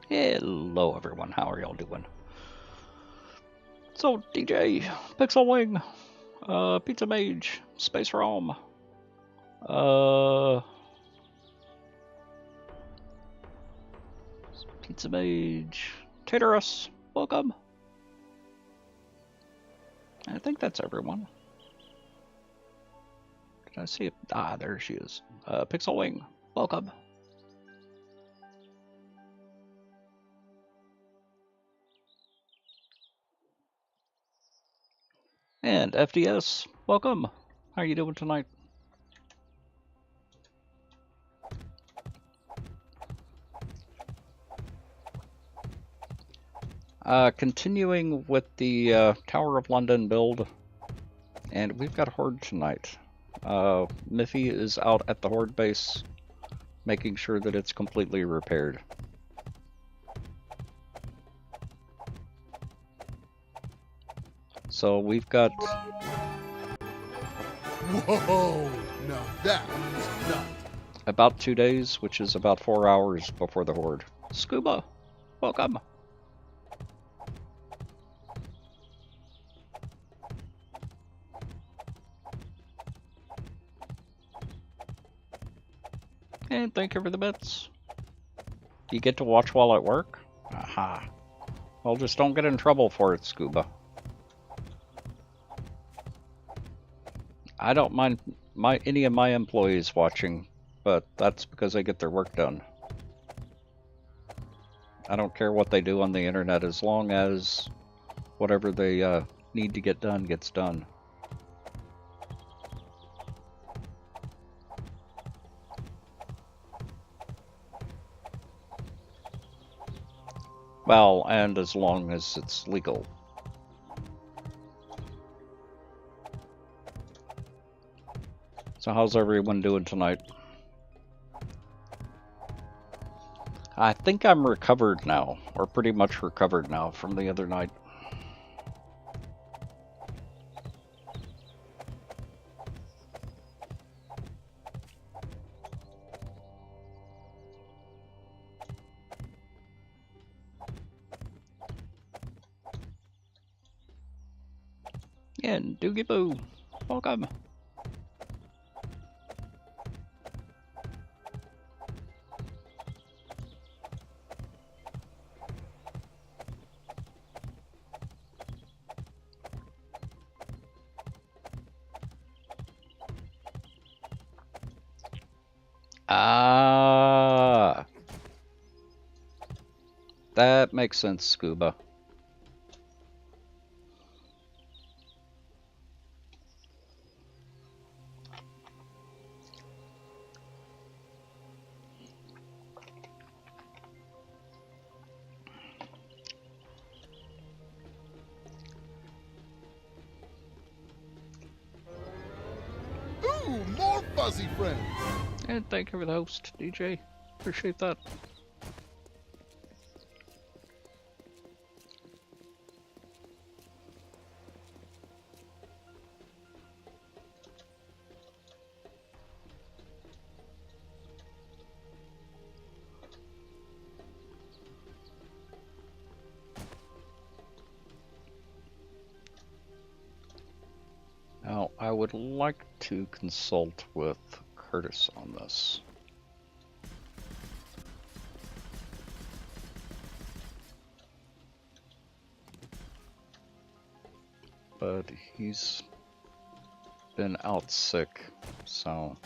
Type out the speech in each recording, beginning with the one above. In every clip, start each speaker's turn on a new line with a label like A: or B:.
A: Hello everyone, how are y'all doing? So, DJ, Pixel Wing, Pizza Mage, Space Realm, Pizza Mage, Taterus, welcome. I think that's everyone. Did I see it? Ah, there she is. Pixel Wing, welcome. And FDS, welcome. How are you doing tonight? Continuing with the Tower of London build, and we've got Horde tonight. Miffy is out at the Horde base, making sure that it's completely repaired. So we've got...
B: Whoa! Now that is nuts!
A: About 2 days, which is about 4 hours before the Horde. Scuba, welcome! And thank you for the bits. You get to watch while at work? Aha. Well, just don't get in trouble for it, Scuba. I don't mind any of my employees watching, but that's because they get their work done. I don't care what they do on the internet as long as whatever they need to get done gets done. Well, and as long as it's legal. So how's everyone doing tonight? I think I'm recovered now, or pretty much recovered now from the other night. And Doogie Boo, welcome. Ah, that makes sense, Scuba.
B: Ooh, more fuzzy friends!
A: And thank you for the host, DJ. Appreciate that. Now, I would like to consult with Curtis on this. But he's been out sick, so...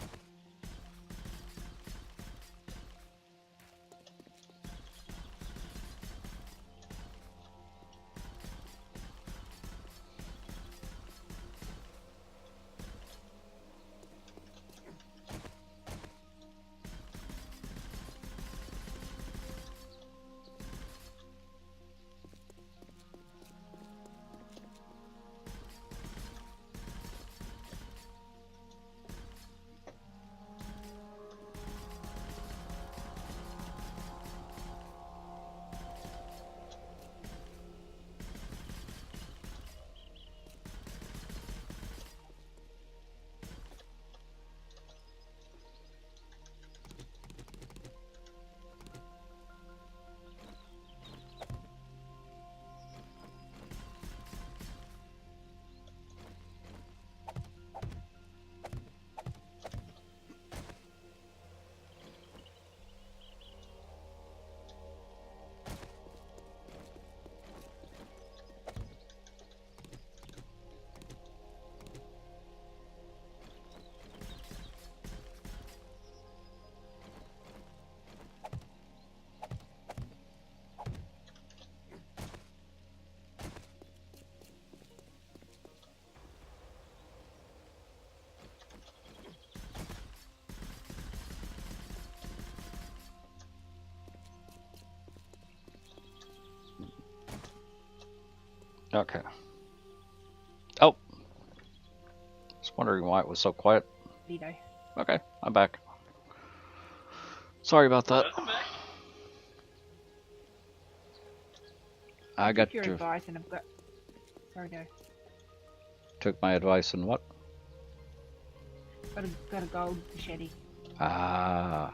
A: Okay. Oh. I was wondering why it was so quiet.
C: Lido.
A: Okay, I'm back. Sorry about that.
D: Welcome back.
A: I got
C: Took your
A: to
C: advice and I've got. Sorry, go.
A: took my advice and what?
C: Got a gold machete.
A: Ah.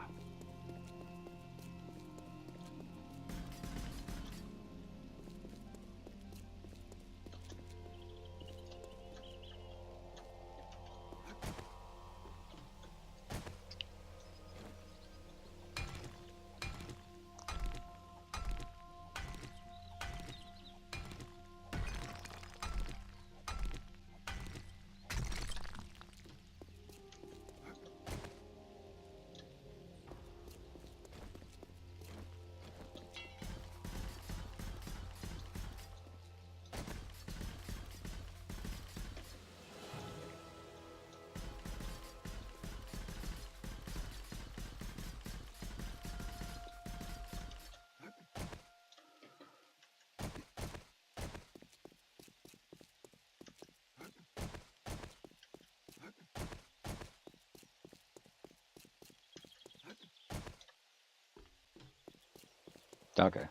A: Okay.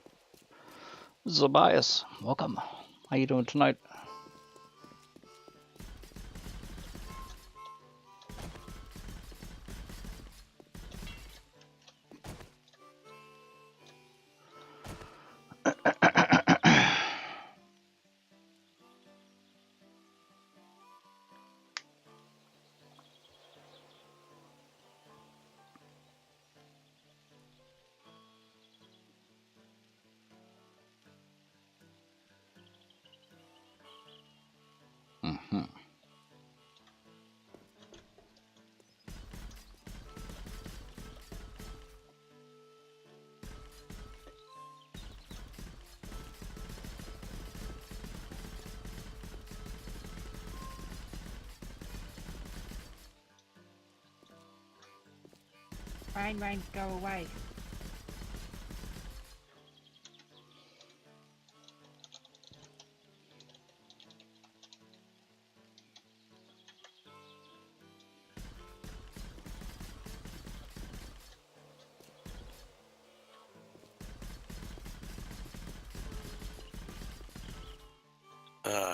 A: Zabias, welcome. How you doing tonight? Mm-hmm.
C: Rain, go away.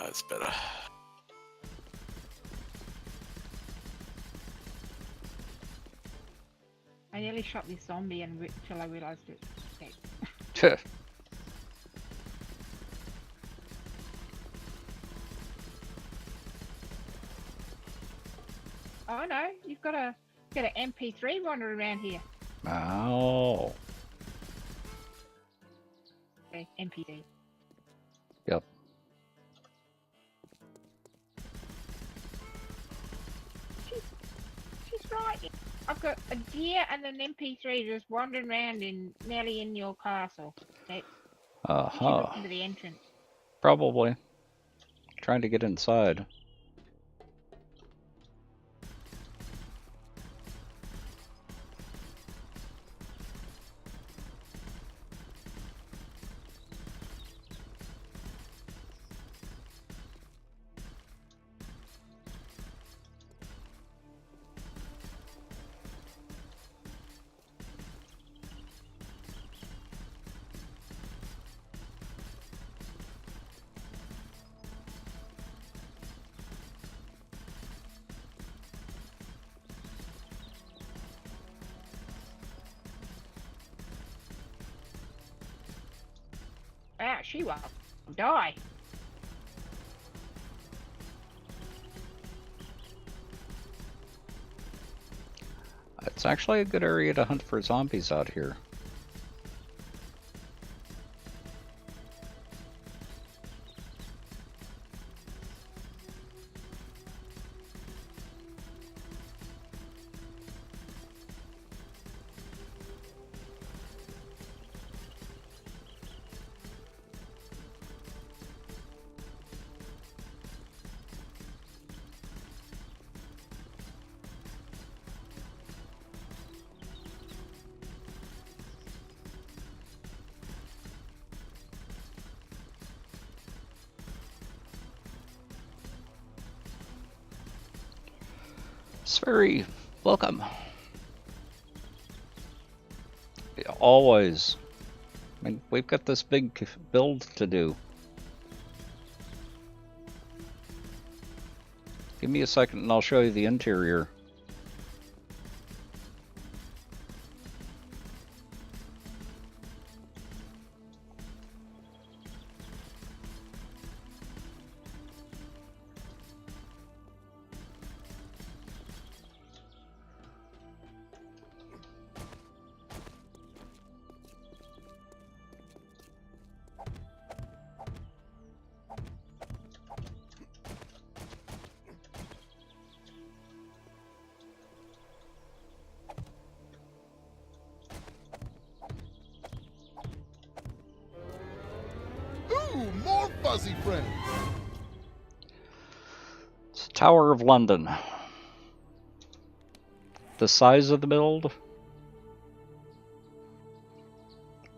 D: It's better.
C: I nearly shot this zombie until I realised it. Okay. Oh no, you've got an MP3 wandering around here.
A: Oh.
C: Okay, MPD.
A: Yep.
C: She's right. I've got a deer and an MP3 just wandering around nearly in your castle. Okay. She looked into the entrance.
A: Probably. Trying to get inside.
C: Ah, she will die.
A: It's actually a good area to hunt for zombies out here. Sperry, welcome. Always. I mean, we've got this big build to do. Give me a second and I'll show you the interior.
B: Ooh, more fuzzy friends.
A: It's Tower of London. The size of the build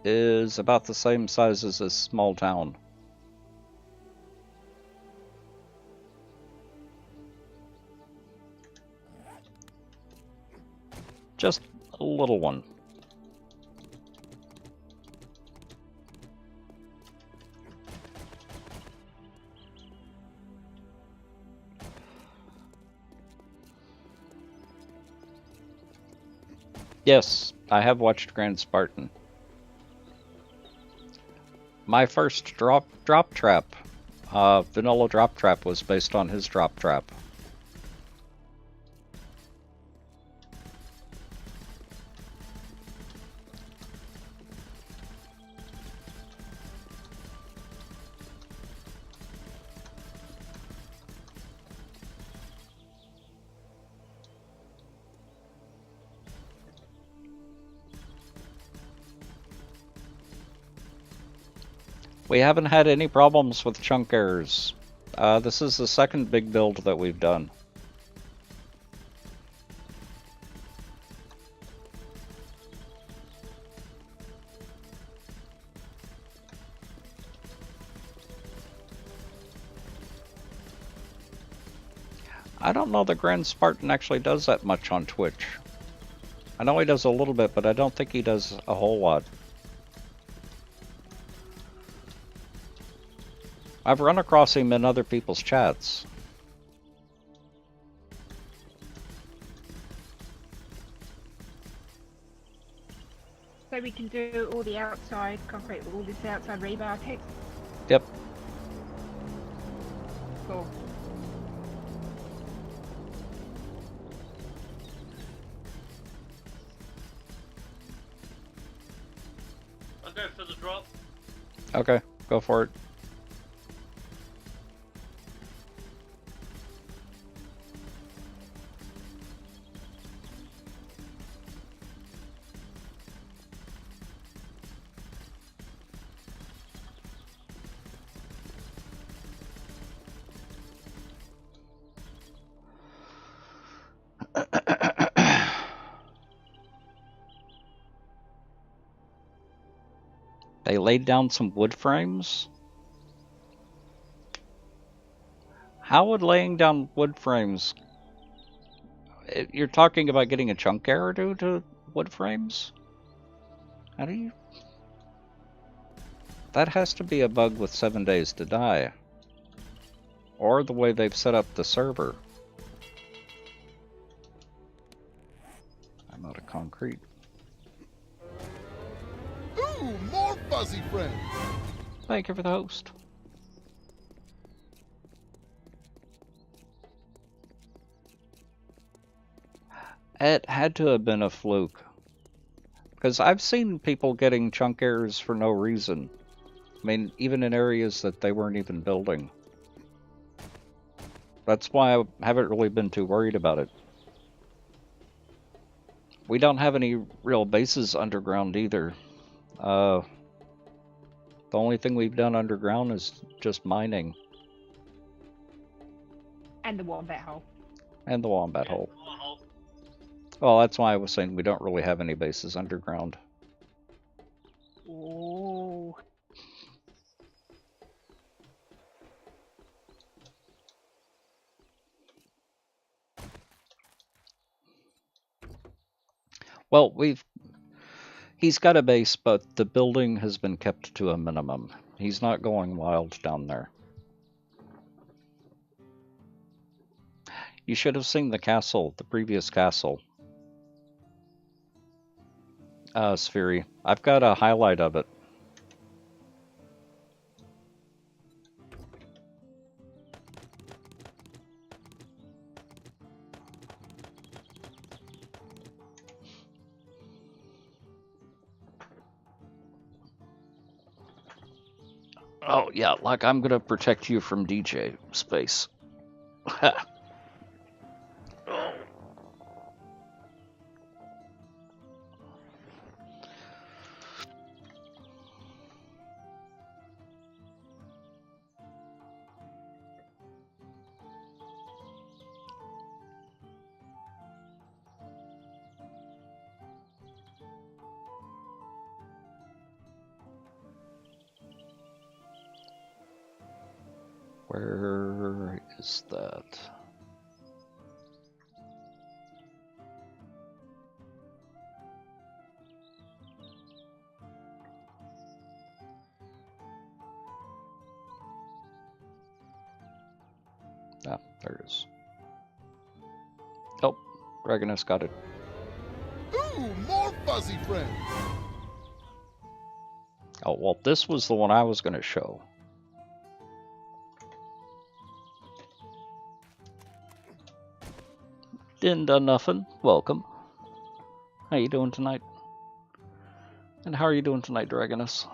A: is about the same size as a small town. Just a little one. Yes, I have watched Grand Spartan. My first drop trap, vanilla drop trap, was based on his drop trap. We haven't had any problems with chunk errors. This is the second big build that we've done. I don't know that Grand Spartan actually does that much on Twitch. I know he does a little bit, but I don't think he does a whole lot. I've run across him in other people's chats.
C: So we can do all the outside concrete with all this outside rebar text?
A: Yep.
C: Cool.
E: I'll go for the drop.
A: Okay, go for it. They laid down some wood frames? How would laying down wood frames... You're talking about getting a chunk error due to wood frames? How do you... That has to be a bug with 7 days to die. Or the way they've set up the server. I'm out of concrete.
B: Ooh, more fuzzy friends.
A: Thank you for the host. It had to have been a fluke. Because I've seen people getting chunk errors for no reason. I mean, even in areas that they weren't even building. That's why I haven't really been too worried about it. We don't have any real bases underground either. The only thing we've done underground is just mining.
C: And the wombat hole.
A: And the wombat hole. Well, that's why I was saying we don't really have any bases underground.
C: Oh.
A: Well, he's got a base, but the building has been kept to a minimum. He's not going wild down there. You should have seen the castle, the previous castle. Spheri. I've got a highlight of it. Oh, yeah, like I'm gonna protect you from DJ space. Where is that? Ah, there it is. Oh, Dragoness got it.
B: Ooh, more fuzzy friends.
A: Oh, well, this was the one I was going to show. Didn't done nothing. Welcome. How you doing tonight? And how are you doing tonight, Dragoness?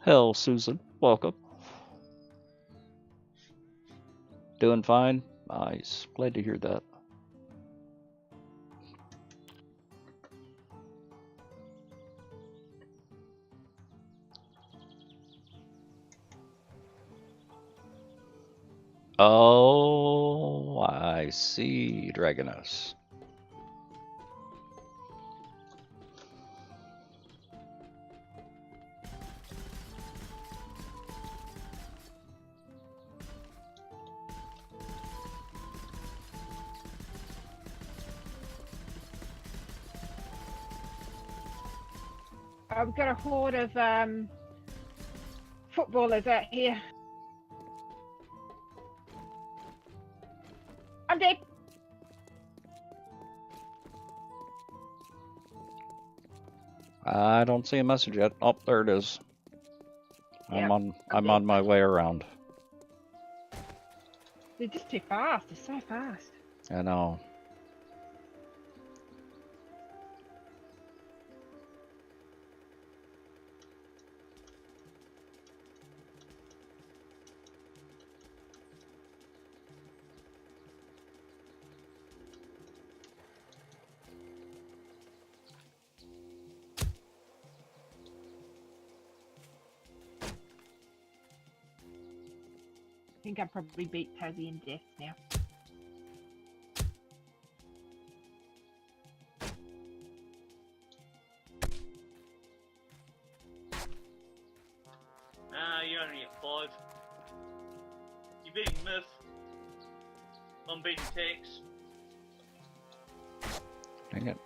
A: Hell, Susan. Welcome. Doing fine? Nice. Glad to hear that. Oh, I see, Dragoness.
C: I've got a horde of footballers out here. I'm dead.
A: I don't see a message yet. Oh, there it is.
C: Yeah.
A: I'm on my way around.
C: They're just too fast. They're so fast.
A: I know.
C: I think I probably beat Tassie in death now.
E: You're only at 5. You're beating Myth. I'm beating Tex.
A: Dang it.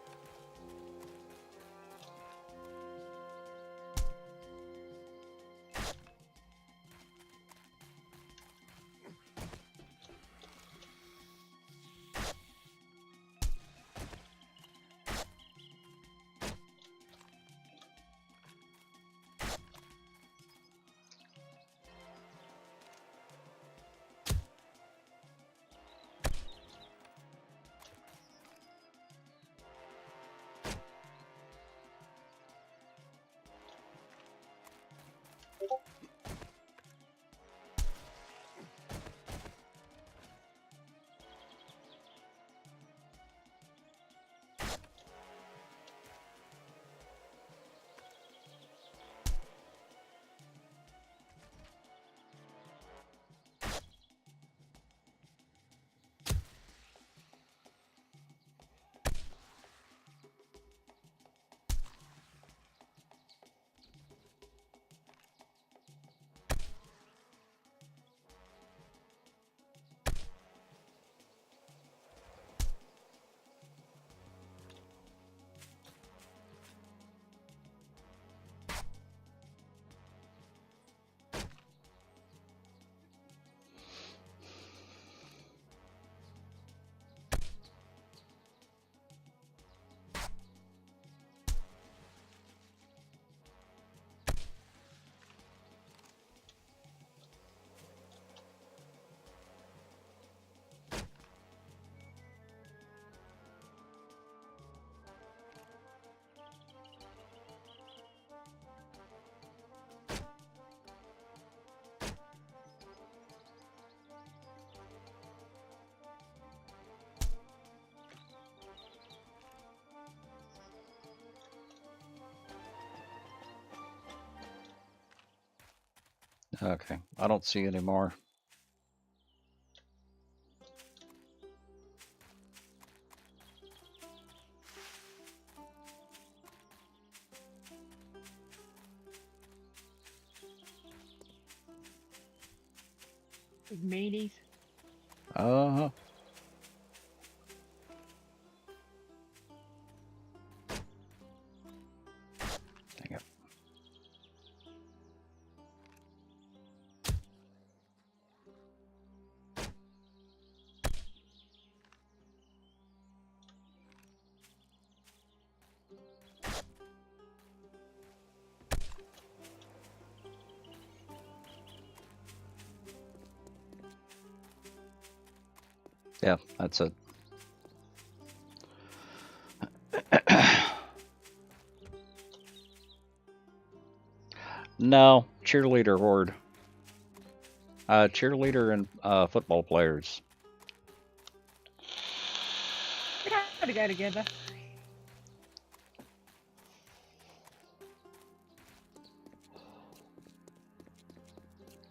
A: Okay, I don't see any more.
C: Big meaties.
A: Uh-huh. Dang it. Yeah, that's it. No, cheerleader horde. Cheerleader and football players.
C: We don't have to go together.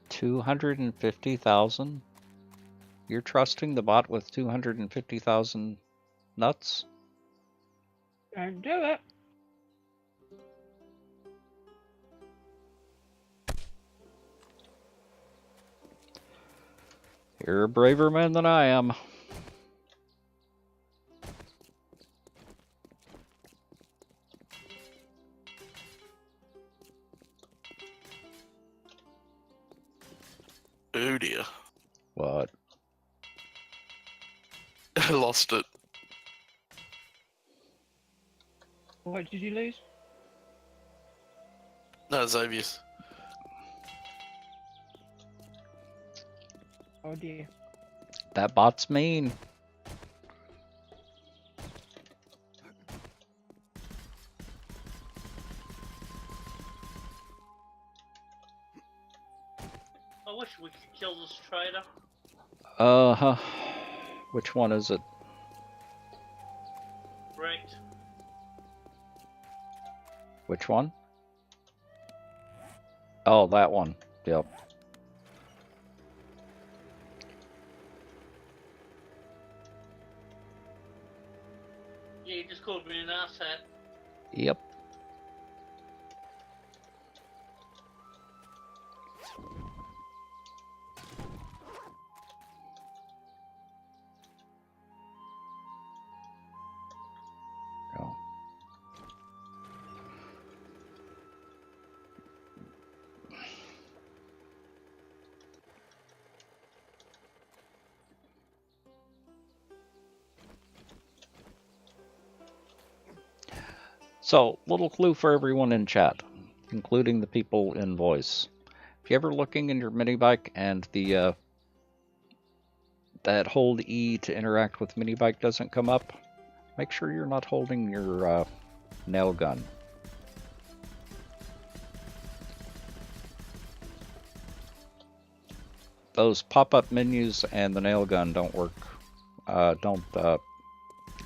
A: $250,000? You're trusting the bot with 250,000 nuts?
C: Don't do it.
A: You're a braver man than I am.
D: Oh dear.
A: What?
D: I lost it.
C: What did you lose?
D: No, Xavier's.
C: Oh dear.
A: That bot's mean.
E: I wish we could kill this traitor.
A: Uh-huh. Which one is it?
E: Wrecked.
A: Which one? Oh, that one. Yep.
E: Yeah, he just called me an asshat.
A: Yep. Oh. So, little clue for everyone in chat, including the people in voice. If you're ever looking in your mini bike and the that hold E to interact with mini bike doesn't come up, make sure you're not holding your nail gun. Those pop-up menus and the nail gun don't work, don't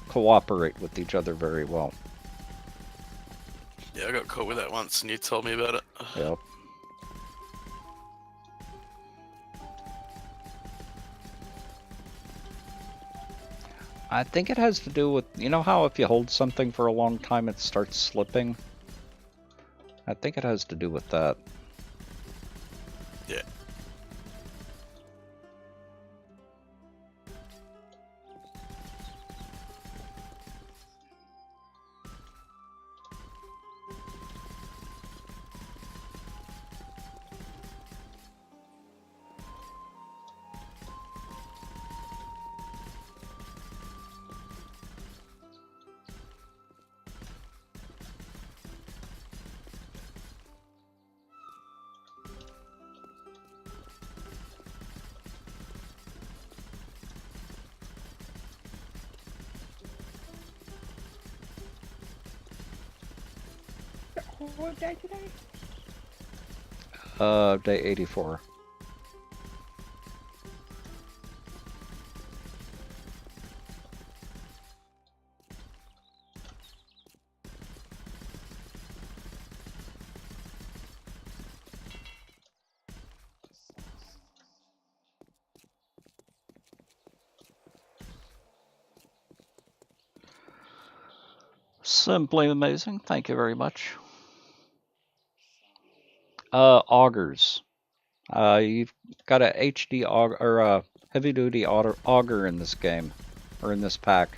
A: cooperate with each other very well.
D: Yeah, I got caught with that once and you told me about it.
A: Yep. I think it has to do with, you know how if you hold something for a long time it starts slipping? I think it has to do with that.
D: Yeah.
C: What day today?
A: Day 84. Simply amazing. Thank you very much. Augers. You've got a HD auger or a heavy duty auger in this game, or in this pack.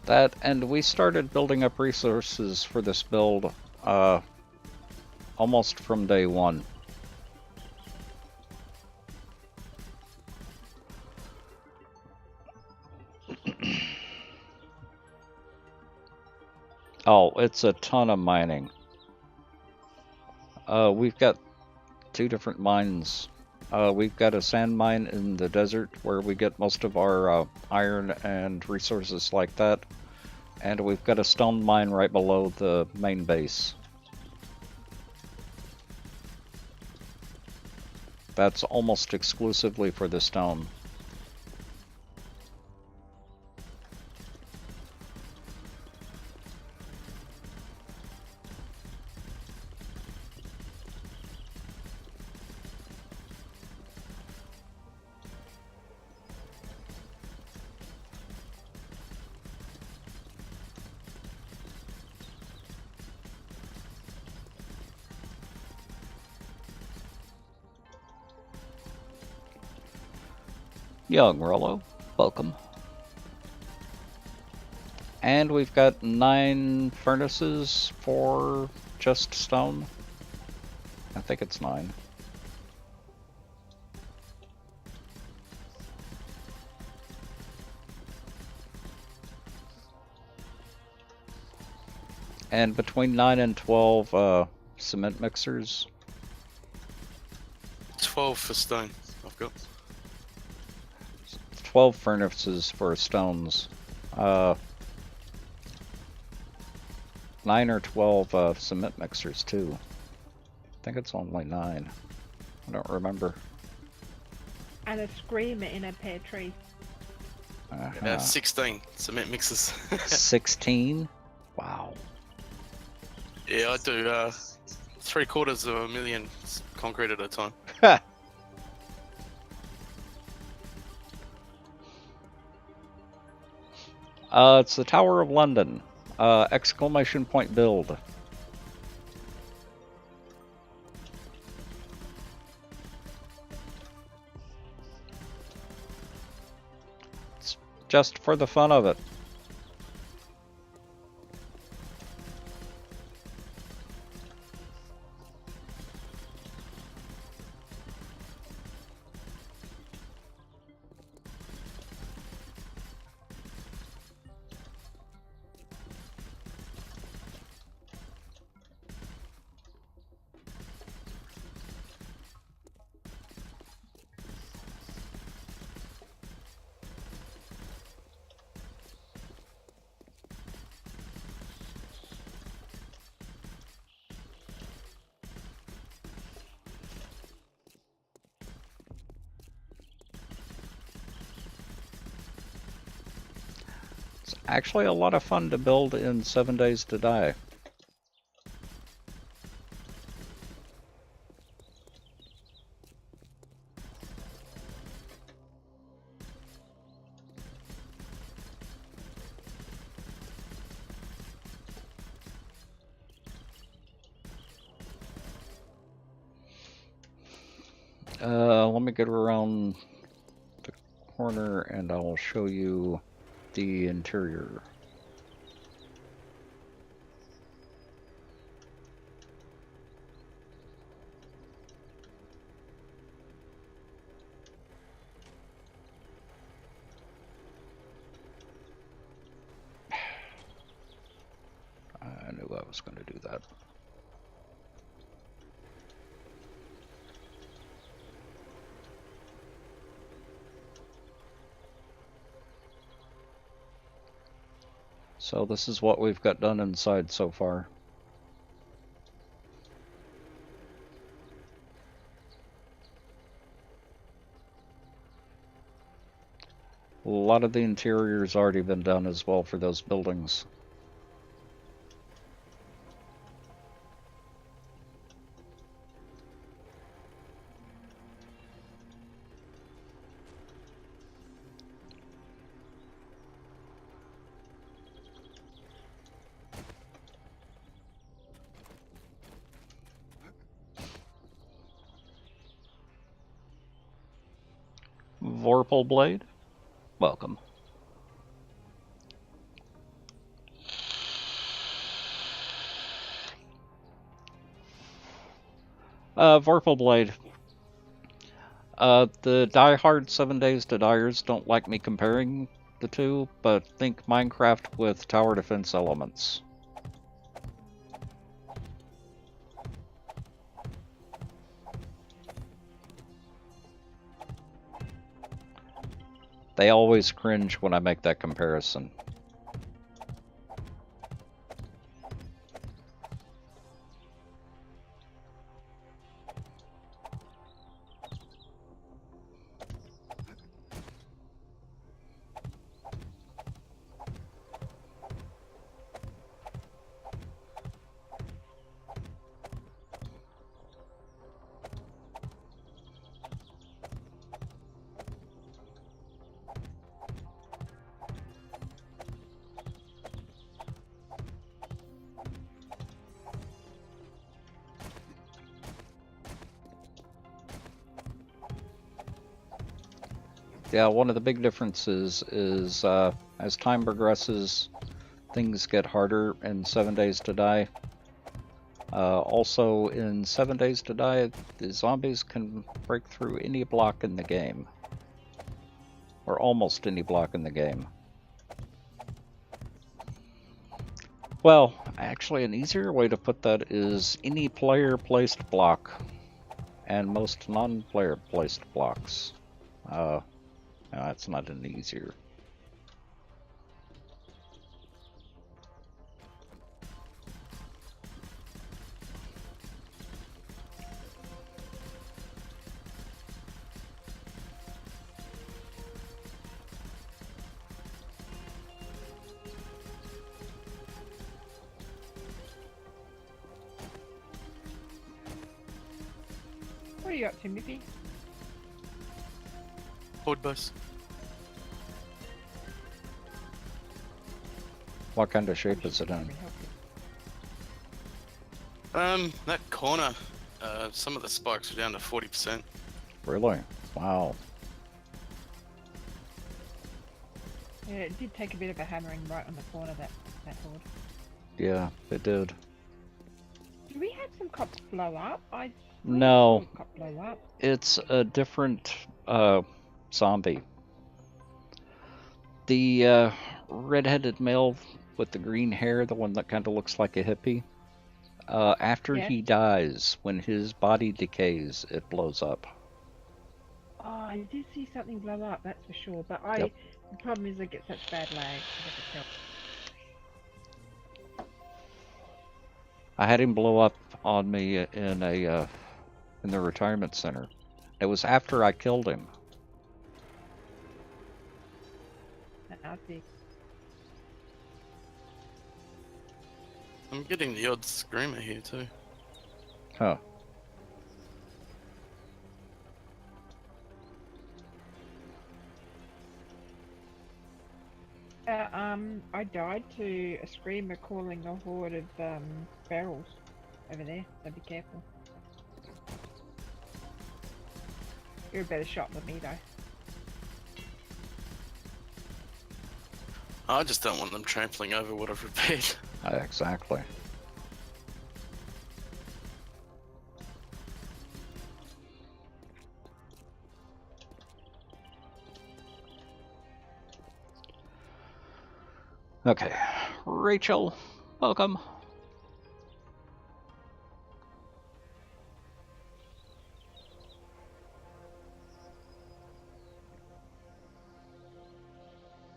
A: That, and we started building up resources for this build almost from day one. Oh, it's a ton of mining. We've got 2 different mines. We've got a sand mine in the desert where we get most of our iron and resources like that. And we've got a stone mine right below the main base. That's almost exclusively for the stone. Young Rollo, welcome. And we've got 9 furnaces for just stone. I think it's 9. And between 9 and 12 cement mixers.
D: 12 for stone, I've got.
A: 12 furnaces for stones. 9 or 12 cement mixers too. I think it's only 9. I don't remember.
C: And a screamer in a pear tree.
D: Yeah, 16 cement mixers.
A: 16? Wow.
D: Yeah, I do 750,000 concrete at a time.
A: It's the Tower of London. Exclamation point build. It's just for the fun of it. Actually a lot of fun to build in 7 Days to Die. Let me get around the corner and I'll show you the interior. I knew I was going to do that. So this is what we've got done inside so far. A lot of the interior's already been done as well for those buildings. Vorpal Blade, welcome. Vorpal Blade. The die-hard 7 Days to Diers don't like me comparing the two, but think Minecraft with tower defense elements. They always cringe when I make that comparison. Yeah, one of the big differences is as time progresses, things get harder in 7 Days to Die. Also, in 7 Days to Die, the zombies can break through any block in the game. Or almost any block in the game. Well, actually, an easier way to put that is any player-placed block and most non-player placed blocks. No, that's not any easier.
C: What are you up to, Miffy?
D: Horde bus.
A: What kind of shape is it in?
D: That corner, some of the spikes are down to 40%.
A: Really? Wow.
C: Yeah, it did take a bit of a hammering right on the corner, that horde.
A: Yeah, it did.
C: Do we have some cops blow up?
A: No.
C: Cop blow up.
A: It's a different zombie. The red-headed male with the green hair, the one that kind of looks like a hippie, after he dies, when his body decays, it blows up.
C: Oh, I did see something blow up, that's for sure. But
A: Yep.
C: The problem is I get such bad lag.
A: I had him blow up on me in the retirement center. It was after I killed him.
C: I'll see.
D: I'm getting the odd screamer here too.
A: Huh.
C: I died to a screamer calling a horde of barrels over there, so be careful. You're a better shot than me though.
D: I just don't want them trampling over what I've repaired.
A: Exactly. Okay, Rachel, welcome.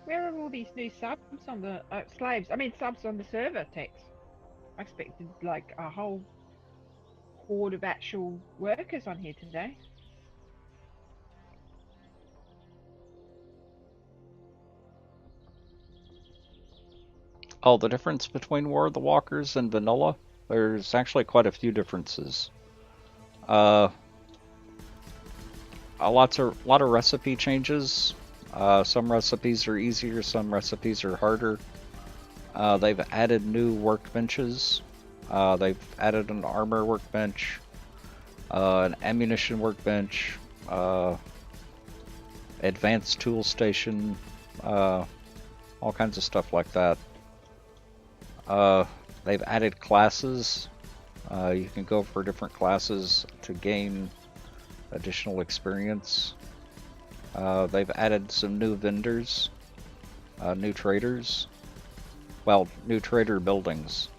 C: Where are all these new subs on the subs on the server, Tex? I expected like a whole horde of actual workers on here today.
A: Oh, the difference between War of the Walkers and vanilla? There's actually quite a few differences. A lot of recipe changes. Some recipes are easier, some recipes are harder. They've added new workbenches. They've added an armor workbench, an ammunition workbench, advanced tool station, all kinds of stuff like that. They've added classes. You can go for different classes to gain additional experience. They've added some new vendors, new traders, well, new trader buildings.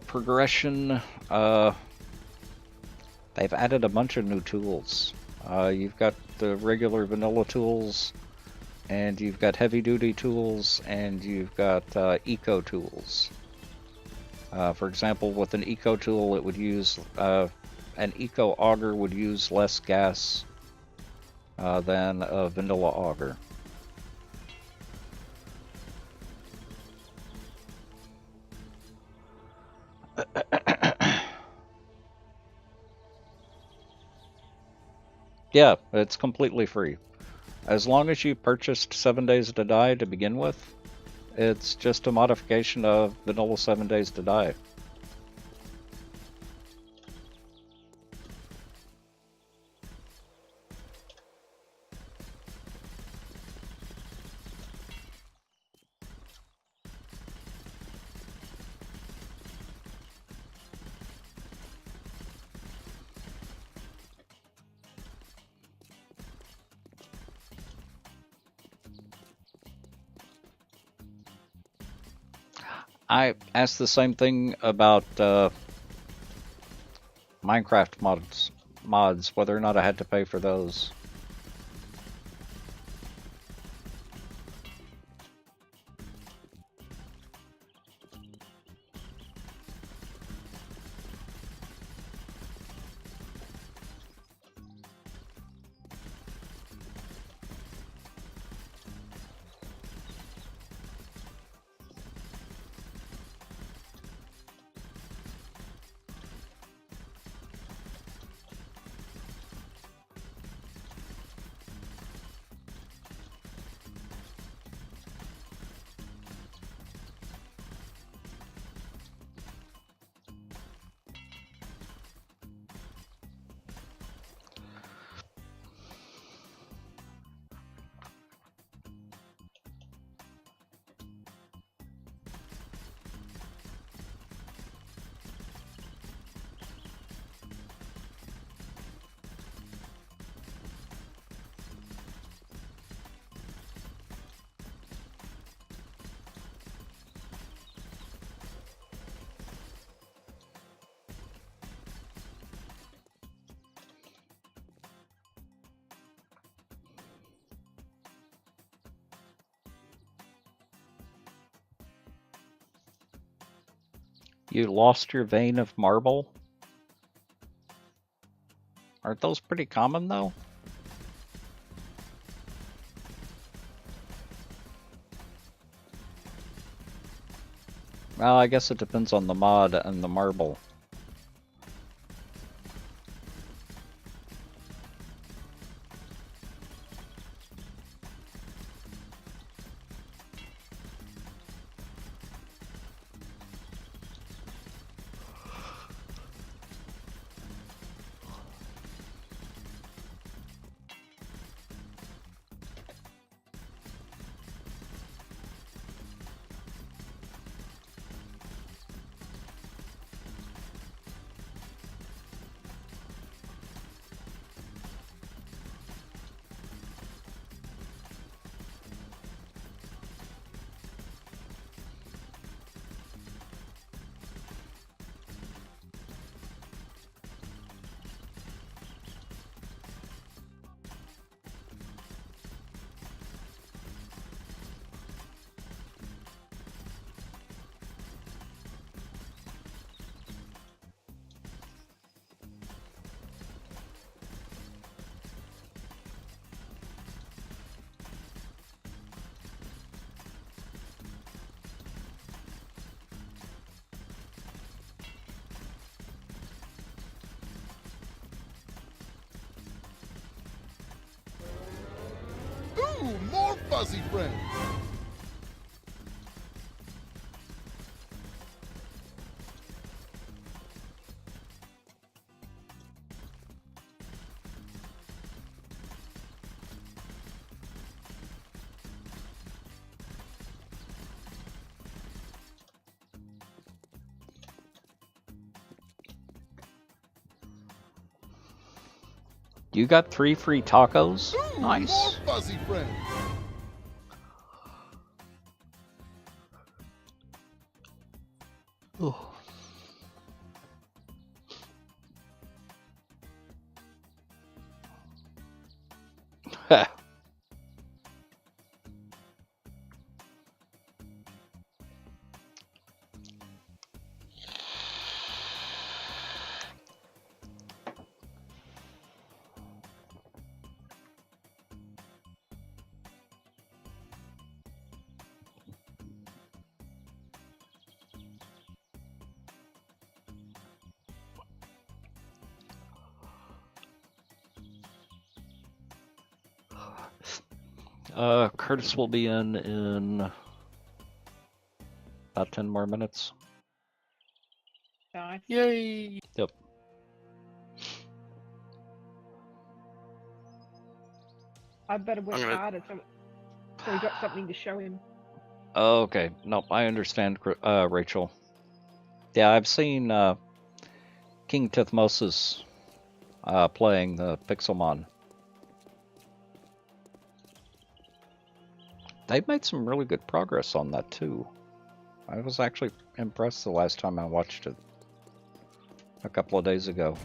A: Progression, they've added a bunch of new tools. You've got the regular vanilla tools, and you've got heavy duty tools, and you've got eco tools. For example, with an eco tool, it would use an eco auger would use less gas than a vanilla auger. Yeah, it's completely free. As long as you purchased 7 Days to Die to begin with, it's just a modification of vanilla 7 Days to Die. I asked the same thing about Minecraft mods, whether or not I had to pay for those. You lost your vein of marble? Aren't those pretty common though? Well, I guess it depends on the mod and the marble.
B: fuzzy friends.
A: You got 3 free tacos?
B: Ooh,
A: Nice.
B: more fuzzy friends.
A: Ooh. Curtis will be in about 10 more minutes.
C: Nice.
D: Yay!
A: Yep.
C: I better work
D: I'm gonna-
C: harder so we got something to show him.
A: Okay. Nope, I understand, Rachel. Yeah, I've seen King Tithmosis playing the Pixelmon. They've made some really good progress on that too. I was actually impressed the last time I watched it a couple of days ago.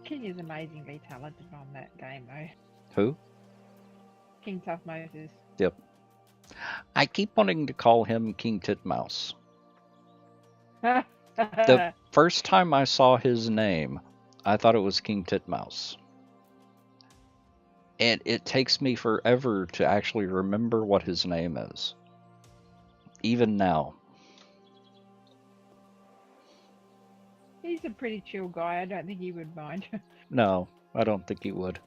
C: King is amazingly talented on that game, though.
A: Who?
C: King Tough Moses.
A: Yep. I keep wanting to call him King Titmouse. The first time I saw his name, I thought it was King Titmouse. And it takes me forever to actually remember what his name is. Even now.
C: He's a pretty chill guy. I don't think he would mind.
A: No, I don't think he would.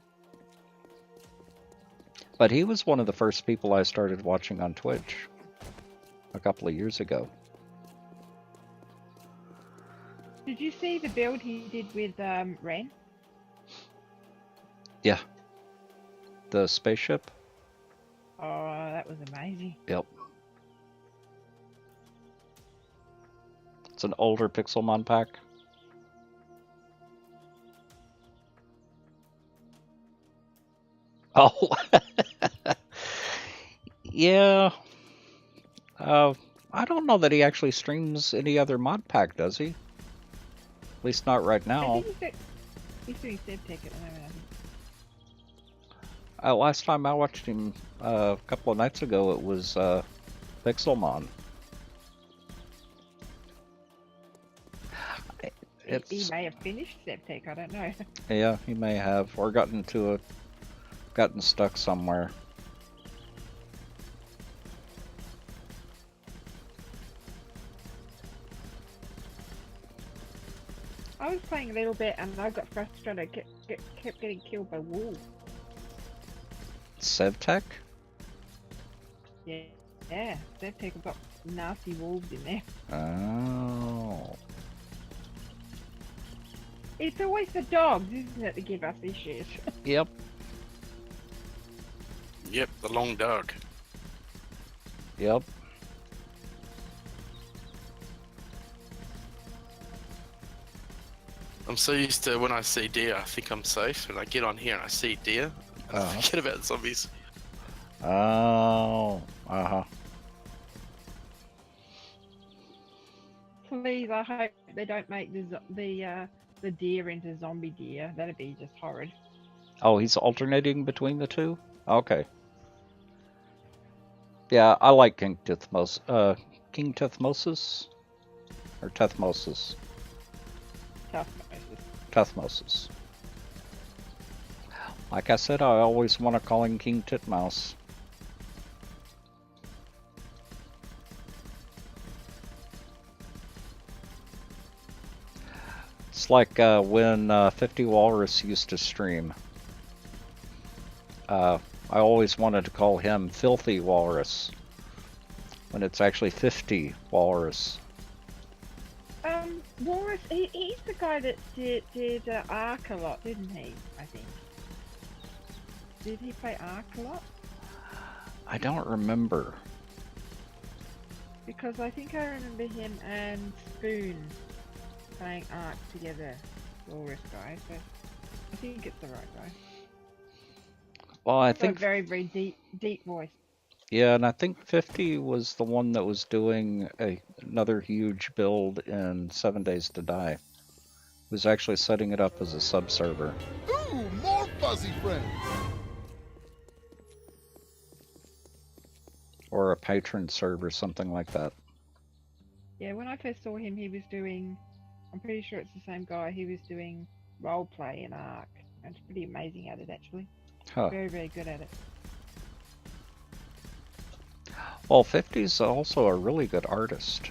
A: But he was one of the first people I started watching on Twitch a couple of years ago.
C: Did you see the build he did with Ren?
A: Yeah. The spaceship?
C: Oh, that was amazing.
A: Yep. It's an older Pixelmon pack. Oh. Yeah. I don't know that he actually streams any other mod pack, does he? At least not right
C: I
A: now.
C: think he's doing Sebtech at the moment, I think.
A: Last time I watched him a couple of nights ago, it was Pixelmon.
C: He may have finished Sebtech, I don't know.
A: Yeah, he may have, or gotten stuck somewhere.
C: I was playing a little bit and I got frustrated. Kept getting killed by wolves.
A: Sevtech?
C: Yeah, Sebtech have got nasty wolves in there.
A: Oh.
C: It's always the dogs, isn't it, that give us issues?
A: Yep.
D: Yep, the long dog.
A: Yep.
D: I'm so used to when I see deer, I think I'm safe, and I get on here and I see deer, I forget about zombies.
A: Oh. Uh-huh.
C: Please, I hope they don't make the deer into zombie deer. That'd be just horrid.
A: Oh, he's alternating between the two? Okay. Yeah, I like King Tithmosis. King Tithmosis? Or Tethmosis?
C: Tough Moses.
A: Tethmosis. Like I said, I always want to call him King Titmouse. It's like when 50 Walrus used to stream. I always wanted to call him Filthy Walrus, when it's actually 50 Walrus.
C: Walrus, he's the guy that did Ark a lot, didn't he? I think. Did he play Ark a lot?
A: I don't remember.
C: Because I think I remember him and Spoon playing Ark together, Walrus guy, so I think it's the right guy.
A: Well, I
C: It's
A: think...
C: a very, very deep voice.
A: Yeah, and I think 50 was the one that was doing another huge build in 7 Days to Die. He was actually setting it up as a sub-server.
B: Ooh, more fuzzy friends.
A: Or a patron server, something like that.
C: Yeah, when I first saw him, he was doing, I'm pretty sure it's the same guy, he was doing roleplay in Ark. And it's pretty amazing at it, actually.
A: Huh.
C: Very, very good at it.
A: Well, 50's also a really good artist.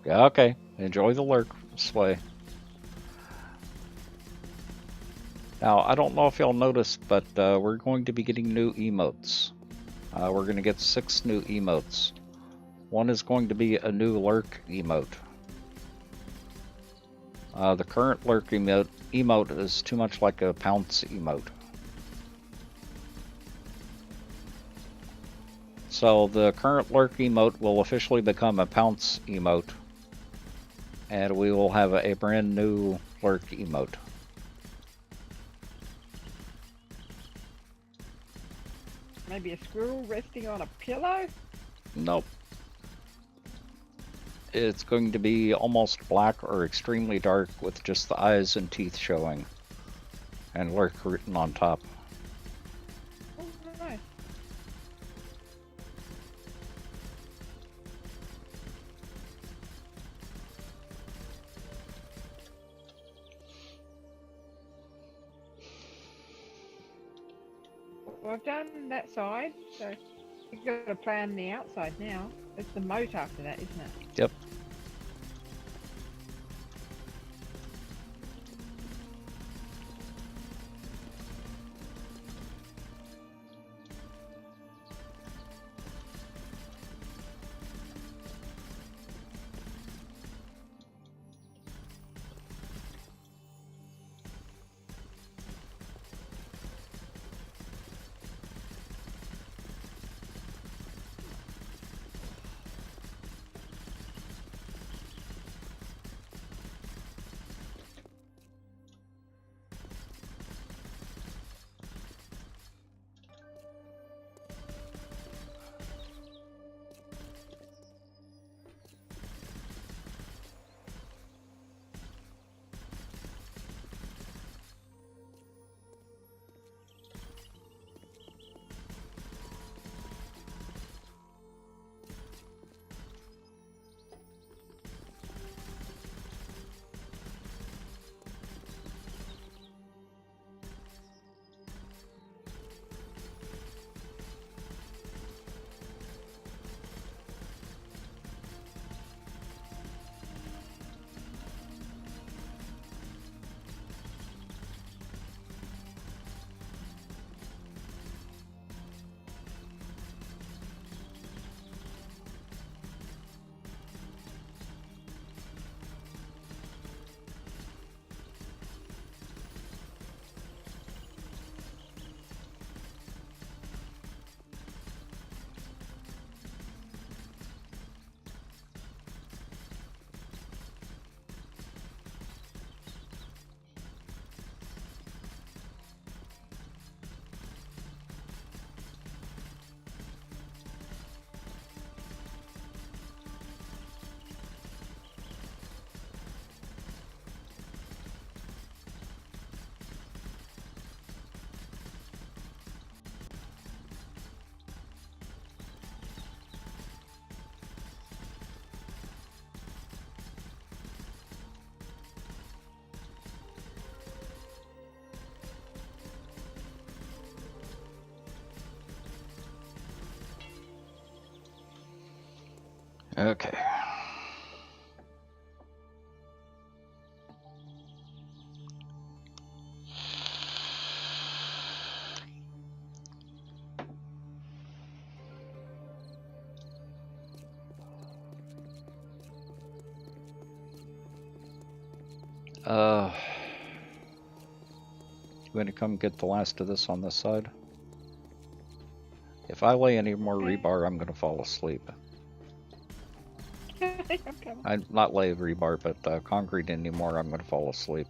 A: Yeah, okay. Enjoy the lurk, Sway. Now, I don't know if y'all noticed, but we're going to be getting new emotes. We're going to get 6 new emotes. One is going to be a new lurk emote. The current lurk emote is too much like a pounce emote. So the current lurk emote will officially become a pounce emote. And we will have a brand new lurk emote.
C: Maybe a squirrel resting on a pillow?
A: Nope. It's going to be almost black or extremely dark with just the eyes and teeth showing. And lurk written on top.
C: Oh, nice. Well, I've done that side, so you've got to plan the outside now. It's the moat after that, isn't it?
A: Yep. Okay. You want to come get the last of this on this side? If I lay any more rebar, I'm going to fall asleep.
C: I'm coming.
A: I'm not lay rebar, but concrete anymore, I'm going to fall asleep.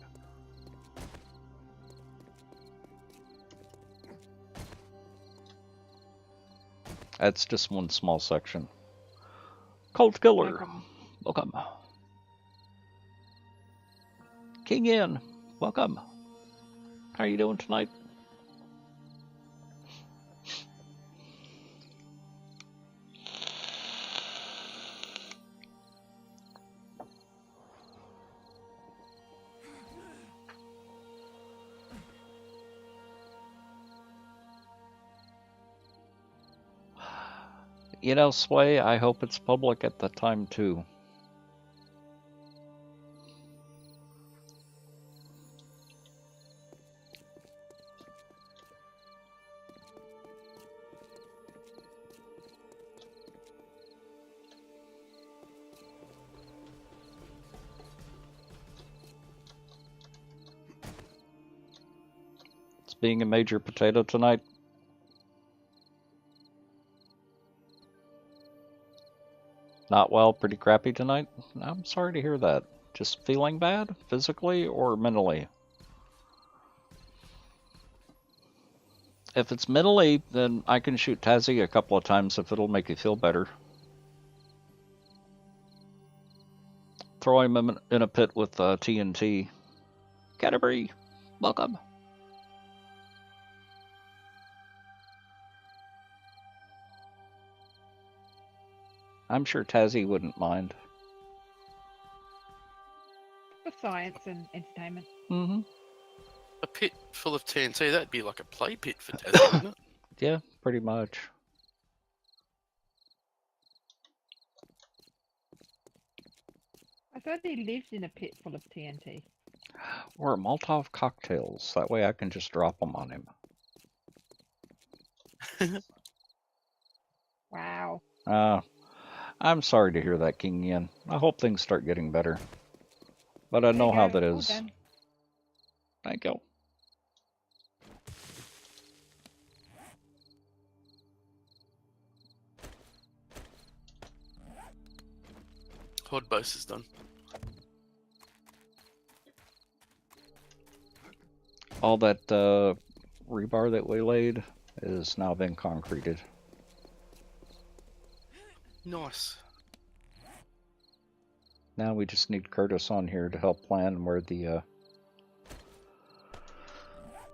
A: That's just one small section. Cold Killer, welcome. King In, welcome. How are you doing tonight? You know, Sway, I hope it's public at the time too. It's being a major potato tonight. Not well, pretty crappy tonight? I'm sorry to hear that. Just feeling bad, physically or mentally? If it's mentally, then I can shoot Tazzy a couple of times if it'll make you feel better. Throw him in a pit with TNT. Canterbury, welcome. I'm sure Tazzy wouldn't mind.
C: For science and entertainment.
A: Mm-hmm.
D: A pit full of TNT, that'd be like a play pit for Tassie, wouldn't it?
A: Yeah, pretty much.
C: I thought he lived in a pit full of TNT.
A: Or Molotov cocktails. That way I can just drop them on him.
C: Wow.
A: I'm sorry to hear that, King Yin. I hope things start getting better. But I know how that is.
C: Well done.
A: Thank you.
D: Horde base is done.
A: All that rebar that we laid is now been concreted.
D: Nice.
A: Now we just need Curtis on here to help plan where the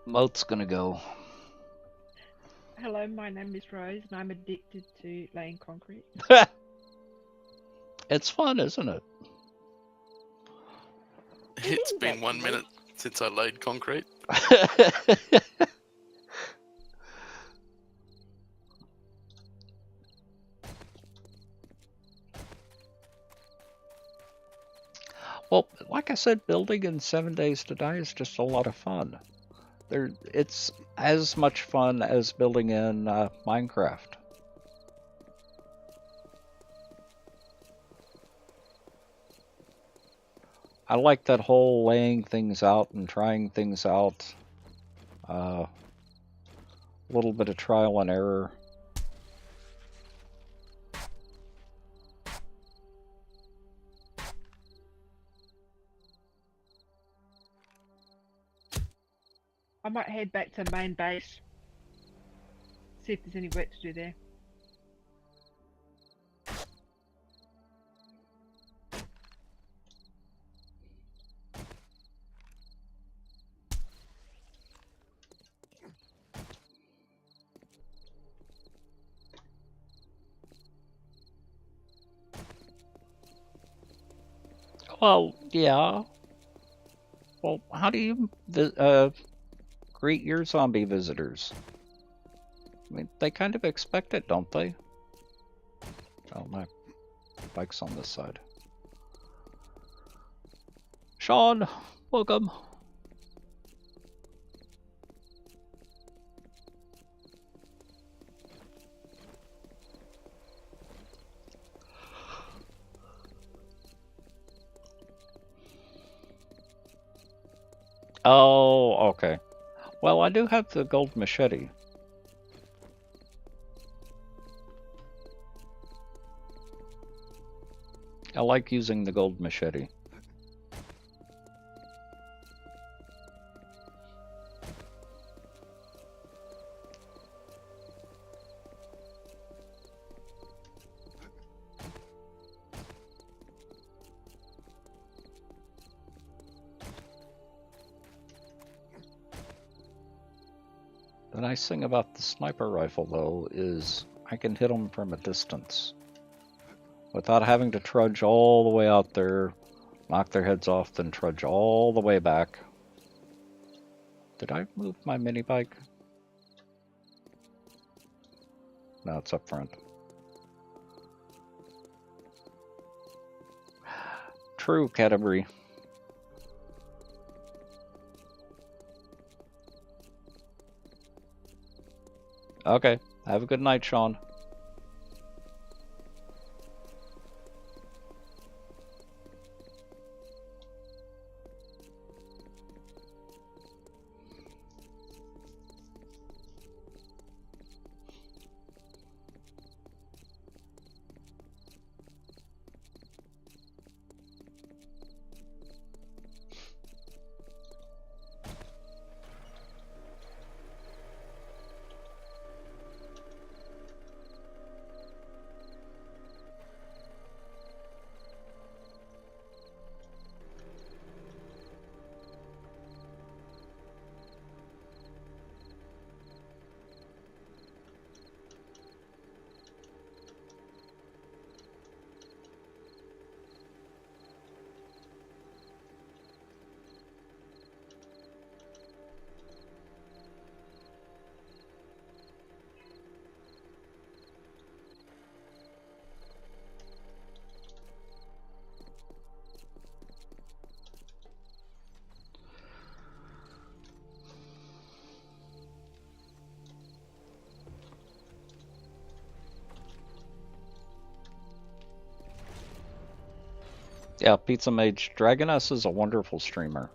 A: moat's gonna go.
C: Hello, my name is Rose and I'm addicted to laying concrete.
A: It's fun, isn't it?
D: It's been 1 minute since I laid concrete.
A: Well, like I said, building in 7 Days to Die is just a lot of fun. It's as much fun as building in Minecraft. I like that whole laying things out and trying things out. A little bit of trial and error.
C: I might head back to main base. See if there's any work to do there.
A: Well, yeah. Well, how do you greet your zombie visitors? I mean, they kind of expect it, don't they? Oh, my Bike's on this side. Sean, welcome. Oh, okay. Well, I do have the gold machete. I like using the gold machete. The nice thing about the sniper rifle, though, is I can hit them from a distance without having to trudge all the way out there, knock their heads off, then trudge all the way back. Did I move my mini bike? No, it's up front. True, Canterbury. Okay, have a good night, Sean. Yeah, Pizza Mage Dragoness is a wonderful streamer.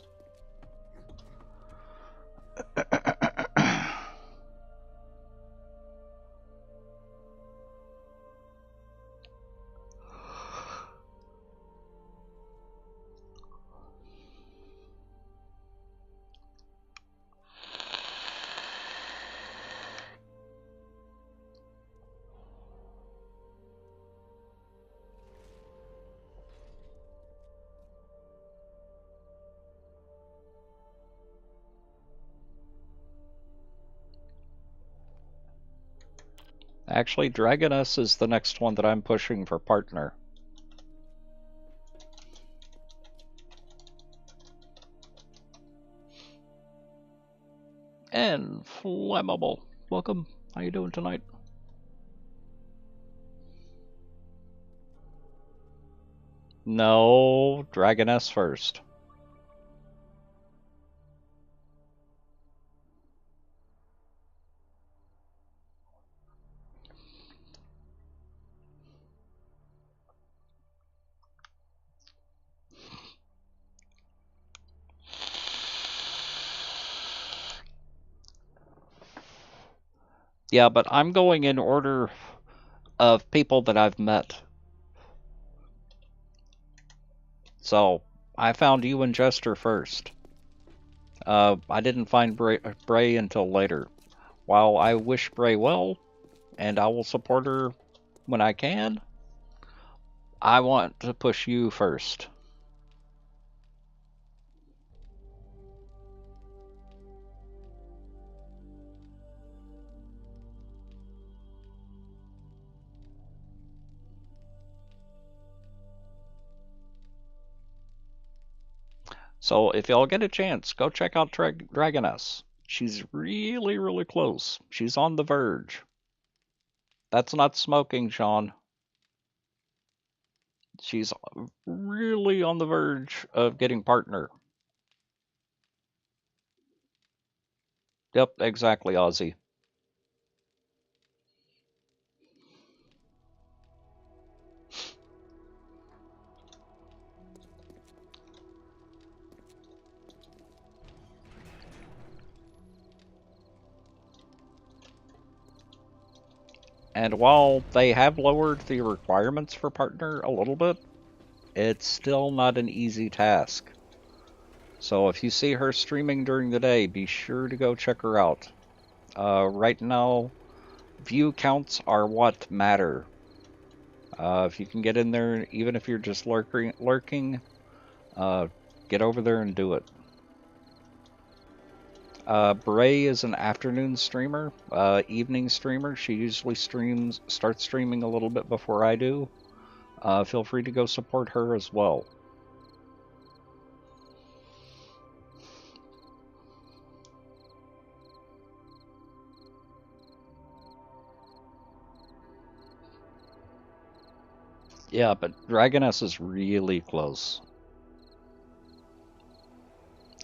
A: Actually, Dragoness is the next one that I'm pushing for partner. And Flammable, welcome. How you doing tonight? No, Dragoness first. Yeah, but I'm going in order of people that I've met. So, I found you and Jester first. I didn't find Bray until later. While I wish Bray well, and I will support her when I can, I want to push you first. So if y'all get a chance, go check out Dragoness. She's really, really close. She's on the verge. That's not smoking, Sean. She's really on the verge of getting partner. Yep, exactly, Ozzy. And while they have lowered the requirements for partner a little bit, it's still not an easy task. So if you see her streaming during the day, be sure to go check her out. Right now, view counts are what matter. If you can get in there, even if you're just lurking, get over there and do it. Bray is an afternoon streamer, evening streamer. She usually starts streaming a little bit before I do. Feel free to go support her as well. Yeah, but Dragoness is really close.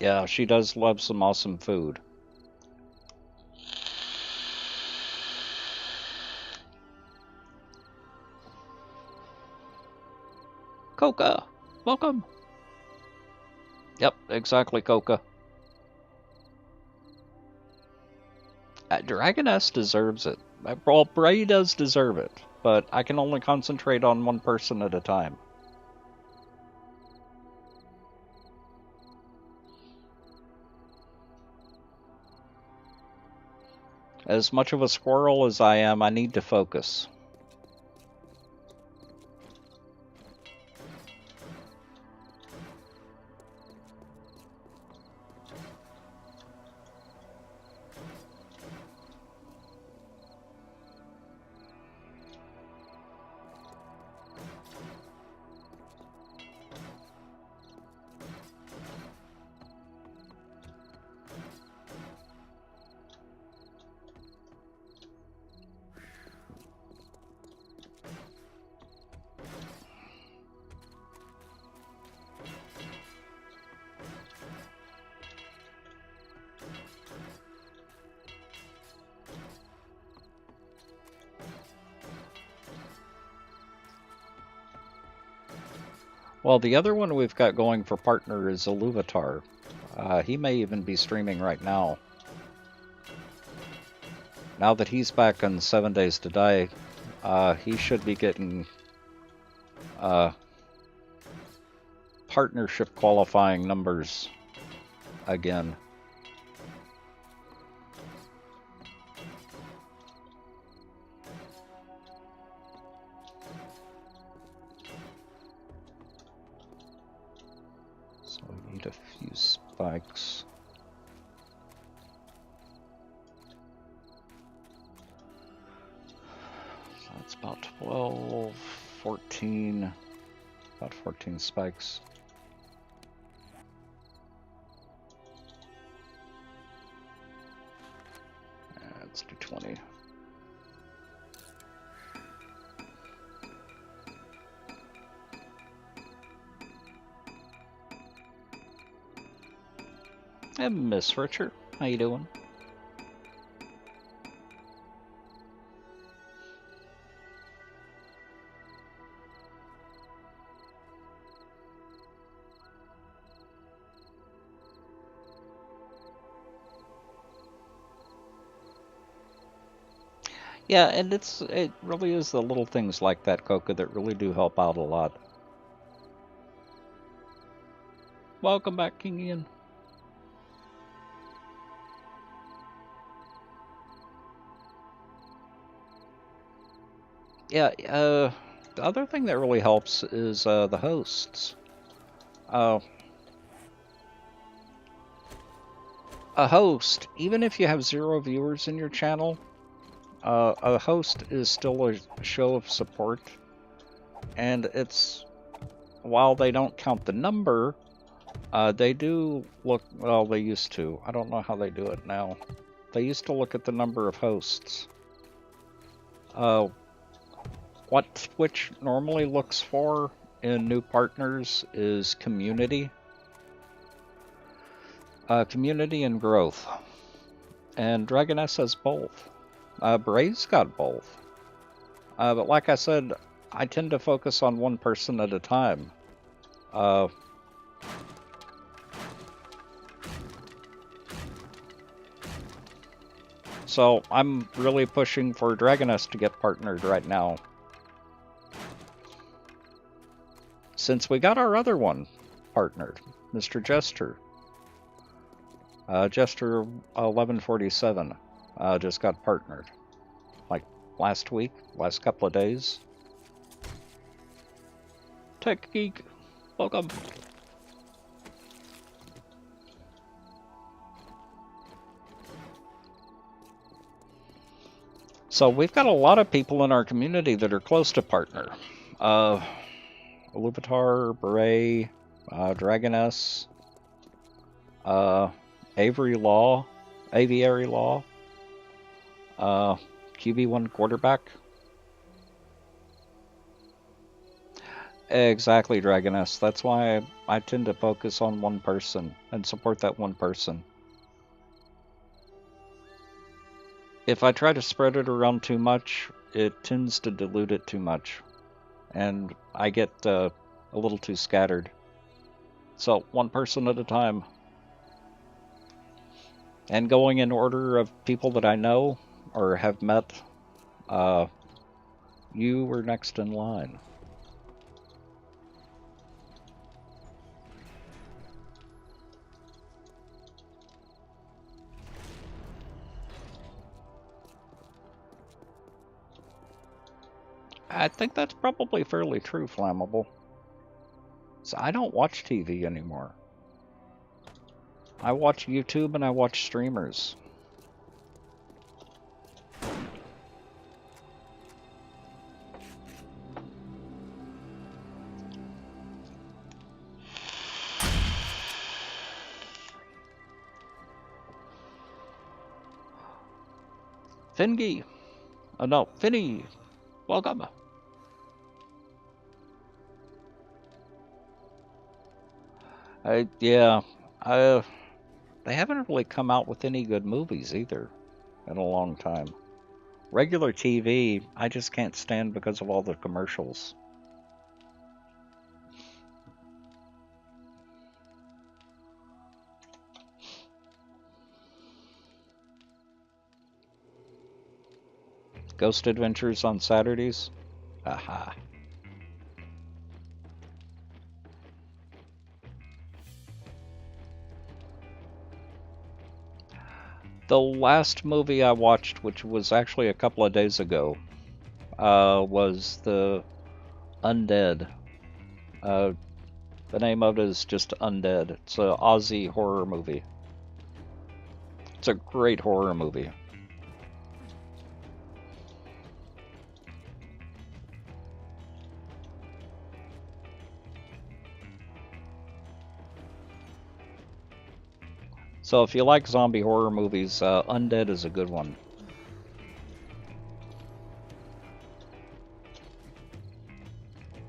A: Yeah, she does love some awesome food. Coca, welcome. Yep, exactly, Coca. Dragoness deserves it. Well, Bray does deserve it, but I can only concentrate on one person at a time. As much of a squirrel as I am, I need to focus. Well, the other one we've got going for partner is Iluvatar. He may even be streaming right now. Now that he's back on 7 Days to Die, he should be getting partnership qualifying numbers again. So we need a few spikes. So that's about 12, 14, about 14 spikes. Let's do 20. Hey, Miss Richard, how you doing? Yeah, and it really is the little things like that, Coca, that really do help out a lot. Welcome back, King Ian. Yeah, the other thing that really helps is the hosts. A host, even if you have 0 viewers in your channel, a host is still a show of support, and it's, while they don't count the number, they do look, well, they used to. I don't know how they do it now. They used to look at the number of hosts. What Twitch normally looks for in new partners is community. Community and growth. And Dragoness has both. Bray's got both. But like I said, I tend to focus on one person at a time. So I'm really pushing for Dragoness to get partnered right now. Since we got our other one partnered, Mr. Jester. Jester 1147 just got partnered. Like last week, last couple of days. Tech Geek, welcome. So we've got a lot of people in our community that are close to partner. Iluvatar, Bray, Dragoness, Aviary Law, QB1 quarterback. Exactly, Dragoness. That's why I tend to focus on one person and support that one person. If I try to spread it around too much, it tends to dilute it too much. And I get a little too scattered. So, one person at a time. And going in order of people that I know or have met, you were next in line. I think that's probably fairly true, Flammable. So I don't watch TV anymore. I watch YouTube and I watch streamers. Fingy! Oh no, Finny! Welcome! Yeah, they haven't really come out with any good movies either in a long time. Regular TV, I just can't stand because of all the commercials. Ghost Adventures on Saturdays? Aha. The last movie I watched, which was actually a couple of days ago, was The Undead. The name of it is just Undead. It's an Aussie horror movie. It's a great horror movie. So if you like zombie horror movies, Undead is a good one.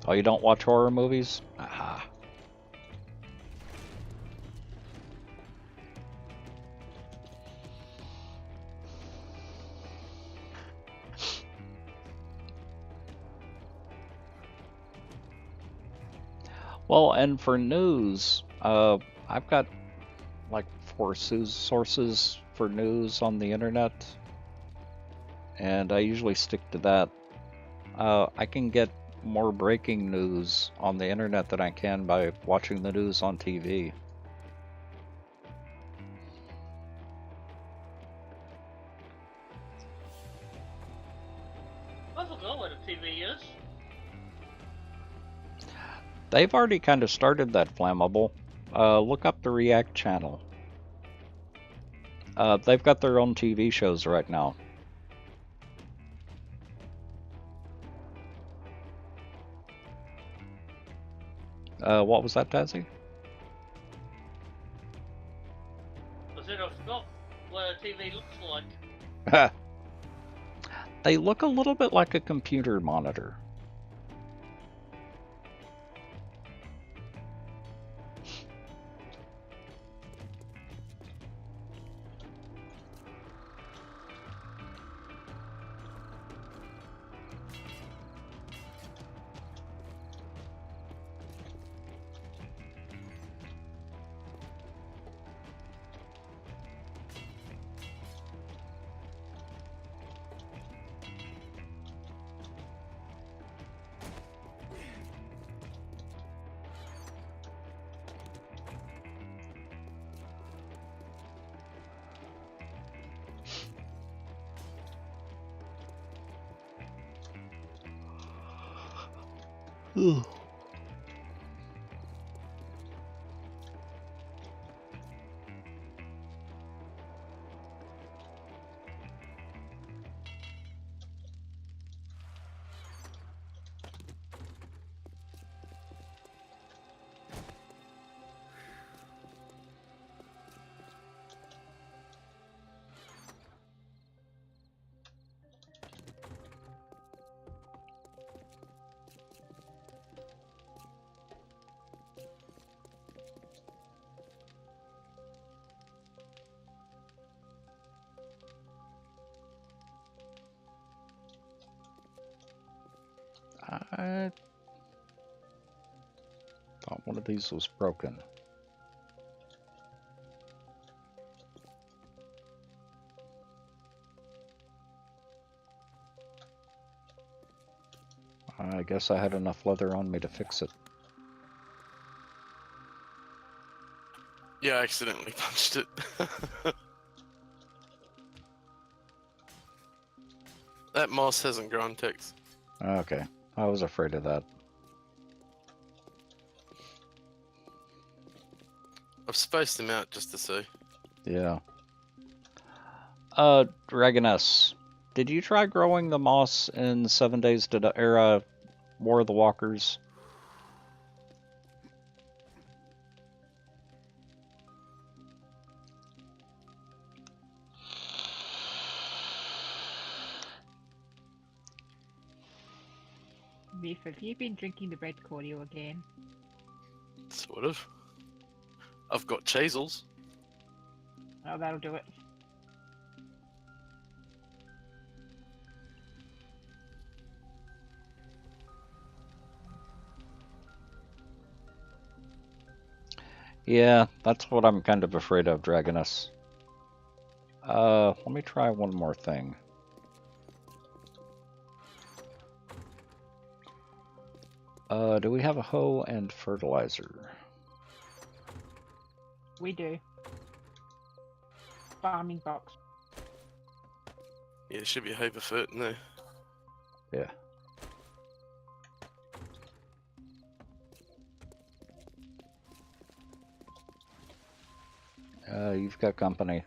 A: Oh, you don't watch horror movies? Aha. Well, and for news, I've got like 4 sources for news on the internet, and I usually stick to that. I can get more breaking news on the internet than I can by watching the news on TV.
E: I forgot what a TV is.
A: They've already kind of started that, Flammable. Look up the React channel. They've got their own TV shows right now. What was that, Tazzy?
E: I said I forgot what a TV looks like.
A: They look a little bit like a computer monitor. Ugh. I thought one of these was broken. I guess I had enough leather on me to fix it.
D: Yeah, I accidentally punched it. That moss hasn't grown, Tex.
A: Okay, I was afraid of that.
D: I've spaced them out just to see.
A: Yeah. Dragoness, did you try growing the moss in 7 Days to Era War of the Walkers?
C: Biff, have you been drinking the red cordial again?
D: Sort of. I've got chasels.
C: Oh, that'll do it.
A: Yeah, that's what I'm kind of afraid of, Dragoness. Let me try one more thing. Do we have a hoe and fertilizer?
C: We do. Farming box.
D: Yeah, there should be a heap of fert in there.
A: Yeah. You've got company.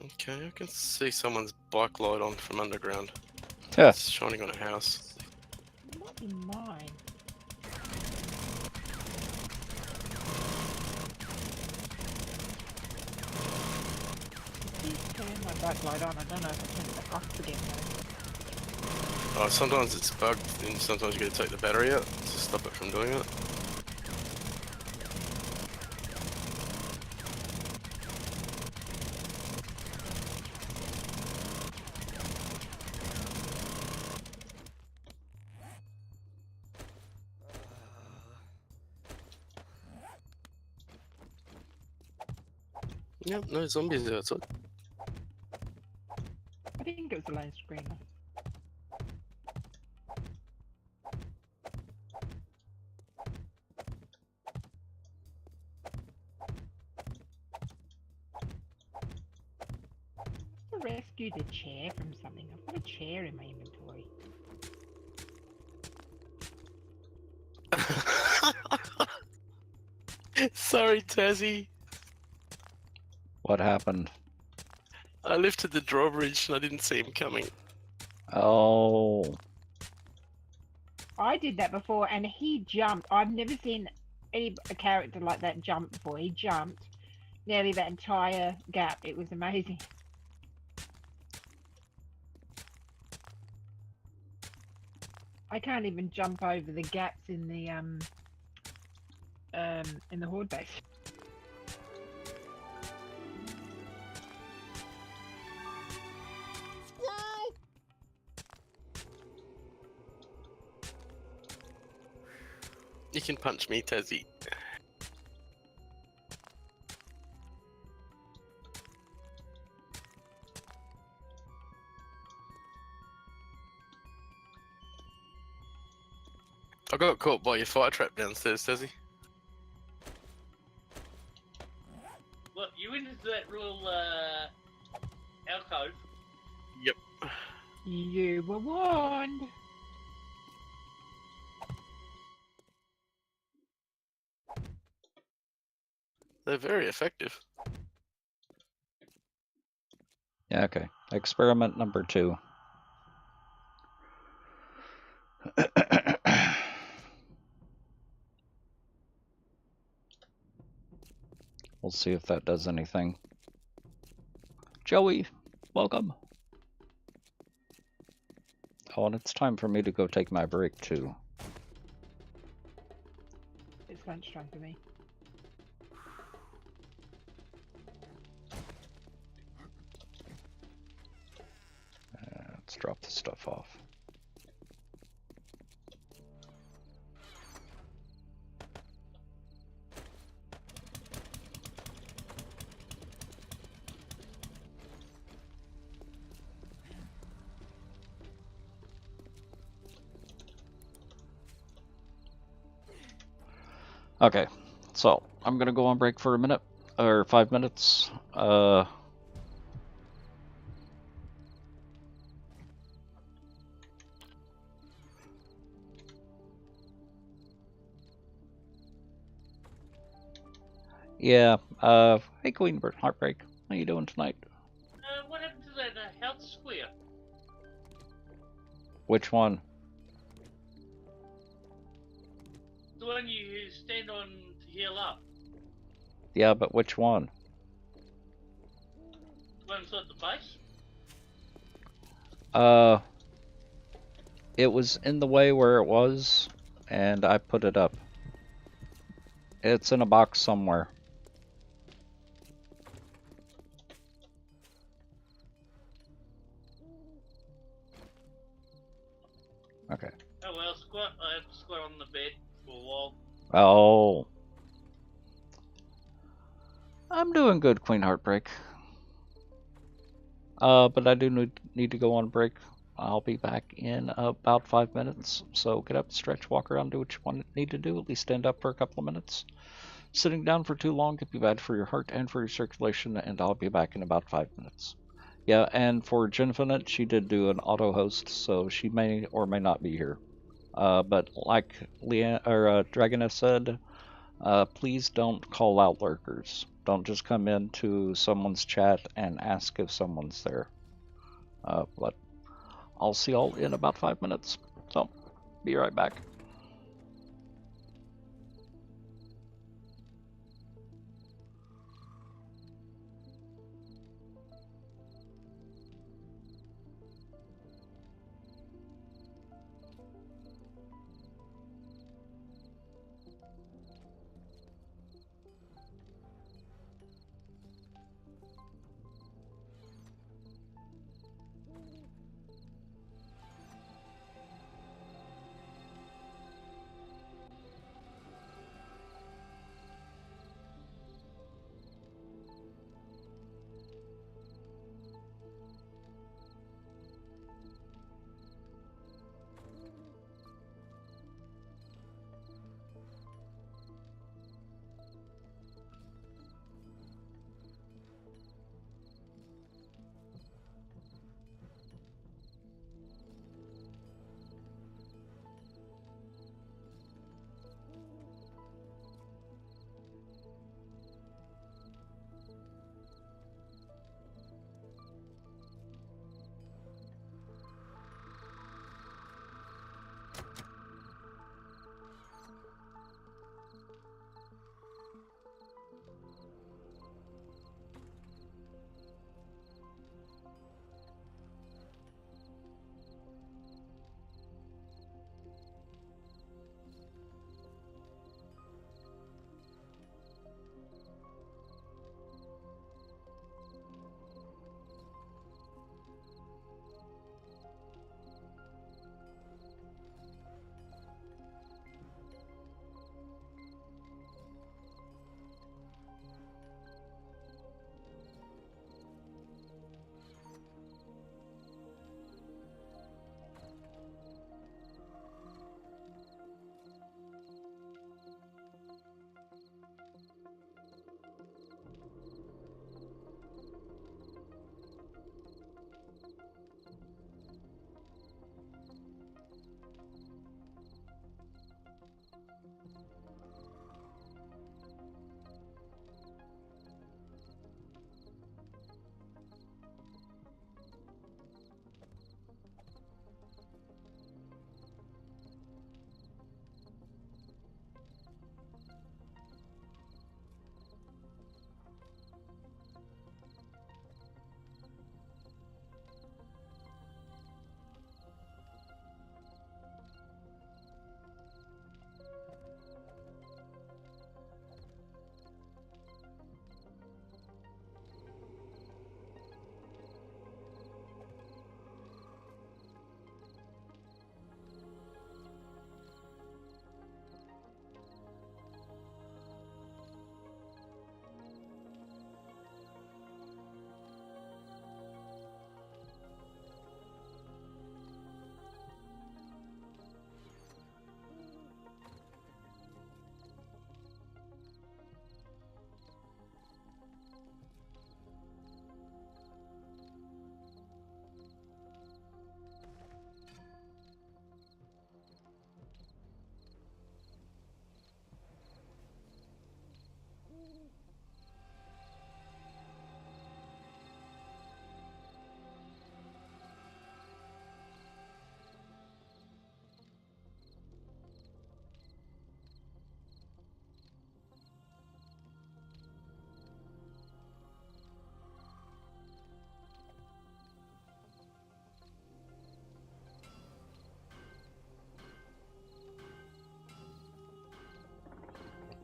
D: Okay, I can see someone's bike light on from underground.
A: Yeah.
D: It's shining on a house.
C: It might be mine. Please turn my backlight on. I don't know if I turned it back off again though.
D: Oh, sometimes it's bugged, and sometimes you gotta take the battery out to stop it from doing it. Yep, no zombies outside.
C: I think it was a lone screamer. I rescued a chair from something. I've got a chair in my inventory.
D: Sorry, Tazzy.
A: What happened?
D: I lifted the drawbridge and I didn't see him coming.
A: Oh.
C: I did that before and he jumped. I've never seen a character like that jump before. He jumped nearly that entire gap. It was amazing. I can't even jump over the gaps in the horde base.
D: You can punch me, Tassie. I got caught by your fire trap downstairs, Tassie.
E: What, you went into that little alcove?
D: Yep.
C: You were warned.
D: They're very effective.
A: Yeah, okay. Experiment number 2. We'll see if that does anything. Joey, welcome. Oh, and it's time for me to go take my break too.
C: It's lunchtime for me.
A: Let's drop the stuff off. Okay, so I'm gonna go on break for a minute, or 5 minutes. Yeah, hey Queen Bird Heartbreak, how you doing tonight?
E: What happened to that health square?
A: Which one?
E: The one you stand on to heal up?
A: Yeah, but which one?
E: The one inside the base?
A: It was in the way where it was, and I put it up. It's in a box somewhere. Okay.
E: Oh well, squat. I have to squat on the bed for a while.
A: Oh. I'm doing good, Queen Heartbreak. But I do need to go on break. I'll be back in about 5 minutes. So get up, stretch, walk around, do what you need to do. At least stand up for a couple of minutes. Sitting down for too long could be bad for your heart and for your circulation, and I'll be back in about 5 minutes. Yeah, and for Ginfinite, she did do an auto host, so she may or may not be here. But like Dragoness said, please don't call out lurkers. Don't just come into someone's chat and ask if someone's there. But I'll see y'all in about 5 minutes. So, be right back.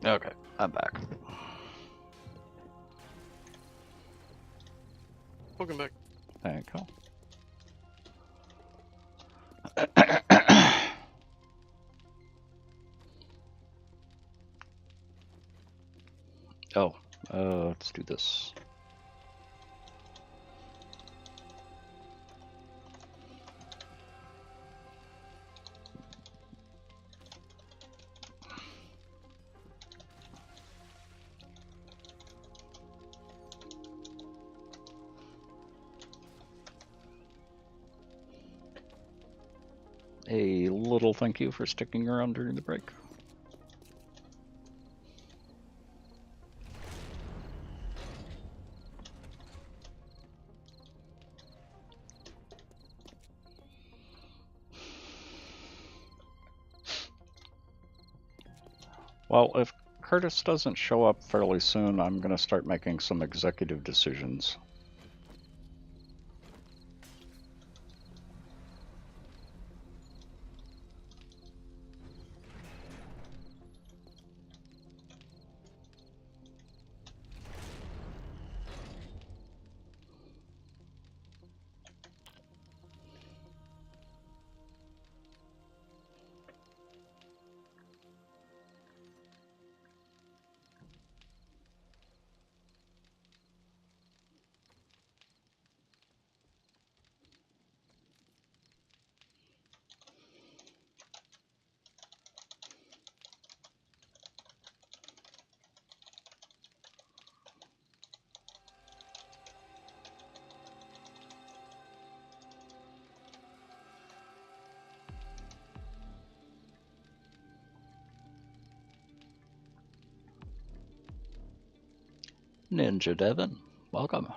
A: Okay, I'm back.
D: Welcome back.
A: There you go. Oh, let's do this. A little thank you for sticking around during the break. Well, if Curtis doesn't show up fairly soon, I'm going to start making some executive decisions. Ninja Devin, welcome.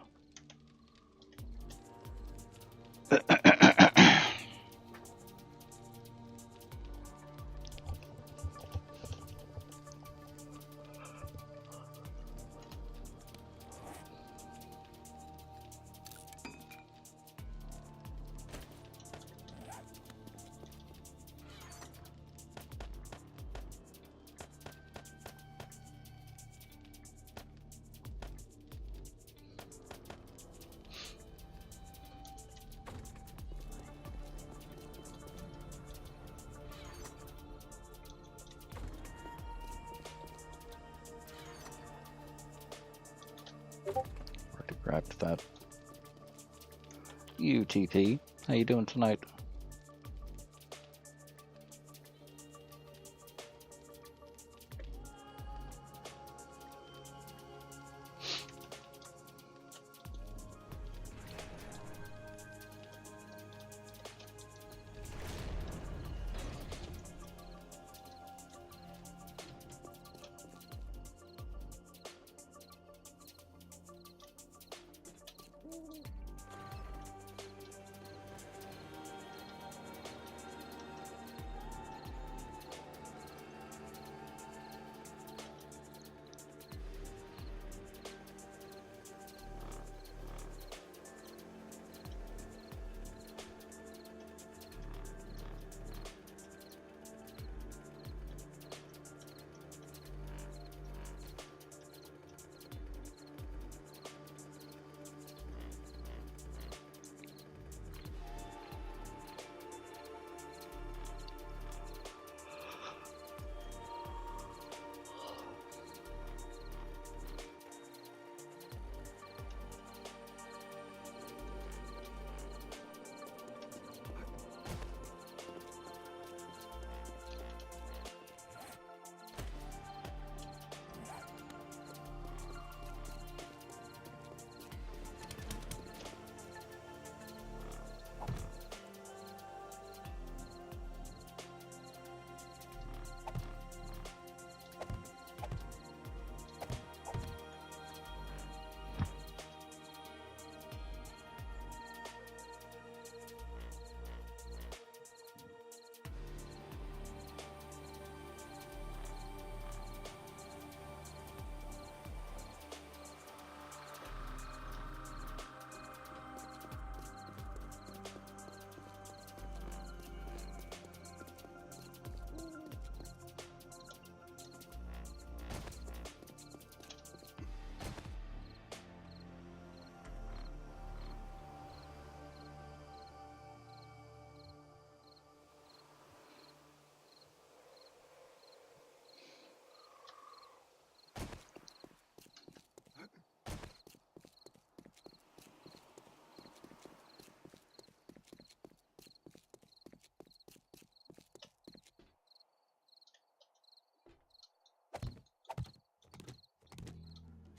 A: Already grabbed that. UTP, how you doing tonight?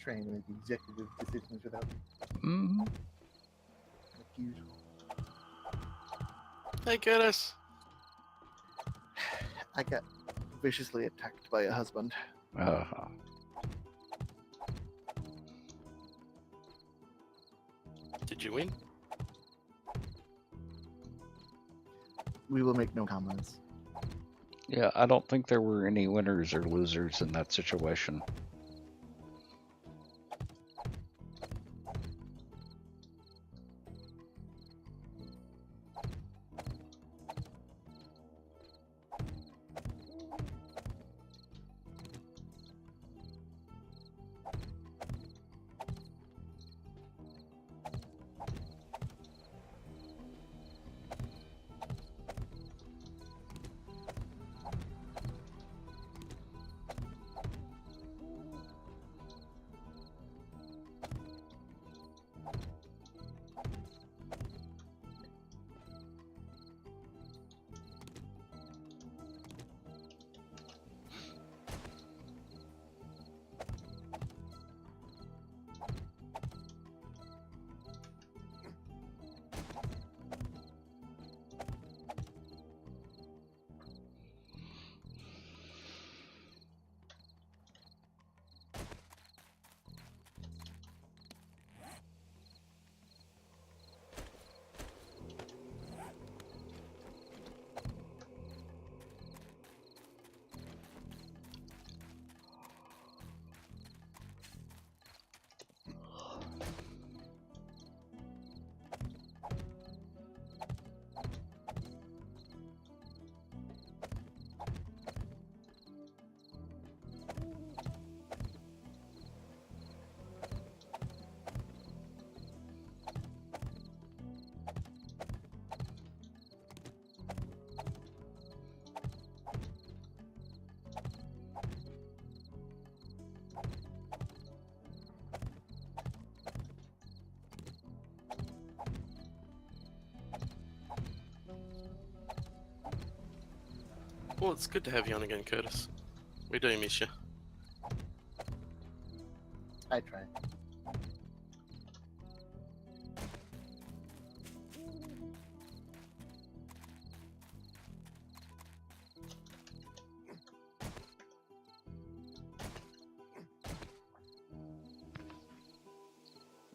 F: trained to make executive decisions without
A: Mm-hmm.
F: like usual.
D: Hey, Curtis.
F: I got viciously attacked by a husband.
A: Uh-huh.
D: Did you win?
F: We will make no comments.
A: Yeah, I don't think there were any winners or losers in that situation.
D: Well, it's good to have you on again, Curtis. We do miss you.
F: I try.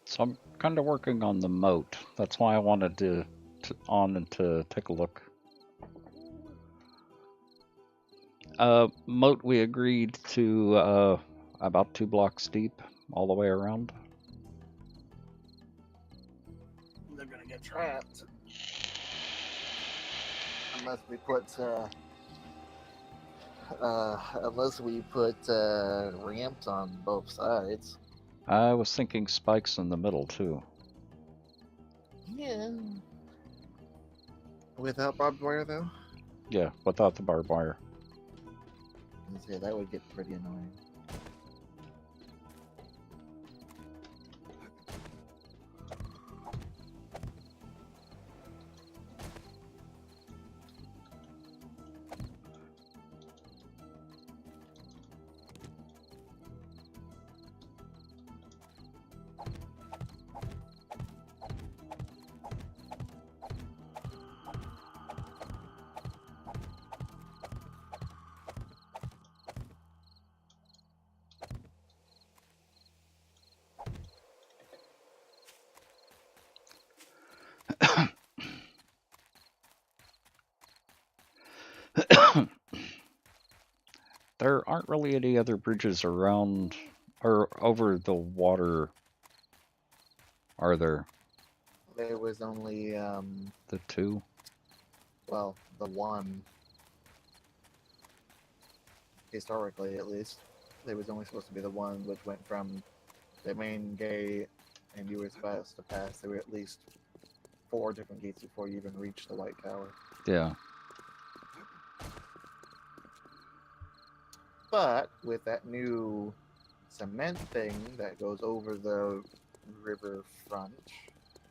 A: So I'm kind of working on the moat. That's why I wanted to take a look. Moat we agreed to about 2 blocks deep all the way around.
F: They're gonna get trapped. Unless we put ramps on both sides.
A: I was thinking spikes in the middle too.
F: Yeah. Without barbed wire though?
A: Yeah, without the barbed wire.
F: Yeah, that would get pretty annoying.
A: There aren't really any other bridges around or over the water, are there?
F: There was only
A: The 2?
F: well, the one. Historically, at least, there was only supposed to be the one, which went from the main gate, and you were supposed to pass. There were at least 4 different gates before you even reached the White Tower.
A: Yeah.
F: But with that new cement thing that goes over the river front,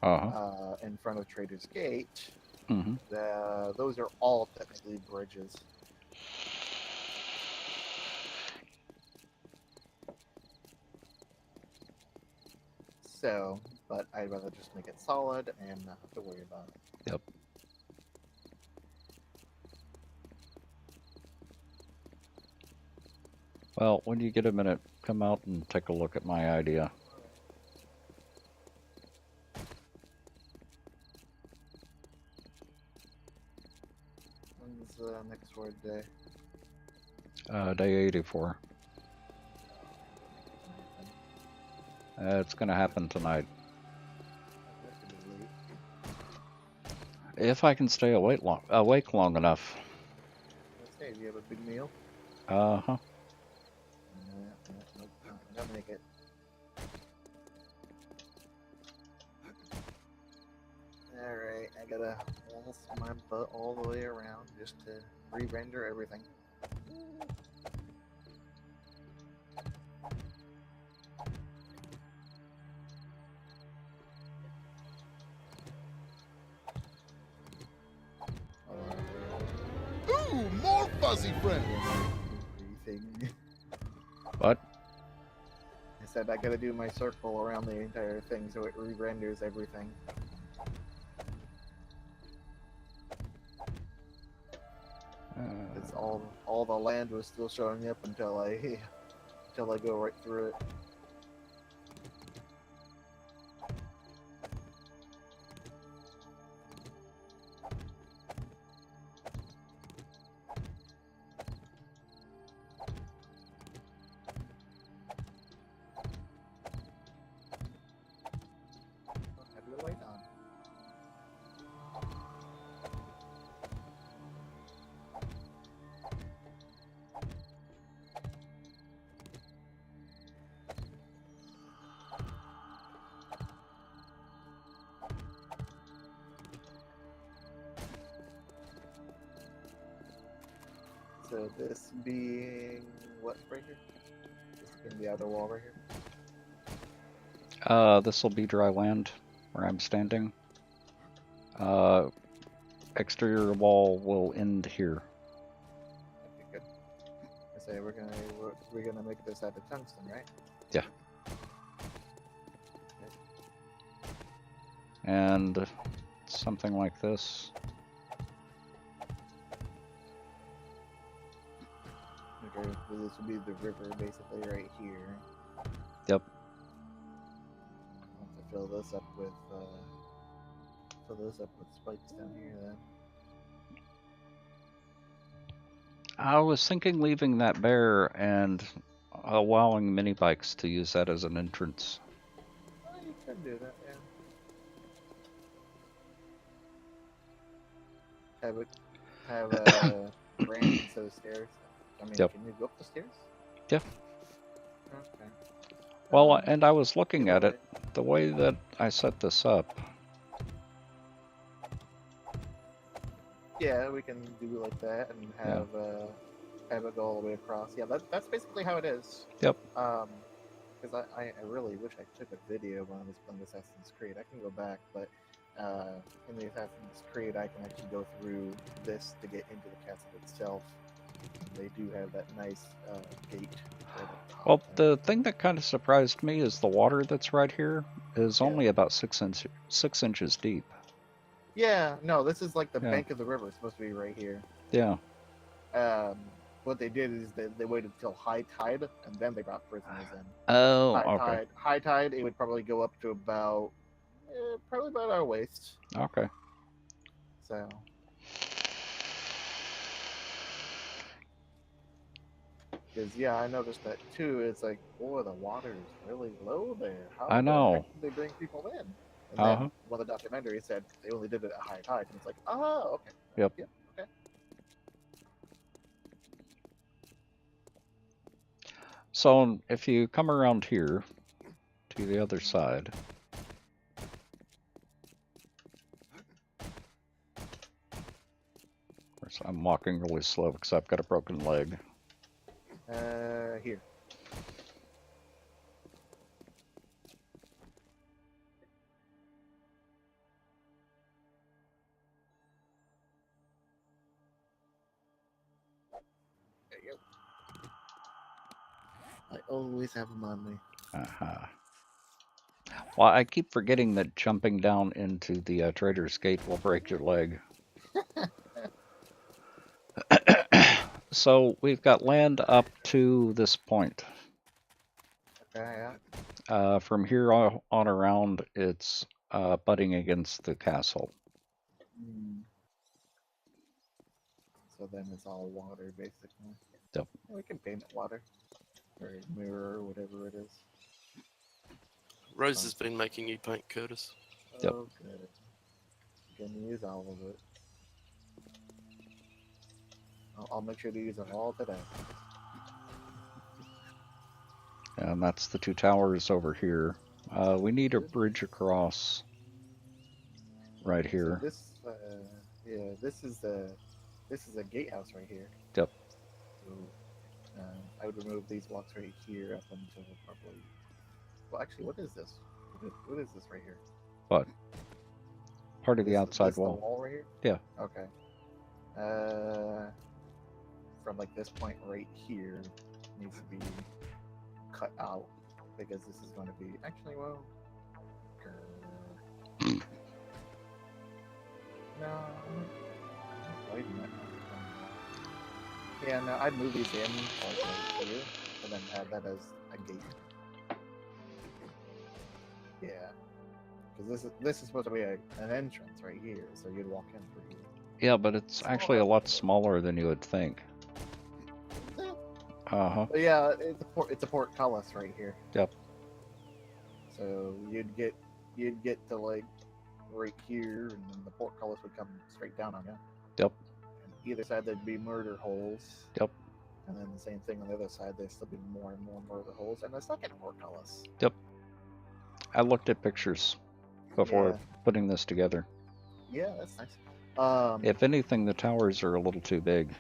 A: Uh-huh.
F: in front of Trader's Gate,
A: Mm-hmm.
F: those are all technically bridges. so, but I'd rather just make it solid and not have to worry about it.
A: Yep. Well, when you get a minute, come out and take a look at my idea.
F: When's the next word day?
A: Day 84. It's gonna happen tonight. If I can stay awake long enough.
F: Hey, do you have a big meal?
A: Uh-huh.
F: Nope, not gonna make it. Alright, I gotta waltz my butt all the way around just to re-render everything.
B: Ooh, more fuzzy friends.
F: Everything.
A: What?
F: I said I gotta do my circle around the entire thing so it re-renders everything. It's all the land was still showing up until I go right through it. Have your light on. So this being what right here? This being the outer wall right here?
A: This will be dry land where I'm standing. Exterior wall will end here.
F: Okay, good. I say we're gonna make this out of tungsten, right?
A: Yeah. And something like this.
F: Okay, so this will be the river basically right here.
A: Yep.
F: I'll have to fill this up with spikes down here then.
A: I was thinking leaving that bare and allowing mini bikes to use that as an entrance.
F: Oh, you could do that, yeah. Have a ramp instead of stairs. I mean,
A: Yep.
F: can you go up the stairs?
A: Yeah.
F: Okay.
A: Well, and I was looking at
F: either
A: it, the way that I set this up.
F: Yeah, we can do like that and have it go all the way across. Yeah, that's basically how it is.
A: Yep.
F: Because I really wish I took a video when I was playing Assassin's Creed. I can go back, but in the Assassin's Creed, I can actually go through this to get into the castle itself. They do have that nice gate.
A: Well, the thing that kind of surprised me is the water that's right here is
F: Yeah.
A: only about 6 inches deep.
F: Yeah, no, this is like the
A: Yeah.
F: bank of the river. It's supposed to be right here.
A: Yeah.
F: What they did is they waited until high tide and then they brought prisoners in.
A: Oh,
F: High tide, it would probably go up to about our waist.
A: Okay.
F: So. Because yeah, I noticed that too. It's like, boy, the water is really low there. How
A: I know.
F: the heck did they bring people in? And then one of the documentaries said they only did it at high tide, and it's like, oh, okay.
A: Yep.
F: Yeah, okay.
A: So if you come around here to the other side, of course I'm walking really slow because I've got a broken leg.
F: Here. There you go. I always have them on me.
A: Uh-huh. Well, I keep forgetting that jumping down into the trader's gate will break your leg. So we've got land up to this point.
F: Okay, yeah.
A: From here on around, it's butting against the castle.
F: Hmm. So then it's all water, basically.
A: Yep.
F: Yeah, we can paint it water. Or mirror, or whatever it is.
D: Rose has been making you paint, Curtis.
A: Yep.
F: Oh, good. You can use all of it. I'll make sure to use it all today.
A: And that's the two towers over here. We need a bridge across right here.
F: So this, yeah, this is a gatehouse right here.
A: Yep.
F: So, I would remove these blocks right here up until probably. Well, actually, what is this? What is this right here?
A: What? Part of the
F: This-
A: outside
F: this the
A: wall.
F: wall right here?
A: Yeah.
F: Okay. From like this point right here needs to be cut out because this is going to be actually well. No. Wait a minute. Yeah, no, I'd move these in like right here and then add that as a gate. Yeah. Because this is supposed to be an entrance right here, so you'd walk in through here.
A: Yeah, but it's actually a lot smaller than you would think. Uh-huh.
F: But yeah, it's a portcullis right here.
A: Yep.
F: So you'd get to like right here, and then the portcullis would come straight down on you.
A: Yep.
F: And either side there'd be murder holes.
A: Yep.
F: And then the same thing on the other side, there'd still be more and more murder holes, and a second portcullis.
A: Yep. I looked at pictures before
F: Yeah.
A: putting this together.
F: Yeah, that's nice.
A: If anything, the towers are a little too big.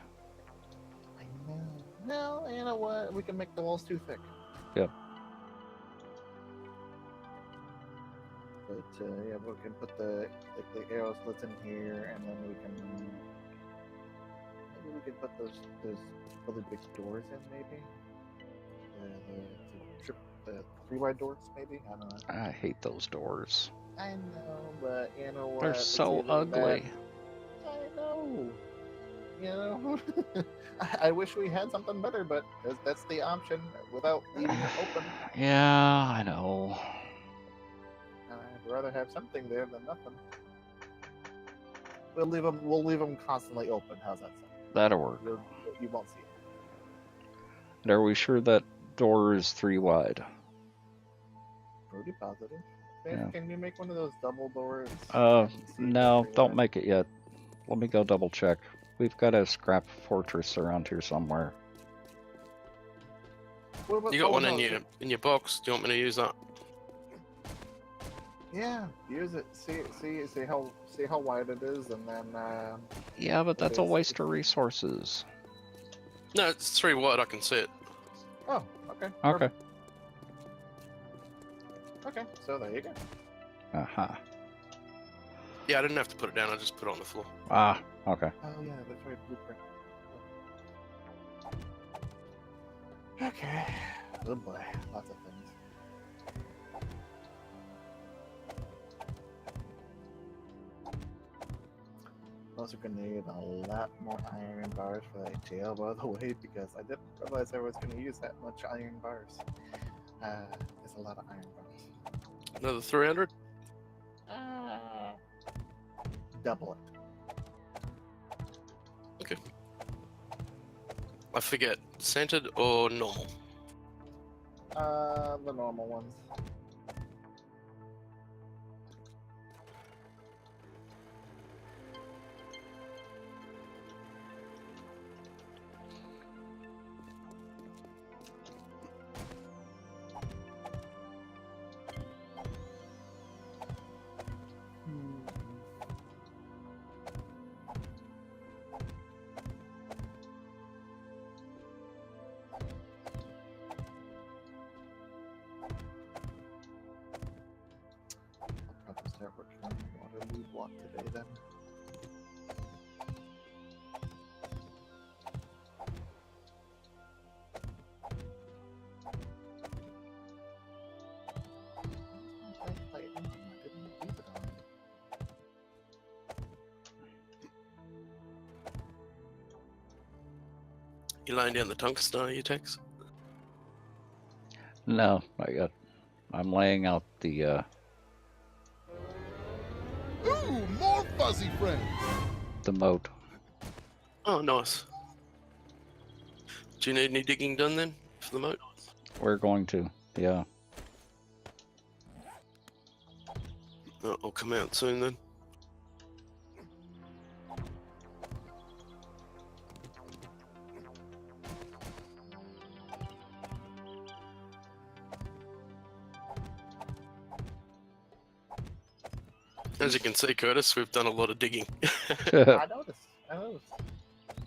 F: I know. No, you know what? We can make the walls too thick.
A: Yep.
F: But yeah, we can put the arrow slits in here, and then we can maybe we can put those really big doors in, maybe the 3 wide doors, maybe. I don't know.
A: I hate those doors.
F: I know, but you know what?
A: They're
F: It's
A: so
F: either
A: ugly.
F: that- I know. You know, I wish we had something better, but that's the option without leaving it open.
A: Yeah, I know.
F: I'd rather have something there than nothing. We'll leave them constantly open. How's that sound?
A: That'll work.
F: You won't see it.
A: And are we sure that door is 3 wide?
F: Pretty positive.
A: Yeah.
F: Can you make one of those double doors?
A: Uh,
F: and see if
A: no,
F: it's
A: don't
F: right?
A: make it yet. Let me go double check. We've got a scrap fortress around here somewhere.
F: What about-
D: You got
F: oh,
D: one
F: no,
D: in your box. Do you want me to use that?
F: Yeah, use it. See how wide it is, and then.
A: Yeah, but that's a
F: is-
A: waste of resources.
D: No, it's 3 wide. I can see it.
F: Oh, okay.
A: Okay.
F: Perfect. Okay, so there you go.
A: Uh-huh.
D: Yeah, I didn't have to put it down. I just put it on the floor.
A: Ah, okay.
F: Oh yeah, that's right. Blueprint. Okay. Oh boy, lots of things. Also gonna need a lot more iron bars for that jail, by the way, because I didn't realize I was gonna use that much iron bars. It's a lot of iron bars.
D: Another 300?
F: Double it.
D: I forget. Centered or normal?
F: The normal ones. I'll probably start working on the Waterloo block today then. I
D: You laying down the tungsten, are you, Tex?
A: No, not yet. I'm laying out the
B: Ooh, more fuzzy friends.
A: moat.
D: Oh, nice. Do you need any digging done then for the moat?
A: We're going to, yeah.
D: Oh, I'll come out soon then. As you can see, Curtis, we've done a lot of digging.
F: I noticed.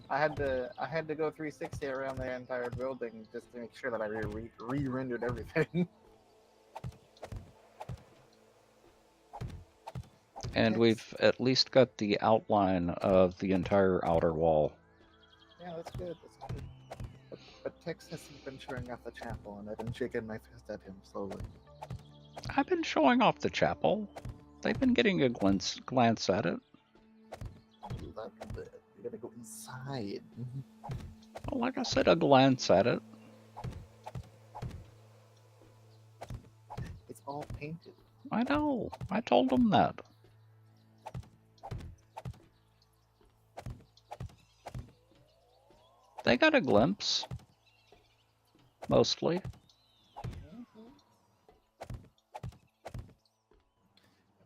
F: I had to go 360 around the entire building just to make sure that I re-rendered everything.
A: And we've at least got the outline of the entire outer wall.
F: Yeah, that's good. That's good. But Tex hasn't been showing off the chapel, and I've been shaking my fist at him slowly.
A: I've been showing off the chapel. They've been getting a glance at it.
F: Love it. You gotta go inside.
A: Well, like I said, a glance at it.
F: It's all painted.
A: I know. I told them that. They got a glimpse. Mostly.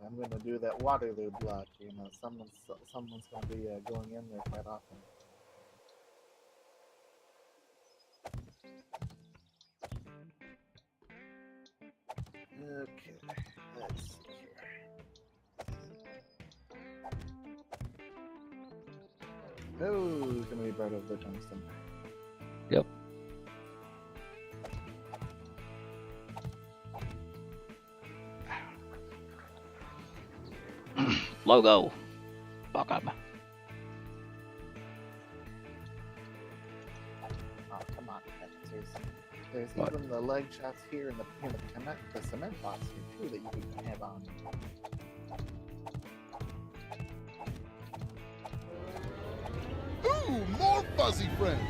F: I'm gonna do that Waterloo block. You know, someone's gonna be going in there quite often. Okay, let's see here. Oh, it's gonna be part of the tungsten.
A: Yep. Logo. Fuck up.
F: Oh, come on, there's
A: What?
F: even the leg shots here in the cement box here too that you can have on.
B: Ooh, more fuzzy friends.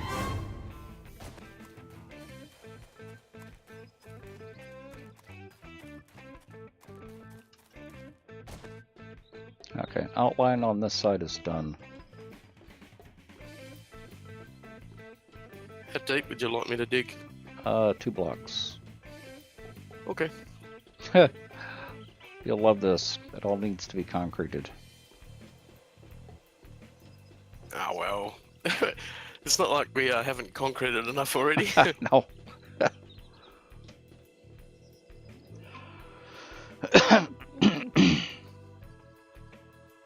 A: Okay, outline on this side is done.
D: How deep would you like me to dig?
A: 2 blocks.
D: Okay.
A: You'll love this. It all needs to be concreted.
D: Ah, well. It's not like we haven't concreted enough already.
A: No.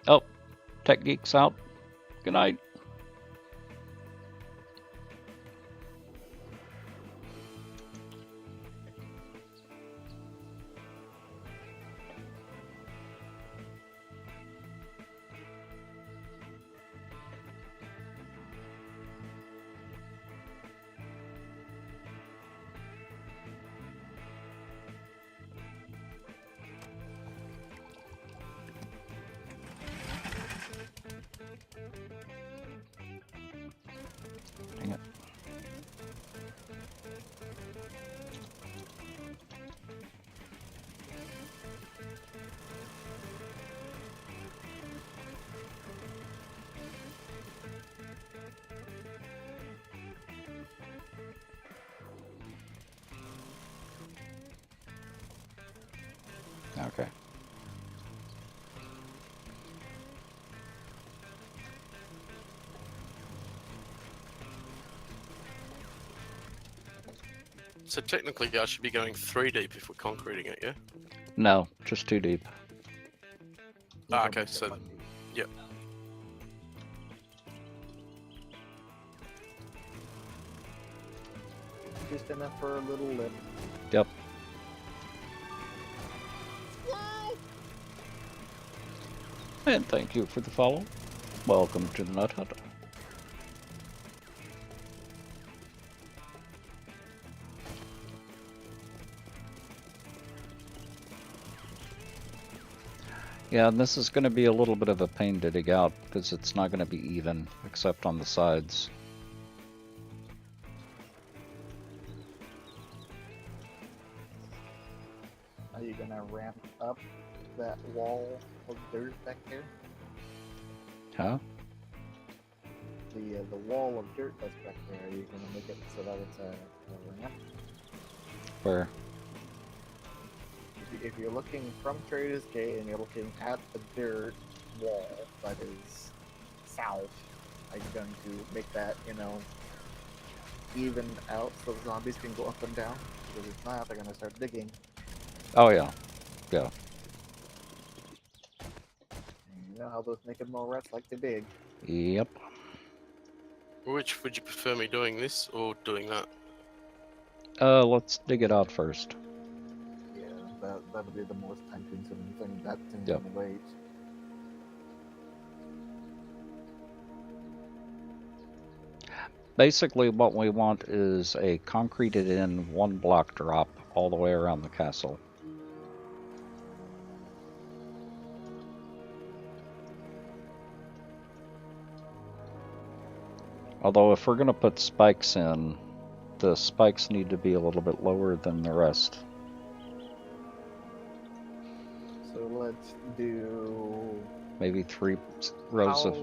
A: Oh, Tech Geek's out. Good night. Dang it. Okay.
D: So technically I should be going 3 deep if we're concreting it, yeah?
A: No, just 2 deep.
D: Ah, okay, so yep.
F: Just enough for a little lip.
A: Yep. And thank you for the follow. Welcome to the Nut Hut. Yeah, and this is going to be a little bit of a pain to dig out because it's not going to be even except on the sides.
F: ramp up that wall of dirt back there?
A: Huh?
F: The wall of dirt that's back there, are you going to make it so that it's a ramp?
A: Where?
F: If you're looking from Trader's Gate and you're looking at the dirt wall that is south, are you going to make that, you know, even out so the zombies can go up and down? Because if not, they're going to start digging.
A: Oh yeah, yeah.
F: And you know how those naked mole rats like to dig.
A: Yep.
D: Which would you prefer me doing, this or doing that?
A: Let's dig it out first.
F: Yeah, that would be the most time-consuming thing. That thing
A: Yep.
F: can wait.
A: Basically, what we want is a concreted in 1 block drop all the way around the castle. Although if we're going to put spikes in, the spikes need to be a little bit lower than the rest.
F: So let's do...
A: Maybe 3 rows of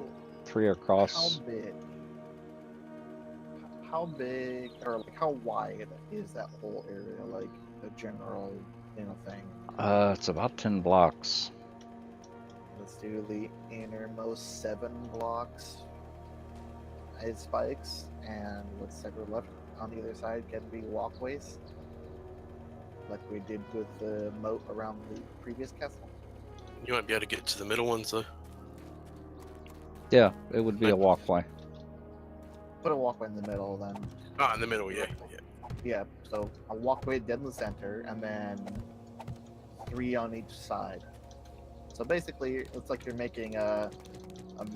A: 3 across.
F: How big, or like how wide is that whole area, like the general, you know, thing?
A: It's about 10 blocks.
F: Let's do the innermost 7 blocks as spikes, and let's center left on either side can be walkways, like we did with the moat around the previous castle.
D: You won't be able to get to the middle ones though.
A: Yeah, it would be a walkway.
F: Put a walkway in the middle, then.
D: Ah, in the middle, yeah.
F: Yeah, so a walkway dead in the center, and then 3 on each side. So basically, it's like you're making a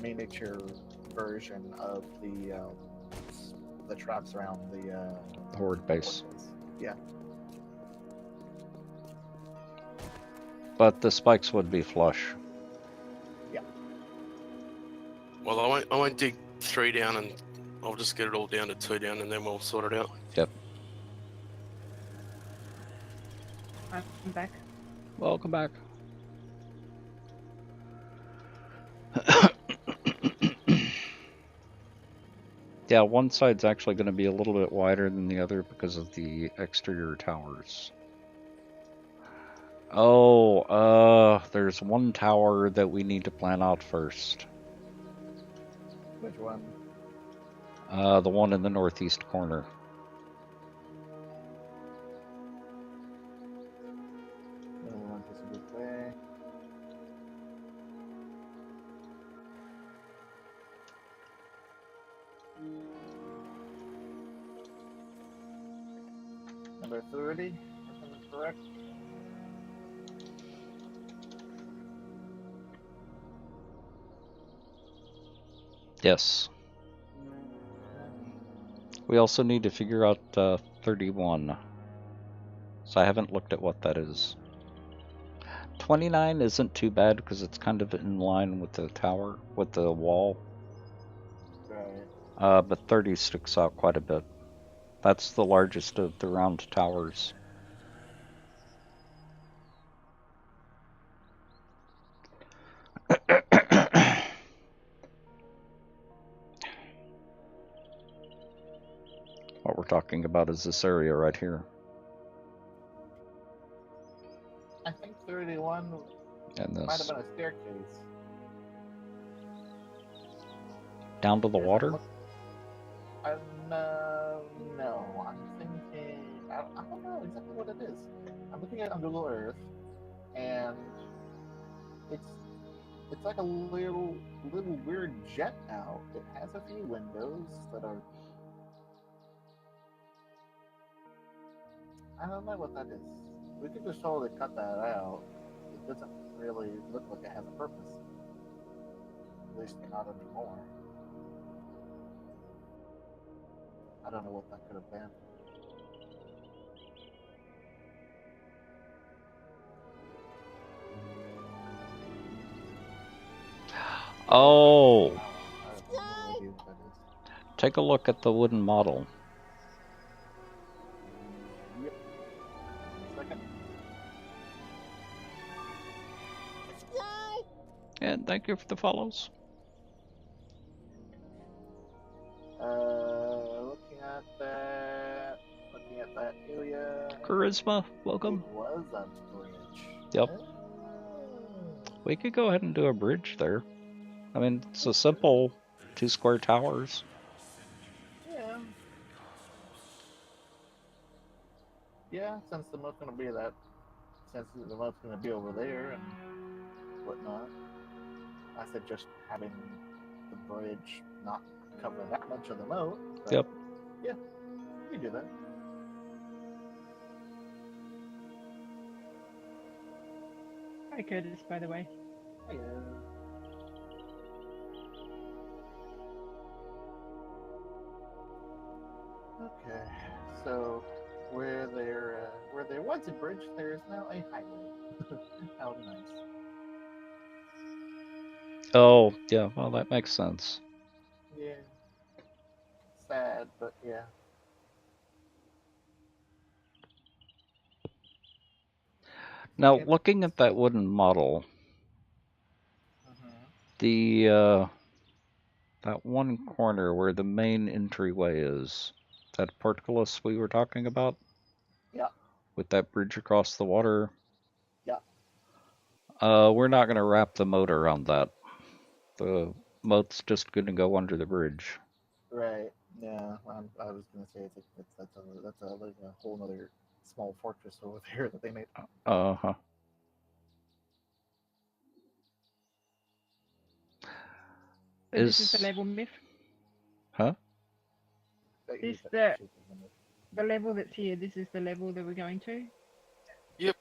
F: miniature version of the traps around the
A: Horde base.
F: Yeah.
A: But the spikes would be flush.
F: Yeah.
D: Well, I won't dig 3 down, and I'll just get it all down to 2 down, and then we'll sort it out.
A: Yep.
C: I'm back.
A: Welcome back. Yeah, one side's actually going to be a little bit wider than the other because of the exterior towers. Oh, there's one tower that we need to plan out first.
F: Which one?
A: The one in the northeast corner.
F: Number 30, if I'm correct.
A: Yes. We also need to figure out 31. So I haven't looked at what that is. 29 isn't too bad because it's kind of in line with the tower, with the wall.
F: Right.
A: But 30 sticks out quite a bit. That's the largest of the round towers. What we're talking about is this area right here.
F: I think 31
A: And this.
F: might have been a staircase.
A: Down to the water?
F: No, I'm thinking. I don't know exactly what it is. I'm looking at it on Google Earth, and it's like a little weird jet out. It has a few windows that are. I don't know what that is. We could just totally cut that out. It doesn't really look like it has a purpose. At least not anymore. I don't know what that could have been.
A: Oh!
F: I have no idea what that is.
A: Take a look at the wooden model.
F: Yep. Second.
A: And thank you for the follows.
F: Looking at that area.
A: Charisma, welcome.
F: It was a bridge.
A: Yep.
F: Oh.
A: We could go ahead and do a bridge there. I mean, it's a simple 2 square towers.
F: Yeah. Yeah, since the moat's gonna be over there and whatnot, I said just having the bridge not cover that much of the moat. But
A: Yep.
F: yeah, you do that.
C: Hi, Curtis, by the way.
F: Hello. Okay, so where there was a bridge, there is now a highway. How nice.
A: Oh, yeah, well, that makes sense.
F: Yeah. Sad, but yeah.
A: Now,
F: Yep.
A: looking at that wooden model,
F: Mm-hmm.
A: that one corner where the main entryway is, that portcullis we were talking about?
F: Yeah.
A: With that bridge across the water?
F: Yeah.
A: We're not going to wrap the moat around that. The moat's just going to go under the bridge.
F: Right. Yeah. I was gonna say that's like a whole other small fortress over there that they made.
A: Uh-huh.
C: So this is the level myth.
A: Huh?
C: This the level that's here. This is the level that we're going to.
D: Yep.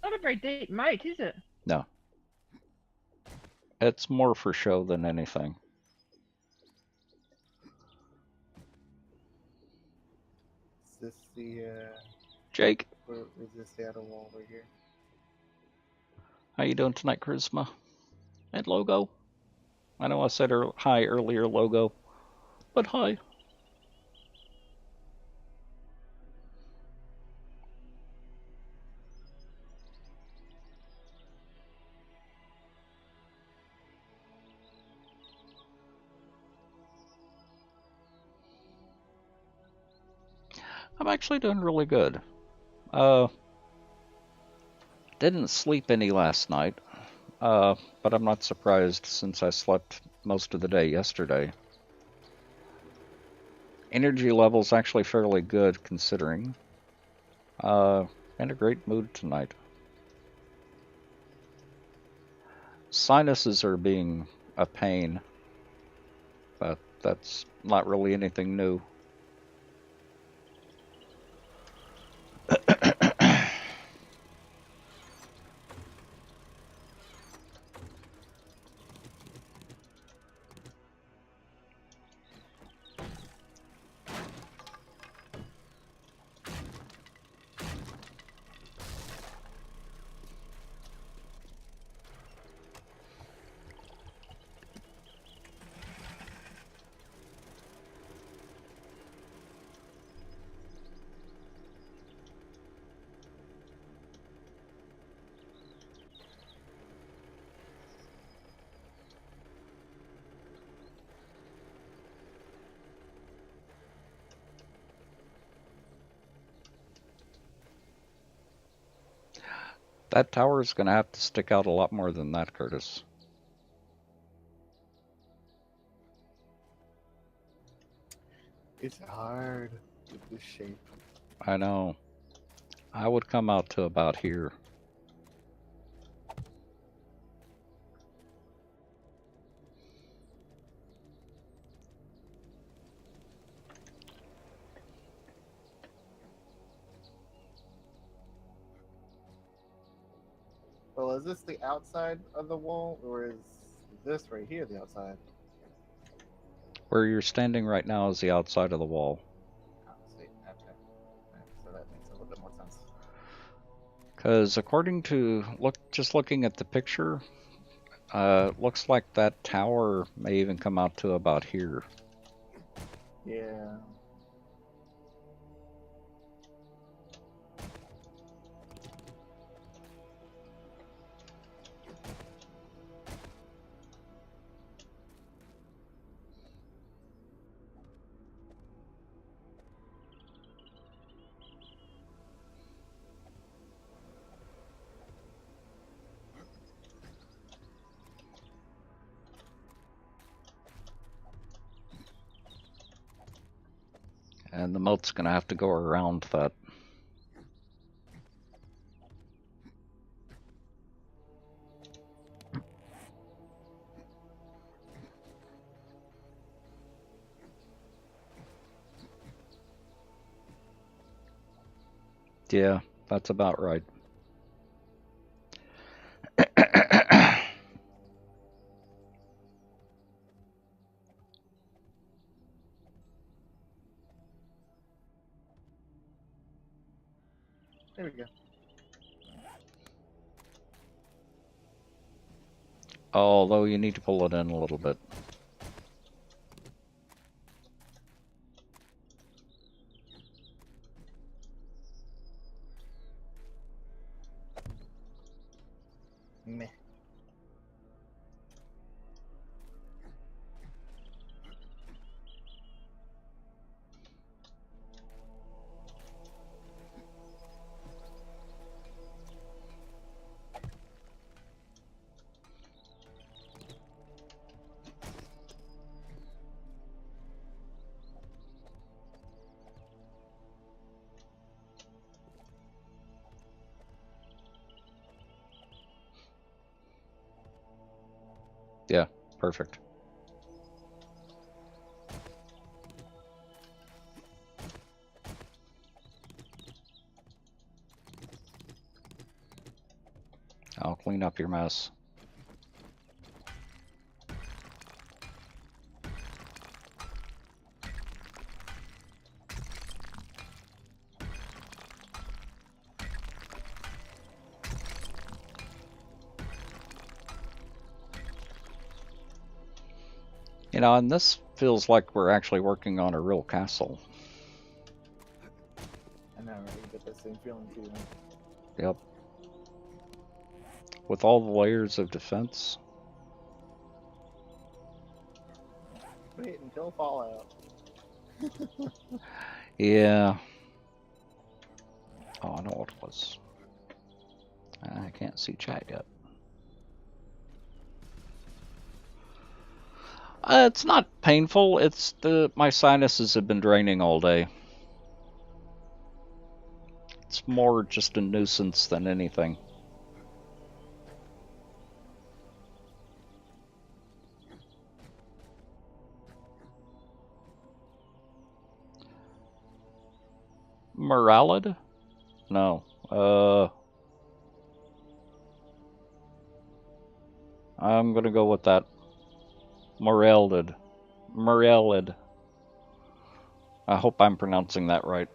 C: Not a very deep moat, is it?
A: No. It's more for show than anything.
F: Is this the
A: Jake,
F: is this the outer wall right here?
A: how you doing tonight, Charisma? And Logo? I know I said hi earlier, Logo, but hi. I'm actually doing really good. Didn't sleep any last night, but I'm not surprised since I slept most of the day yesterday. Energy level's actually fairly good considering. In a great mood tonight. Sinuses are being a pain, but that's not really anything new. That tower is going to have to stick out a lot more than that, Curtis.
F: It's hard with this shape.
A: I know. I would come out to about here.
F: Well, is this the outside of the wall, or is this right here the outside?
A: Where you're standing right now is the outside of the wall.
F: Oh, see, okay. So that makes a little bit more sense.
A: Because according to just looking at the picture, looks like that tower may even come out to about here.
F: Yeah.
A: And the moat's gonna have to go around that. Yeah, that's about right.
F: There we go.
A: Although you need to pull it in a little bit.
F: Meh.
A: Yeah, perfect. I'll clean up your mess. You know, and this feels like we're actually working on a real castle.
F: I know, right? You get that same feeling too. Huh?
A: Yep. With all the layers of defense.
F: Wait until Fallout.
A: Yeah. Oh, I know what it was. I can't see chat yet. It's not painful. It's my sinuses have been draining all day. It's more just a nuisance than anything. Moralid? No. I'm gonna go with that. Morelid. Morelid. I hope I'm pronouncing that right.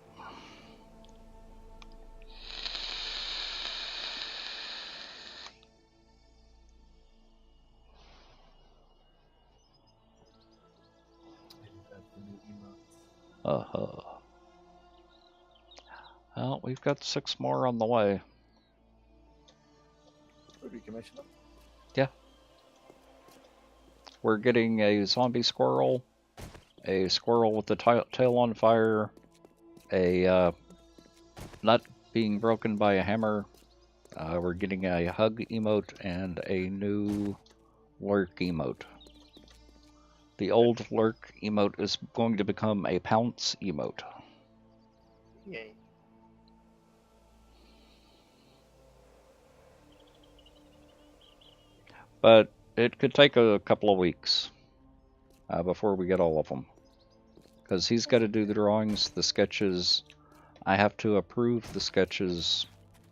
A: Uh-huh. Well, we've got 6 more on the way.
F: Would we commission them?
A: Yeah. We're getting a zombie squirrel, a squirrel with the tail on fire, a nut being broken by a hammer. We're getting a hug emote and a new lurk emote. The old lurk emote is going to become a pounce emote.
F: Yay.
A: But it could take a couple of weeks before we get all of them. Because he's got to do the drawings, the sketches. I have to approve the sketches,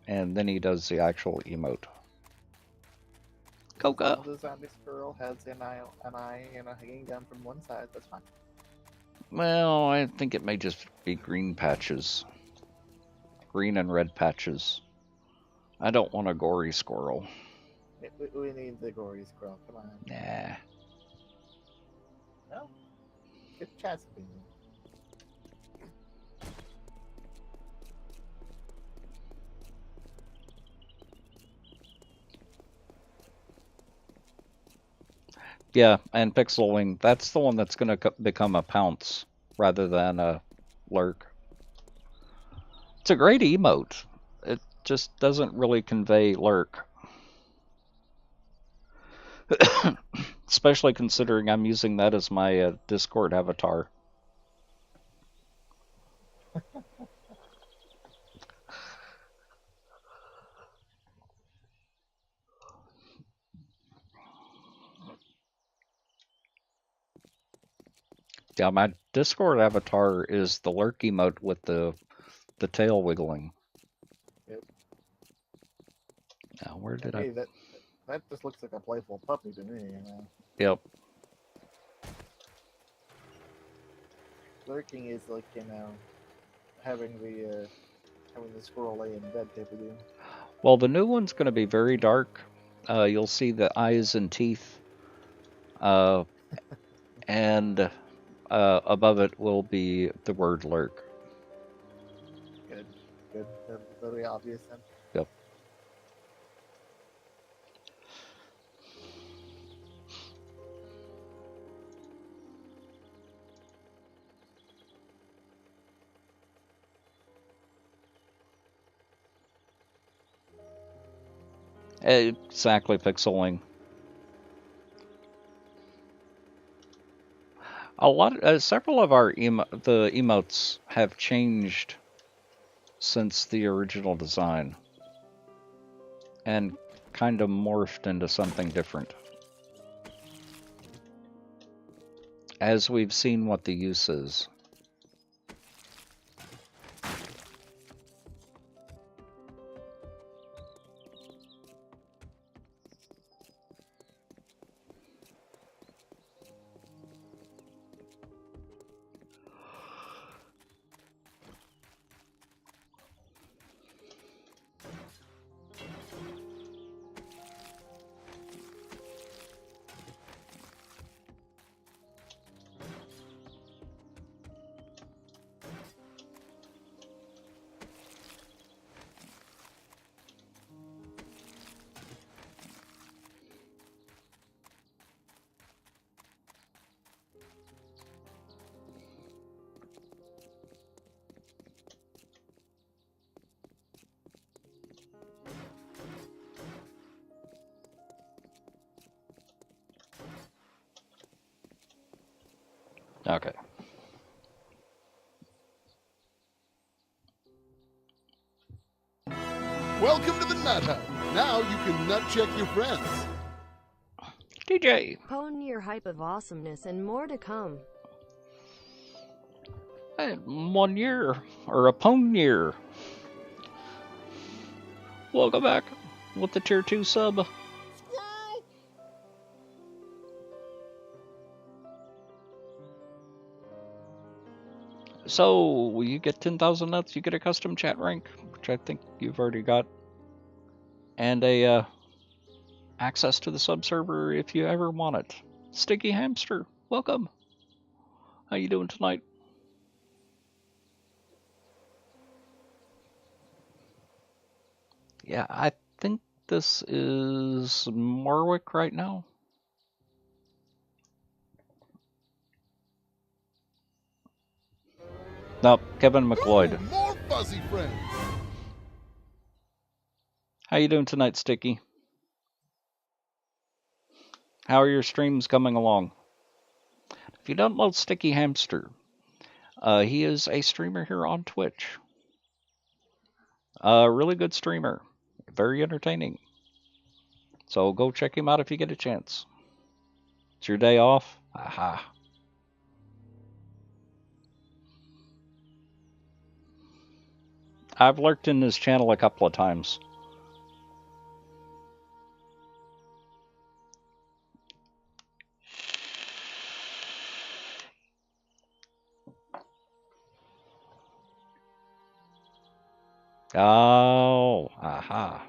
A: and then he does the actual emote. Coca!
F: The zombie squirrel has an eye and a hanging gun from one side. That's fine.
A: Well, I think it may just be green patches. Green and red patches. I don't want a gory squirrel.
F: We need the gory squirrel. Come on.
A: Nah.
F: No? Get chat's opinion.
A: Yeah, and pixeling, that's the one that's going to become a pounce rather than a lurk. It's a great emote. It just doesn't really convey lurk. Especially considering I'm using that as my Discord avatar. Yeah, my Discord avatar is the lurk emote with the tail wiggling.
F: Yep.
A: Now, where did
F: Hey, that just looks like a playful puppy to me, you know.
A: Yep.
F: Lurking is like, you know, having the squirrel lay in bed type of deal.
A: Well, the new one's going to be very dark. You'll see the eyes and teeth. And above it will be the word lurk.
F: Good. That's very obvious then.
A: Yep. Exactly, pixeling. Several of our the emotes have changed since the original design, and kind of morphed into something different, as we've seen what the use is. Okay.
B: Welcome to the Nut Hut. Now you can nut check your friends.
A: DJ.
G: Pwn your hype of awesomeness and more to come.
A: 1 year, or upon year. Welcome back with the tier 2 sub. So, when you get 10,000 nuts, you get a custom chat rank, which I think you've already got. And a access to the sub server if you ever want it. Sticky Hamster, welcome. How you doing tonight? Yeah, I think this is Morwic right now. Nope, Kevin MacLeod.
B: Ooh, more fuzzy friends.
A: How you doing tonight, Sticky? How are your streams coming along? If you don't know Sticky Hamster, he is a streamer here on Twitch. A really good streamer. Very entertaining. So go check him out if you get a chance. It's your day off? Aha. I've lurked in his channel a couple of times. Oh, aha.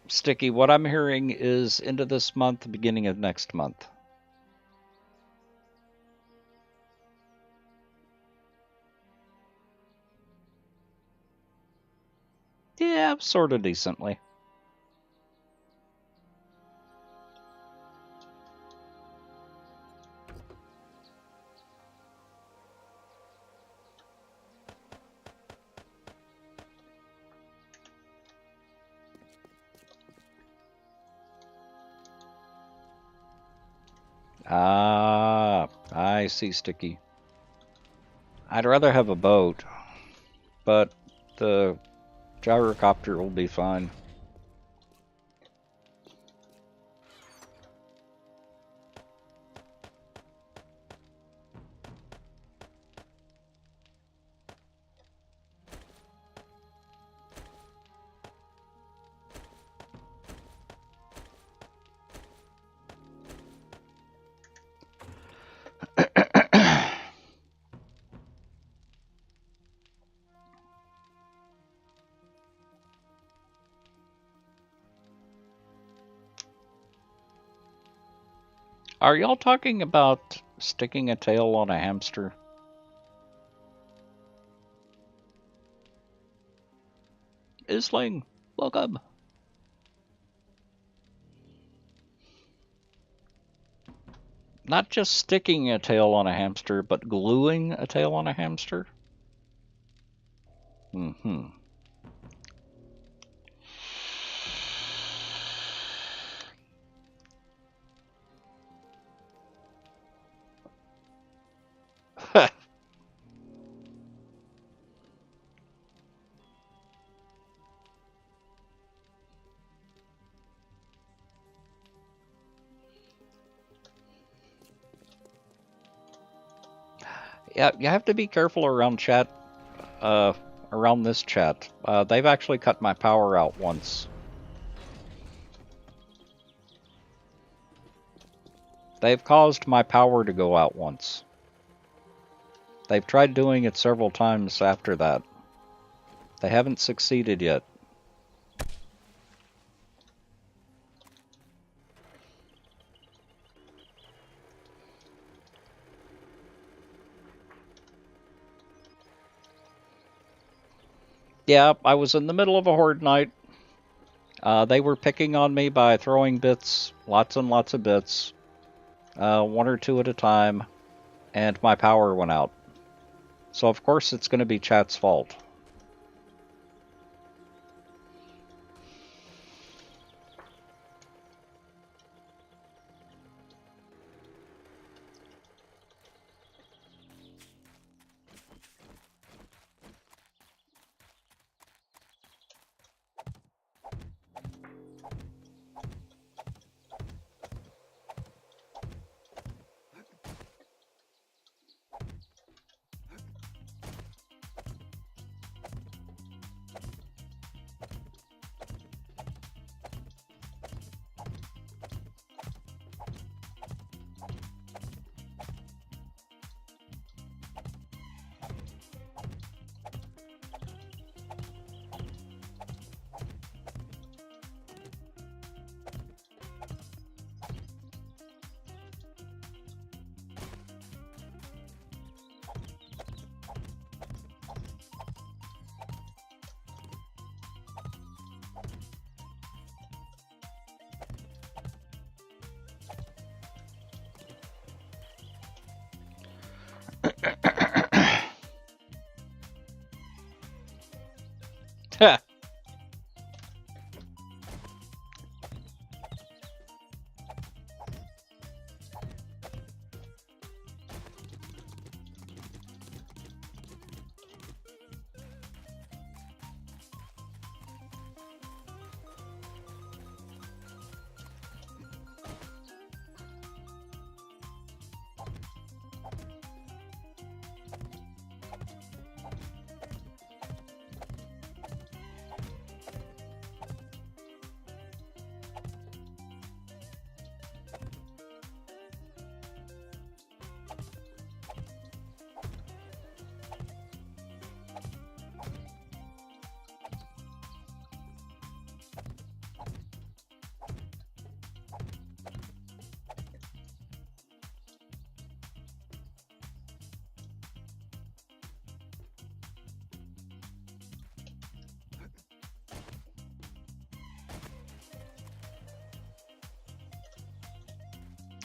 A: Sticky, what I'm hearing is end of this month, beginning of next month. Yeah, sort of decently. Ah, I see, Sticky. I'd rather have a boat, but the Gyrocopter will be fine. Are y'all talking about sticking a tail on a hamster? Isling, welcome. Not just sticking a tail on a hamster, but gluing a tail on a hamster? Mm-hmm. Yeah, you have to be careful around chat, around this chat. They've actually cut my power out once. They've caused my power to go out once. They've tried doing it several times after that. They haven't succeeded yet. Yeah, I was in the middle of a Horde night. They were picking on me by throwing bits, lots and lots of bits, one or two at a time, and my power went out. So of course it's going to be chat's fault.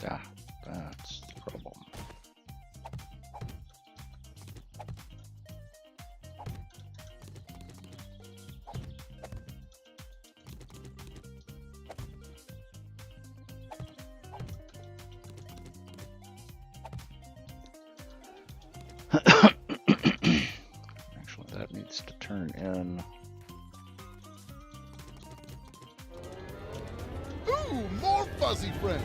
A: Yeah, that's the problem. Actually, that needs to turn in.
B: fuzzy friends.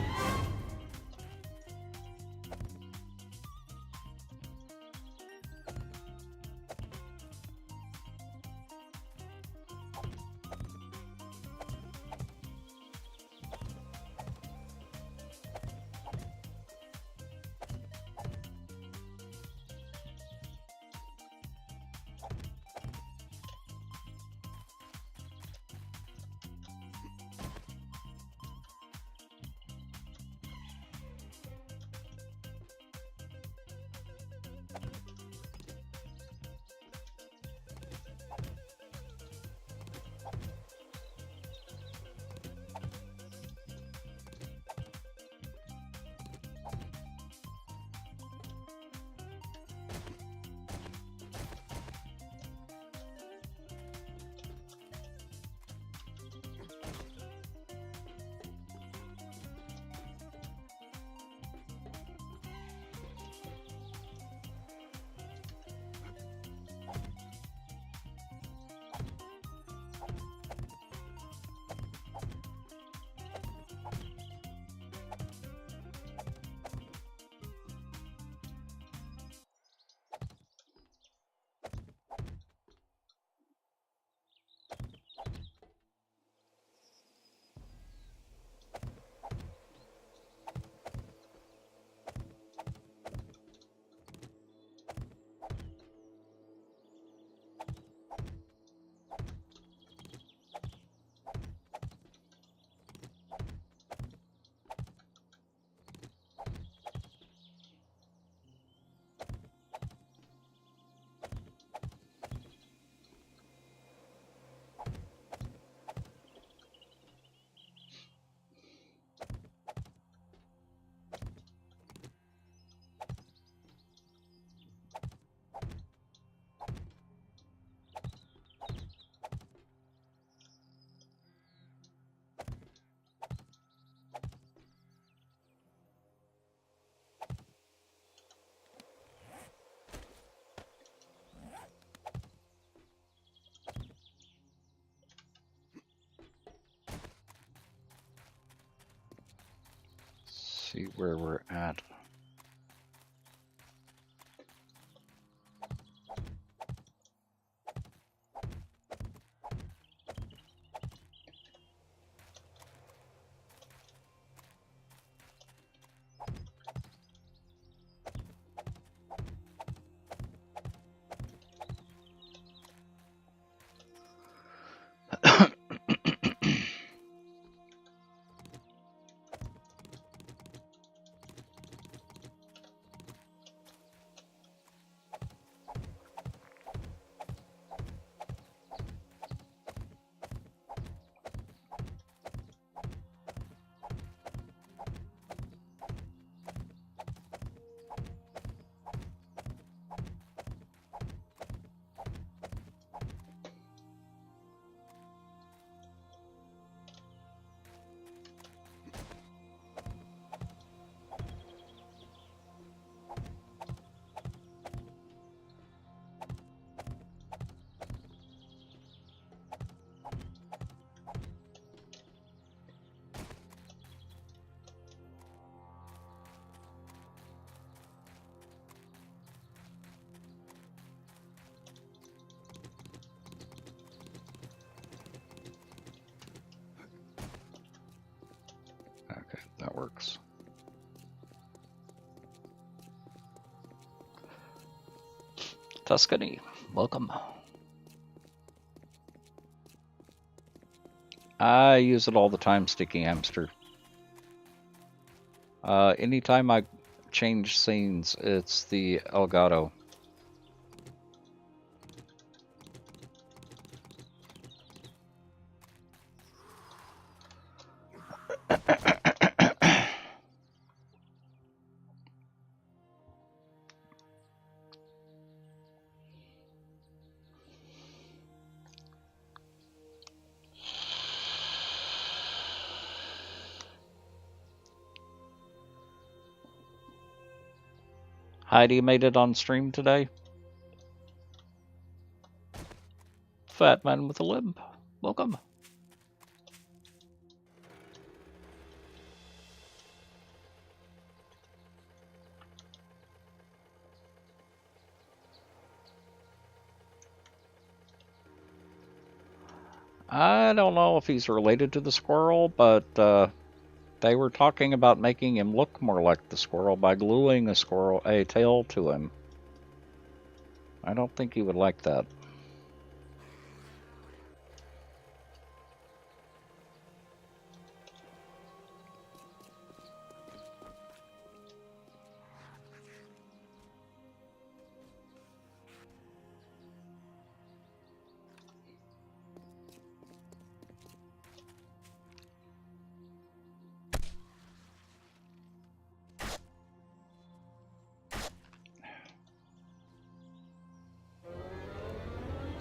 A: See where we're at. Okay, that works. Tuscany, welcome. I use it all the time, Sticky Hamster. Anytime I change scenes, it's the Elgato. Heidi made it on stream today. Fat man with a limp. Welcome. I don't know if he's related to the squirrel, but they were talking about making him look more like the squirrel by gluing a tail to him. I don't think he would like that.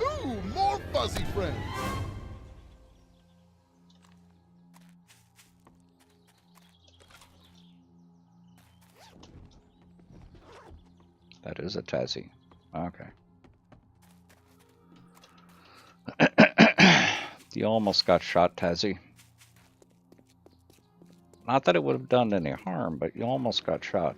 B: Ooh, more fuzzy friends.
A: That is a Tassie. Okay. You almost got shot, Tassie. Not that it would have done any harm, but you almost got shot.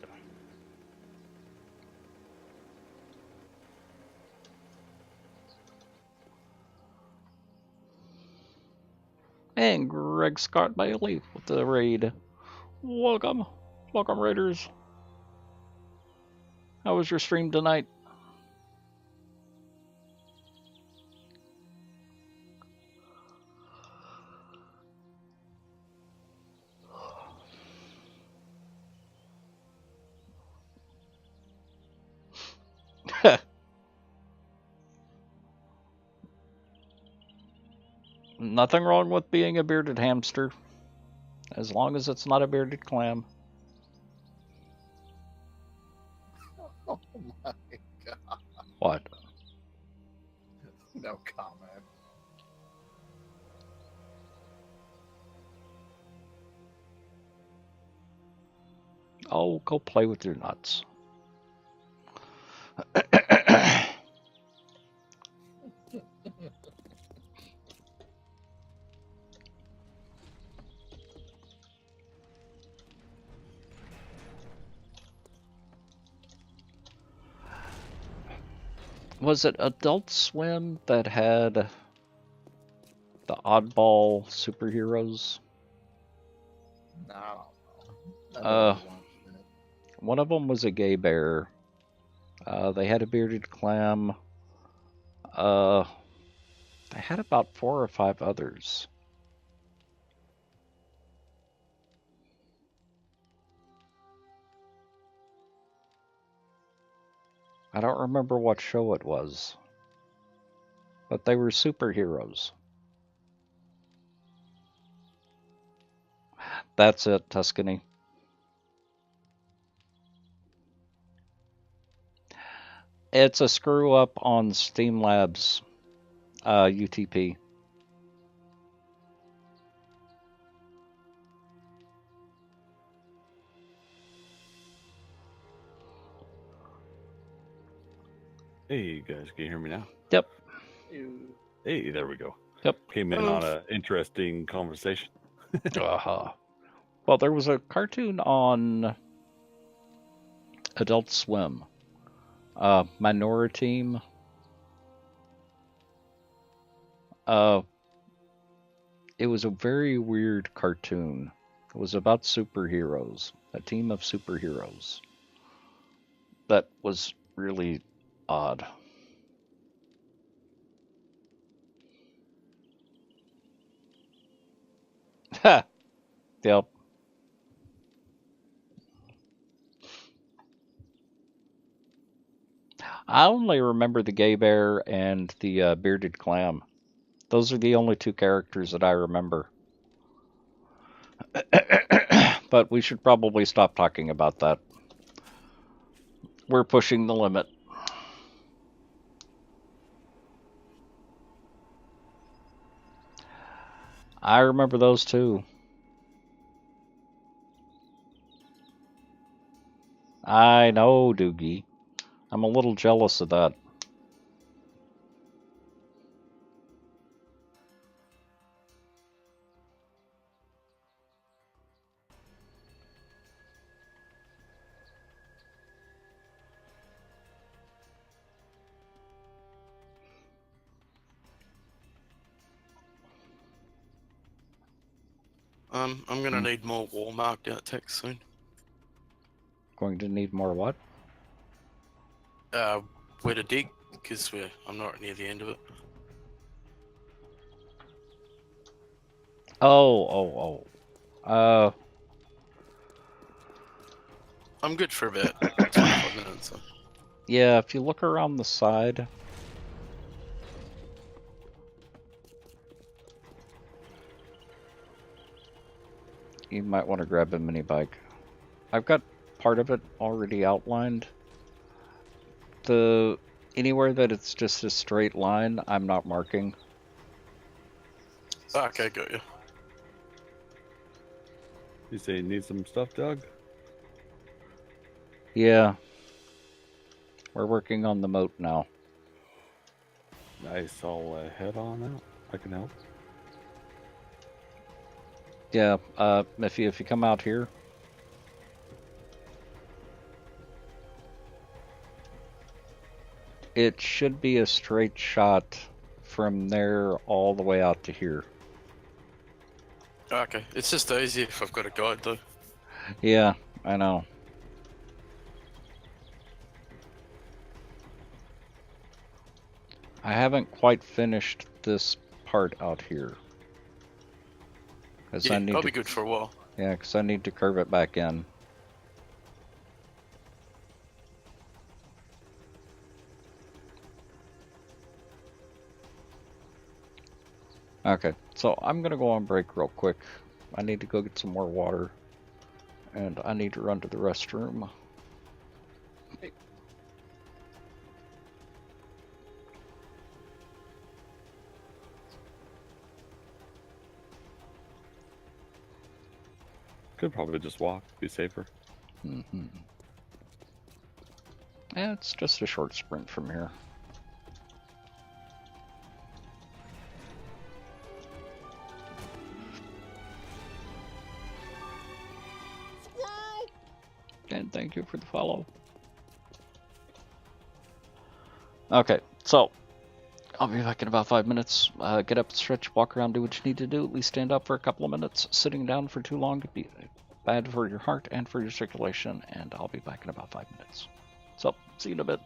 A: And Greg Scott Bailey with the raid. Welcome. Welcome, Raiders. How was your stream tonight? Nothing wrong with being a bearded hamster, as long as it's not a bearded clam.
F: Oh my god.
A: What?
F: No comment.
A: Oh, go play with your nuts. Was it Adult Swim that had the oddball superheroes?
F: No.
A: One of them was a gay bear. They had a bearded clam. They had about 4 or 5 others. I don't remember what show it was, but they were superheroes. That's it, Tuscany. It's a screw up on Steam Labs UTP.
H: Hey guys, can you hear me now?
A: Yep.
H: Hey, there we go.
A: Yep.
H: Came in on an interesting conversation.
A: Well, there was a cartoon on Adult Swim. Minority Team. It was a very weird cartoon. It was about superheroes, a team of superheroes. That was really odd. Ha! Yep. I only remember the gay bear and the bearded clam. Those are the only 2 characters that I remember. But we should probably stop talking about that. We're pushing the limit. I remember those too. I know, Doogie. I'm a little jealous of that.
D: I'm gonna need more wall marked out text soon.
A: Going to need more what?
D: Where to dig? Because I'm not near the end of it.
A: Oh.
D: I'm good for about 25 minutes. So.
A: Yeah, if you look around the side. You might want to grab a mini bike. I've got part of it already outlined. Anywhere that it's just a straight line, I'm not marking.
D: Okay, got you.
H: You say you need some stuff, Doug?
A: Yeah. We're working on the moat now.
H: Nice. I'll head on out. I can help.
A: Yeah, if you come out here. It should be a straight shot from there all the way out to here.
D: Okay, it's just easy if I've got a guide though.
A: Yeah, I know. I haven't quite finished this part out here.
D: Yeah, I'll be good for a while.
A: Yeah, because I need to curve it back in. Okay, so I'm gonna go on break real quick. I need to go get some more water, and I need to run to the restroom.
H: Could probably just walk, be safer.
A: Mm-hmm. Yeah, it's just a short sprint from here. And thank you for the follow. Okay, so I'll be back in about 5 minutes. Get up, stretch, walk around, do what you need to do. At least stand up for a couple of minutes. Sitting down for too long could be bad for your heart and for your circulation. And I'll be back in about 5 minutes. So, see you in a bit.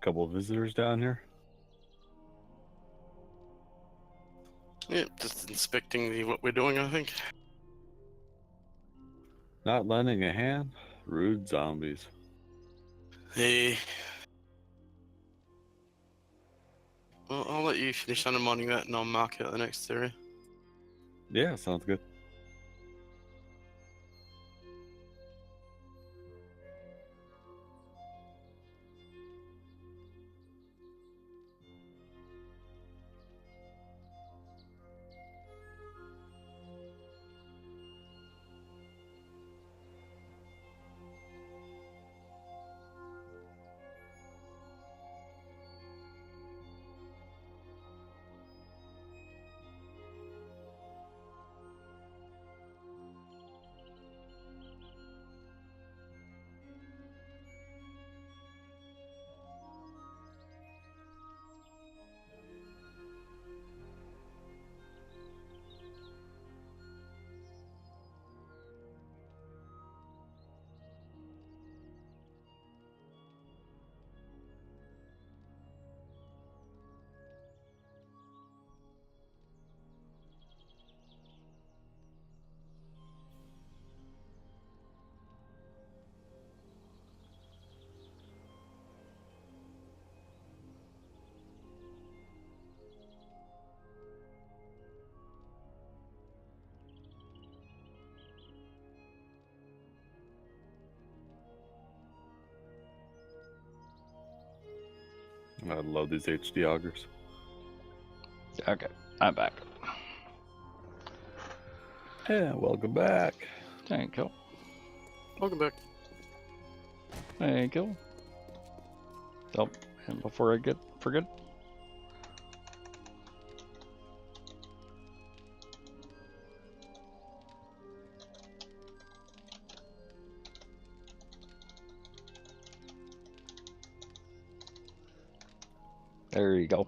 H: couple of visitors down here.
D: Yeah, just inspecting what we're doing, I think.
H: Not lending a hand. Rude zombies.
D: Hey. Well, I'll let you finish undermining that and I'll mark out the next area.
H: Yeah, sounds good. I love these HD augers.
A: Okay, I'm back.
H: Yeah, welcome back.
A: Thank you.
D: Welcome back.
A: Thank you. Oh, and before I forget. There you go.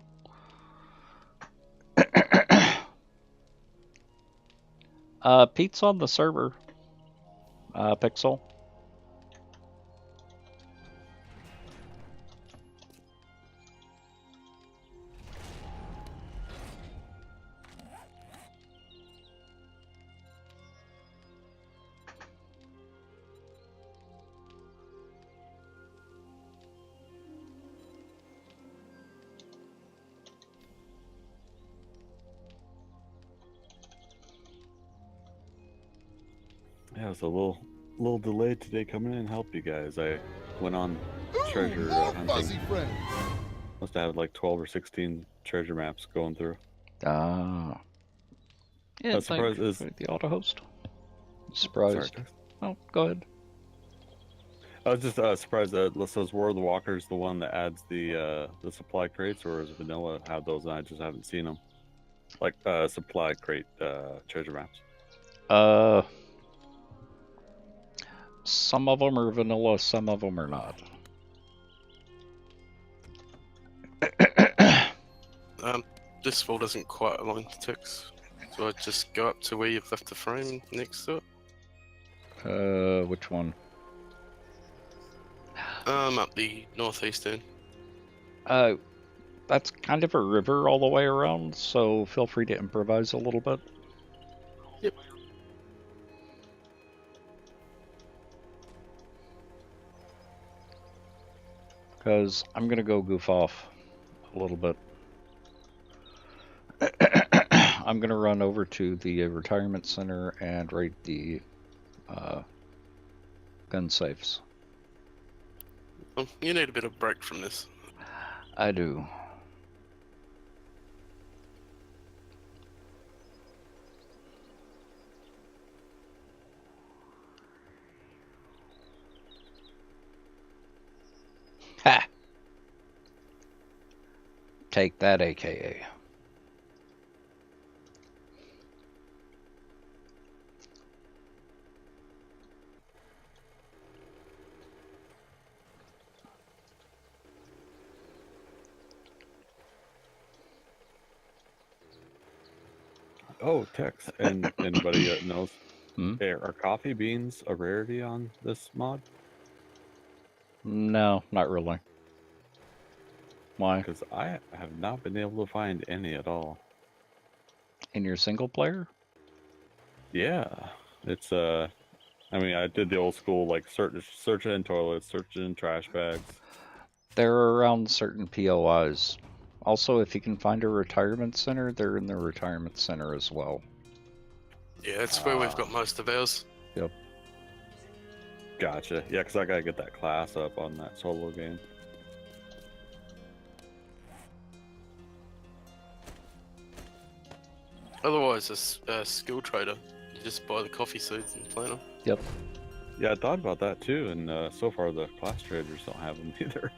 A: Pete's on the server. Pixel.
H: Yeah, it's a little delayed today coming in and help you guys. I went on treasure
B: more
H: hunting.
B: fuzzy friends.
H: Must have had like 12 or 16 treasure maps going through.
A: Ah. Yeah,
H: I'm surprised
A: thanks for the auto host. Surprised.
H: Sorry,
A: Oh, go ahead.
H: I was just surprised that says War of the Walkers the one that adds the supply crates, or is vanilla have those and I just haven't seen them. Like supply crate treasure maps.
A: Some of them are vanilla, some of them are not.
D: This wall doesn't quite align to ticks. So I just go up to where you've left the frame next to it.
A: Which one?
D: Up the northeast end.
A: That's kind of a river all the way around, so feel free to improvise a little bit.
D: Yep.
A: Because I'm gonna go goof off a little bit. I'm gonna run over to the retirement center and raid the gun safes.
D: Well, you need a bit of break from this.
A: I do. Ha! Take that, AKA.
H: Oh, Tex, and anybody that knows,
A: Hmm?
H: are coffee beans a rarity on this mod?
A: No, not really. Why?
H: Because I have not been able to find any at all.
A: In your single player?
H: Yeah, it's I mean, I did the old school like search in toilets, search in trash bags.
A: They're around certain POIs. Also, if you can find a retirement center, they're in the retirement center as well.
D: Yeah, it's where we've got most of ours.
A: Yep.
H: Gotcha. Yeah, because I gotta get that class up on that solo game.
D: Otherwise, a skill trader. You just buy the coffee seeds and plant them.
A: Yep.
H: Yeah, I thought about that too, and so far the class traders don't have them either.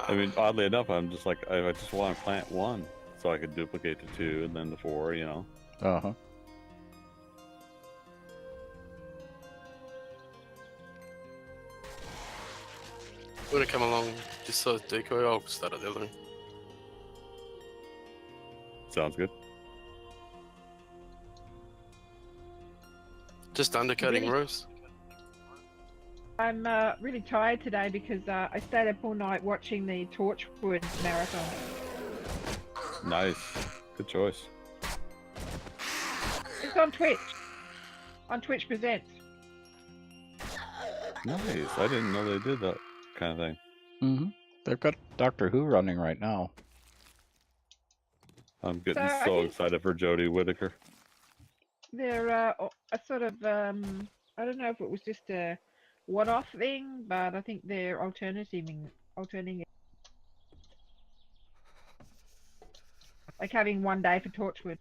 H: I mean, oddly enough, I'm just like, I just want to plant one so I could duplicate the 2 and then the 4, you know?
A: Uh-huh.
D: When I come along, just so decoy, I'll start at the other one.
H: Sounds good.
D: Just undercutting
C: Really?
D: rows.
C: I'm really tired today because I stayed up all night watching the Torchwood marathon.
H: Nice. Good choice.
C: It's on Twitch. On Twitch Presents.
H: Nice. I didn't know they did that kind of thing.
A: Mm-hmm. They've got Doctor Who running right now.
H: I'm getting
C: So, I
H: so
C: think-
H: excited for Jodie Whittaker.
C: They're a sort of I don't know if it was just a one-off thing, but I think they're alternating it. Like having one day for Torchwood.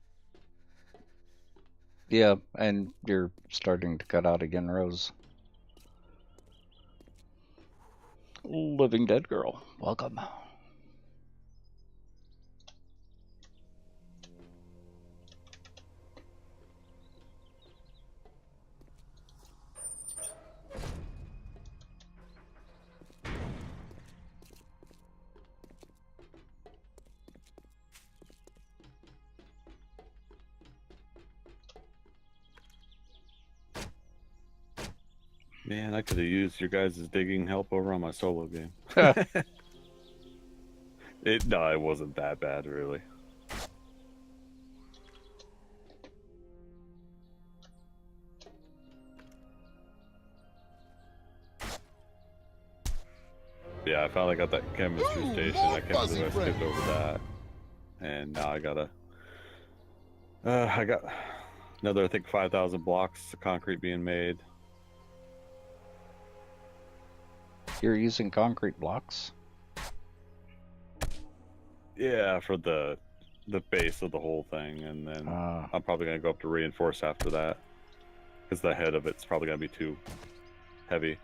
A: Yeah, and you're starting to cut out again, Rose. Living Dead Girl, welcome.
H: Man, I could have used your guys' digging help over on my solo game. No, it wasn't that bad, really. Yeah, I finally got that chemistry
B: Ooh,
H: station.
B: more
H: I can't believe I
B: fuzzy
H: skipped over that. And now I gotta... I got another, I think, 5,000 blocks of concrete being made.
A: You're using concrete blocks?
H: Yeah, for the base of the whole thing, and then I'm probably gonna go up to reinforce after that, because the head of it's probably gonna be too heavy.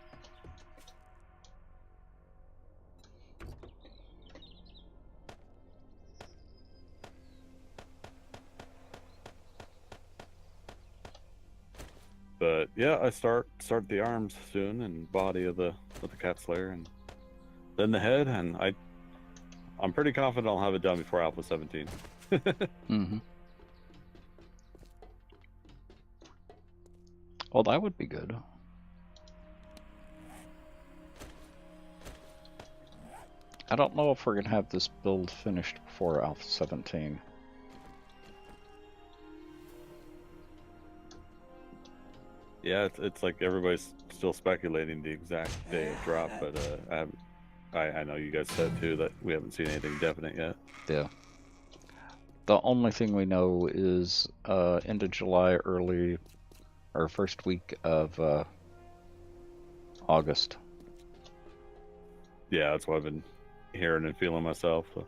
H: But yeah, I start the arms soon and body of the cat slayer, and then the head, and I'm pretty confident I'll have it done before Alpha 17.
A: Mm-hmm. Well, that would be good. I don't know if we're gonna have this build finished before Alpha 17.
H: Yeah, it's like everybody's still speculating the exact day of drop, but I know you guys said too that we haven't seen anything definite yet.
A: Yeah. The only thing we know is end of July, early or first week of August.
H: Yeah, that's what I've been hearing and feeling myself. So.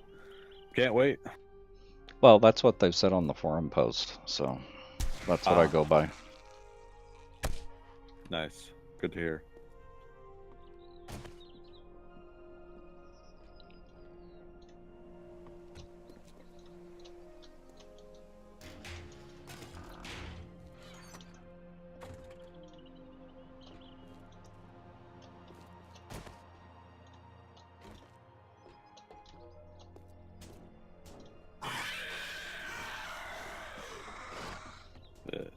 H: Can't wait.
A: Well, that's what they've said on the forum post, so that's what I go by.
H: Nice. Good to hear.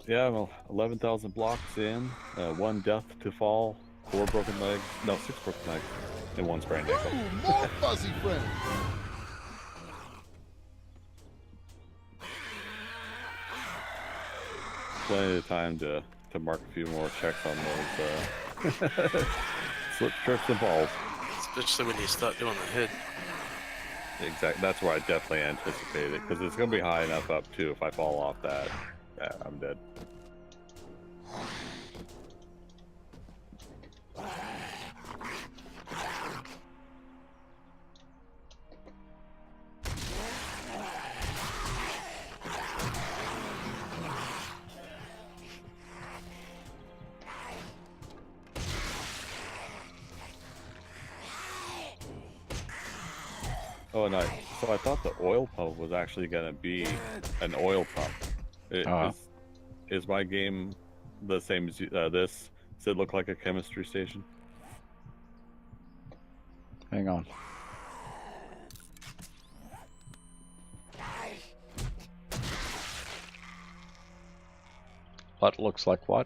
H: Yeah, well, 11,000 blocks in, 1 death to fall, 4 broken legs, no, 6 broken legs. in one sprained ankle.
B: Ooh, more fuzzy friends.
H: Plenty of time to mark a few more checks on those slip, trips, and falls.
D: Especially when you start doing the head.
H: Exactly. That's where I definitely anticipate it, because it's going to be high enough up too. If I fall off that, I'm dead. Oh, and so I thought the oil pump was actually going to be an oil pump. Is my game the same as this? Does it look like a chemistry station?
A: Hang on. What looks like what?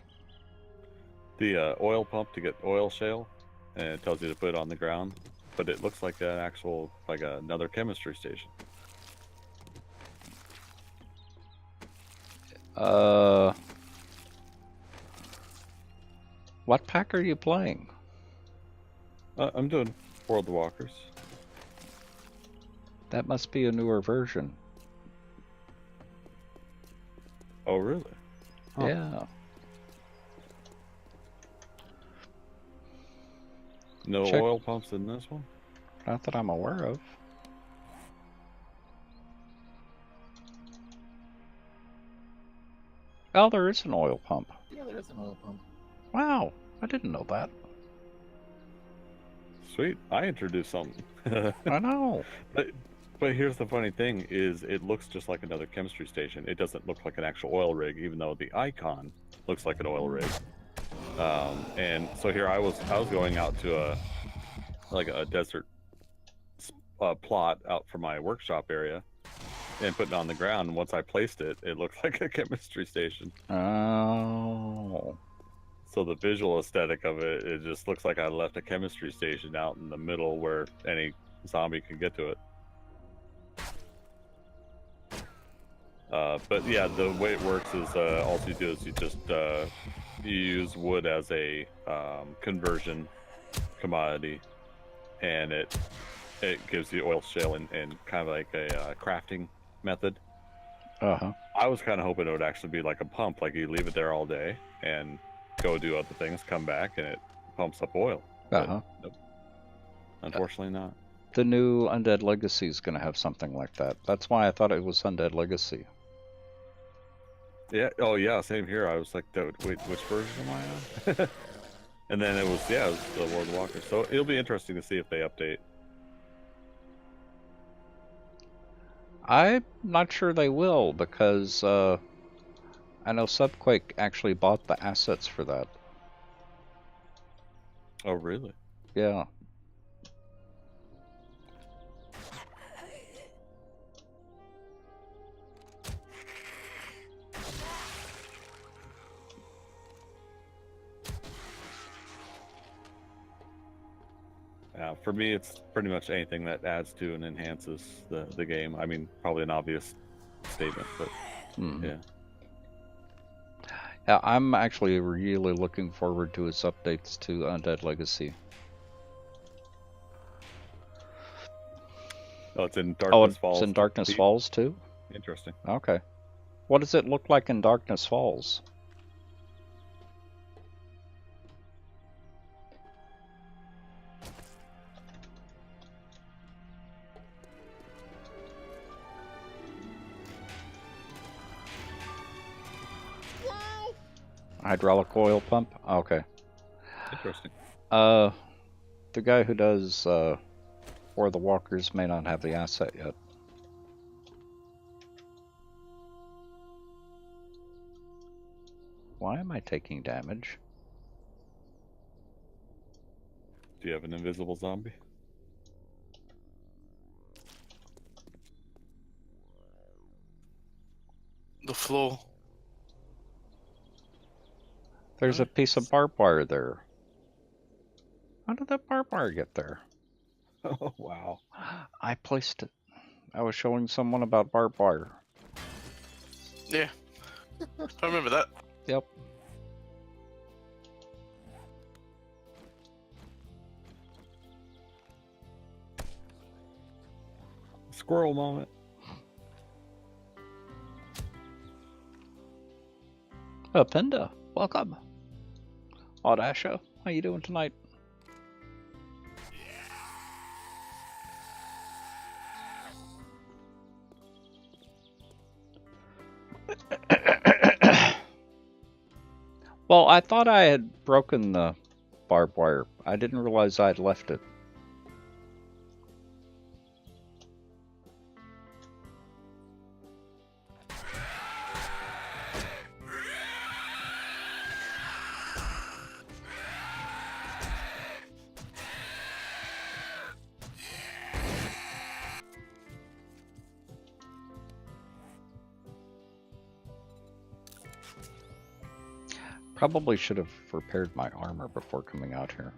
H: The oil pump to get oil shale, and it tells you to put it on the ground, but it looks like an actual, like another chemistry station.
A: What pack are you playing?
H: I'm doing World of Walkers.
A: That must be a newer version.
H: Oh, really? Huh.
A: Yeah.
H: No
A: Check.
H: oil pumps in this one?
A: Not that I'm aware of. Oh, there is an oil pump.
F: Yeah, there is an oil pump.
A: Wow, I didn't know that.
H: Sweet, I introduced something.
A: I know.
H: But here's the funny thing: is it looks just like another chemistry station. It doesn't look like an actual oil rig, even though the icon looks like an oil rig. And so here I was going out to a desert plot out for my workshop area, and putting it on the ground. And once I placed it, it looked like a chemistry station.
A: Oh.
H: So the visual aesthetic of it, it just looks like I left a chemistry station out in the middle where any zombie can get to it. But yeah, the way it works is all you do is you just you use wood as a conversion commodity, and it gives you oil shale and kind of like a crafting method.
A: Uh-huh.
H: I was kind of hoping it would actually be like a pump, like you leave it there all day and go do other things, come back, and it pumps up oil.
A: Uh-huh.
H: Nope. Unfortunately not.
A: The new Undead Legacy is going to have something like that. That's why I thought it was Undead Legacy.
H: Yeah. Oh, yeah. Same here. I was like, wait, which version am I on? And then it was the World of Walkers. So it'll be interesting to see if they update.
A: I'm not sure they will, because I know Subquake actually bought the assets for that.
H: Oh, really?
A: Yeah.
H: For me, it's pretty much anything that adds to and enhances the game. I mean, probably an obvious statement, but yeah.
A: Yeah, I'm actually really looking forward to its updates to Undead Legacy.
H: Oh, it's in Darkness Falls.
A: It's in Darkness Falls too?
H: Interesting.
A: Okay. What does it look like in Darkness Falls? Hydraulic oil pump? Okay.
H: Interesting.
A: The guy who does For the Walkers may not have the asset yet. Why am I taking damage?
H: Do you have an invisible zombie?
D: The floor.
A: There's a piece of barbed wire there. How did that barbed wire get there?
H: Oh, wow.
A: I placed it. I was showing someone about barbed wire.
D: Yeah. I remember that.
A: Yep.
H: Squirrel moment.
A: Pinda, welcome. Audasha, how you doing tonight? Well, I thought I had broken the barbed wire. I didn't realize I had left it. Probably should have repaired my armor before coming out here.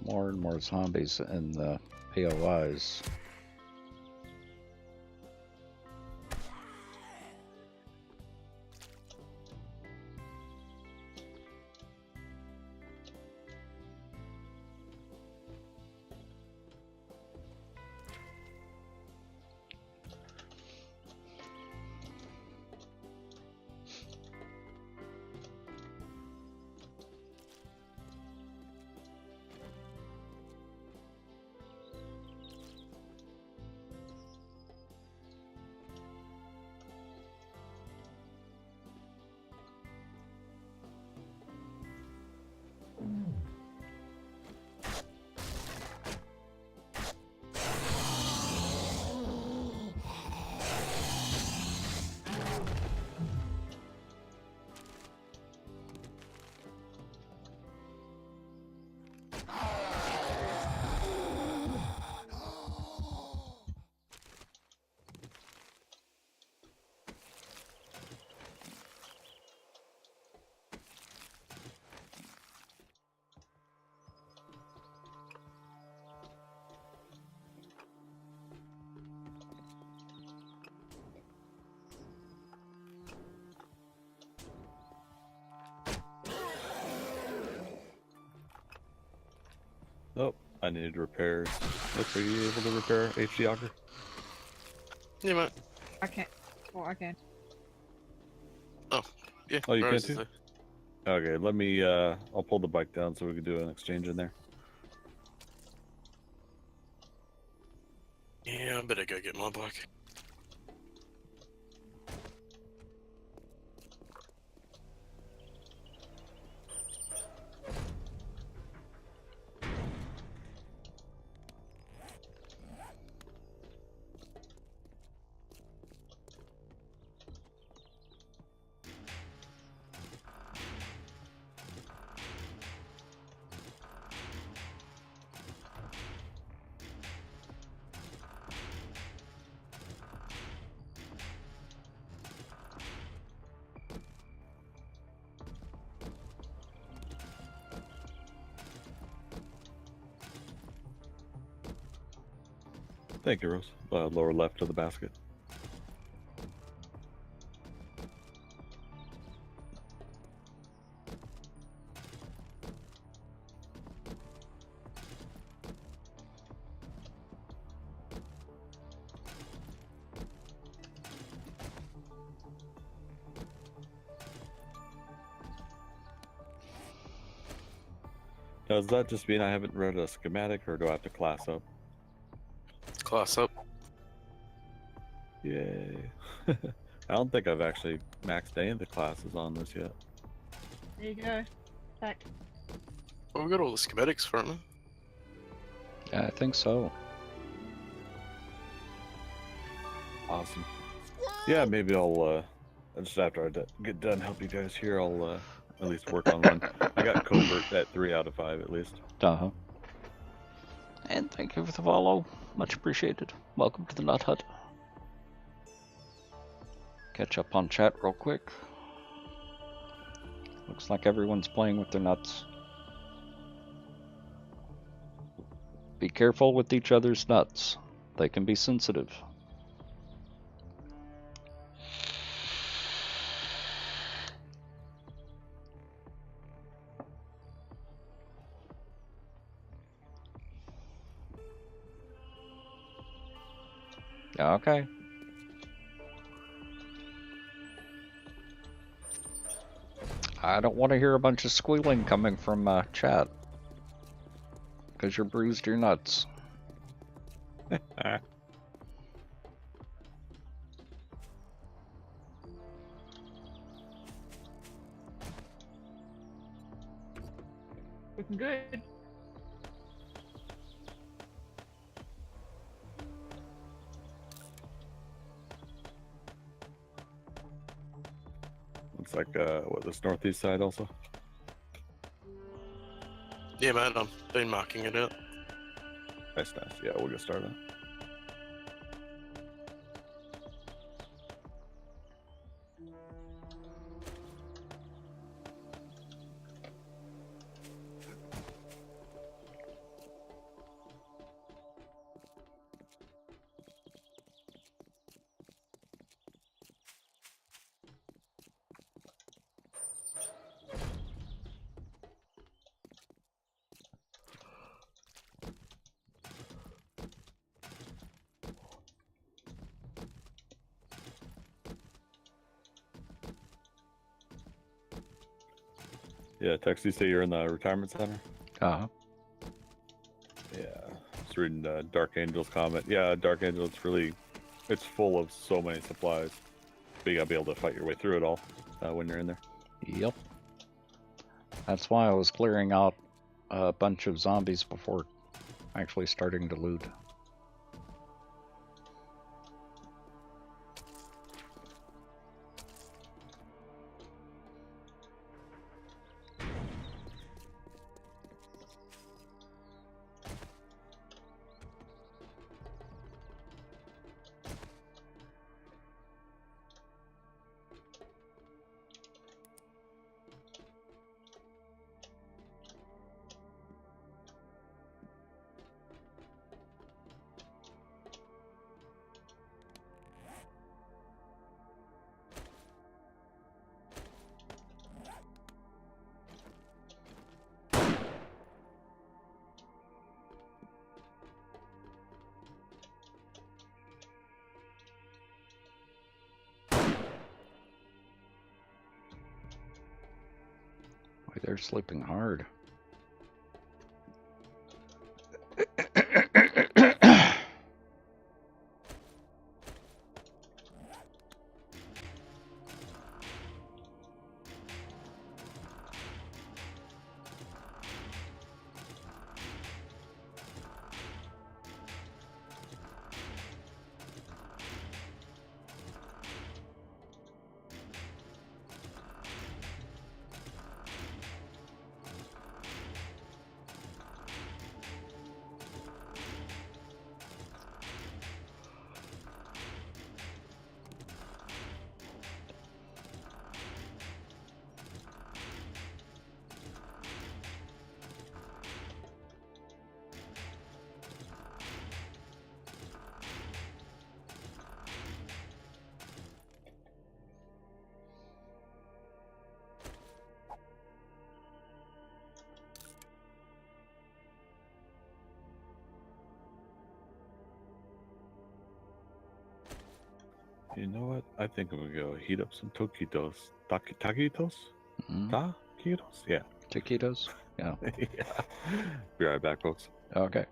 A: More and more zombies in the POIs.
H: Oh, I needed repairs. Look, are you able to repair HD Auger?
D: Yeah, mate.
C: I can't. Well, I can.
D: Yeah.
H: Oh, you
D: Rose
H: can
D: is
H: too? Okay, let me, I'll pull the bike down so we can do an exchange in there.
D: there. Yeah, I better go get my bike.
H: Thank you, Rose. Lower left of the basket. Now, does that just mean I haven't read a schematic, or do I have to class up?
D: Class up.
H: Yay. I don't think I've actually maxed any of the classes on this yet.
C: There you go. Back.
D: Well, we got all the schematics for it, man.
A: Yeah, I think so.
H: Awesome. Yeah, maybe I'll, just after I get done help you guys here, I'll at least work on one. I got covert at 3 out of 5 at least.
A: Uh-huh. And thank you for the follow. Much appreciated. Welcome to the Nut Hut. Catch up on chat real quick. Looks like everyone's playing with their nuts. Be careful with each other's nuts. They can be sensitive. Okay. I don't want to hear a bunch of squealing coming from chat. Because you're bruised your nuts.
C: Looking good.
H: Looks like, what, this northeast side also?
D: Yeah, man, I've been marking it out.
H: Nice, nice. Yeah, we'll get started. Yeah, Tex, you say you're in the retirement center?
A: Uh-huh.
H: Yeah, just reading Dark Angel's comment. Yeah, Dark Angel, it's full of so many supplies. But you gotta be able to fight your way through it all when you're in there.
A: Yep. That's why I was clearing out a bunch of zombies before actually starting to loot. Boy, they're sleeping hard.
H: You know what? I think I'm gonna go heat up some taquitos. Taquitos?
A: Mm.
H: Taquitos? Yeah.
A: Taquitos? Yeah.
H: Yeah. Be right back, folks.
A: Okay.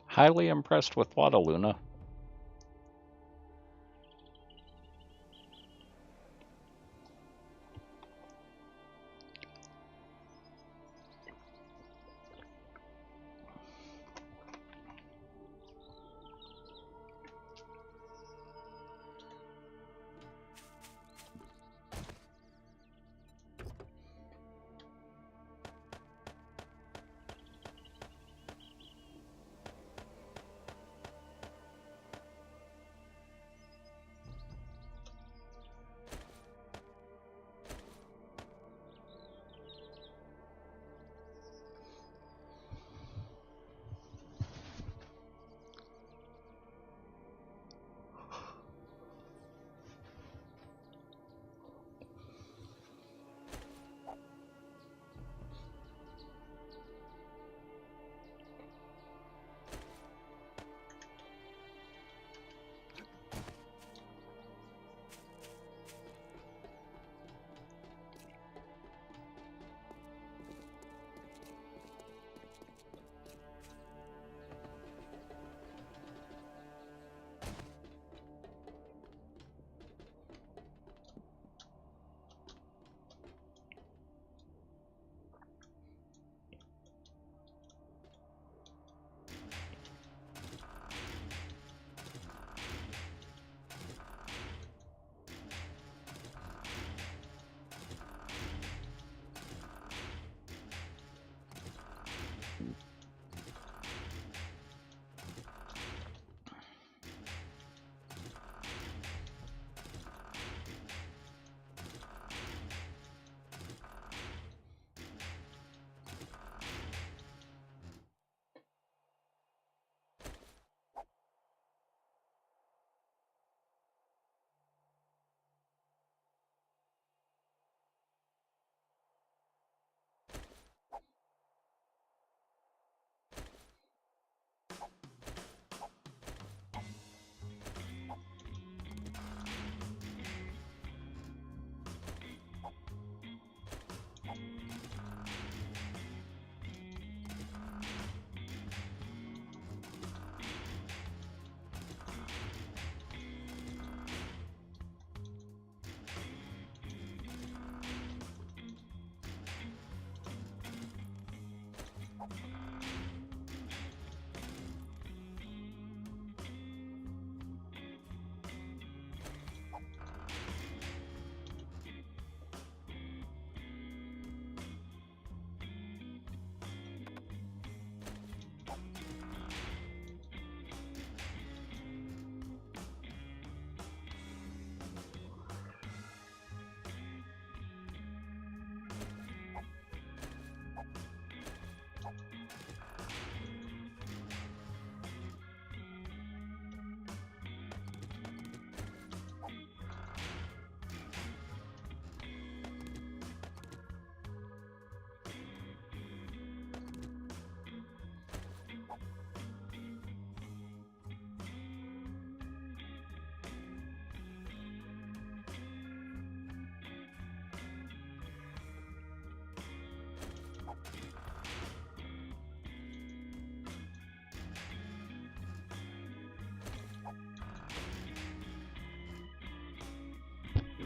A: Highly impressed with Wadaluna.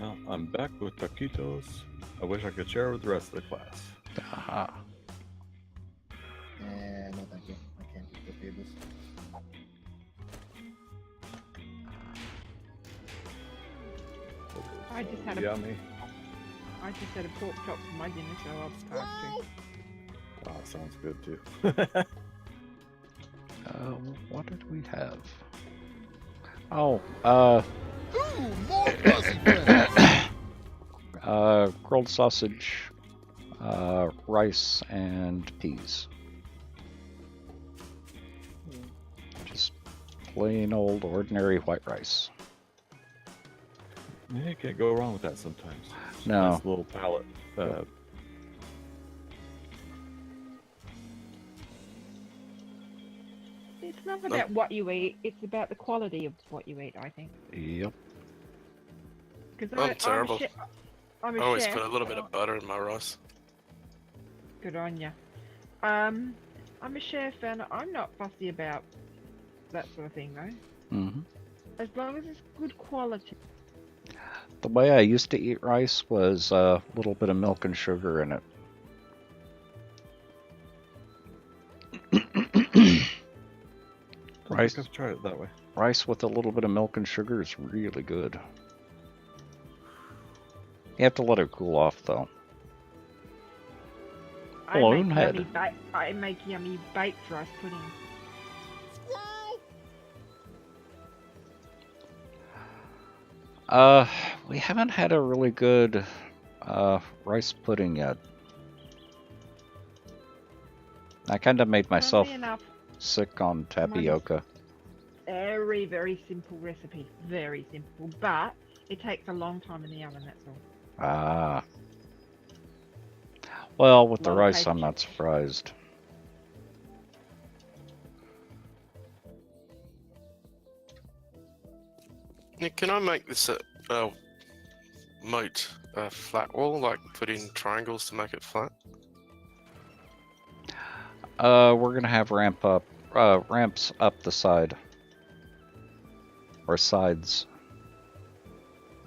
H: Well, I'm back with taquitos. I wish I could share with the rest of the class.
A: Aha.
F: No, thank you. I can't do this.
C: I just had
H: Yummy.
C: I just had a pork chop for my dinner, so I'll pass through.
H: Wow, sounds good too.
A: What did we have? Oh,
B: Ooh, more fuzzy friends.
A: grilled sausage, rice, and peas. Just plain old ordinary white rice.
H: Yeah, you can't go wrong with that sometimes.
A: No.
H: Nice little palate.
C: It's not about what you eat; it's about the quality of what you eat. I think.
A: Yep.
C: Because
D: I'm terrible.
C: I'm
D: I
C: a
D: always
C: chef.
D: put a little bit of butter in my rice.
C: Good on ya. I'm a chef, and I'm not fussy about that sort of thing, though.
A: Hmm.
C: As long as it's good quality.
A: The way I used to eat rice was a little bit of milk and sugar in it.
H: Rice. I've tried it that way.
A: Rice with a little bit of milk and sugar is really good. You have to let it cool off, though.
C: I make yummy baked rice pudding.
A: We haven't had a really good rice pudding yet. I kind of made myself sick on tapioca.
C: Very, very simple recipe. Very simple, but it takes a long time in the oven, that's all.
A: Ah. Well, with the rice, I'm not surprised.
D: Nick, can I make this moat a flat wall, like put in triangles to make it flat?
A: We're gonna have ramps up the side. Or sides.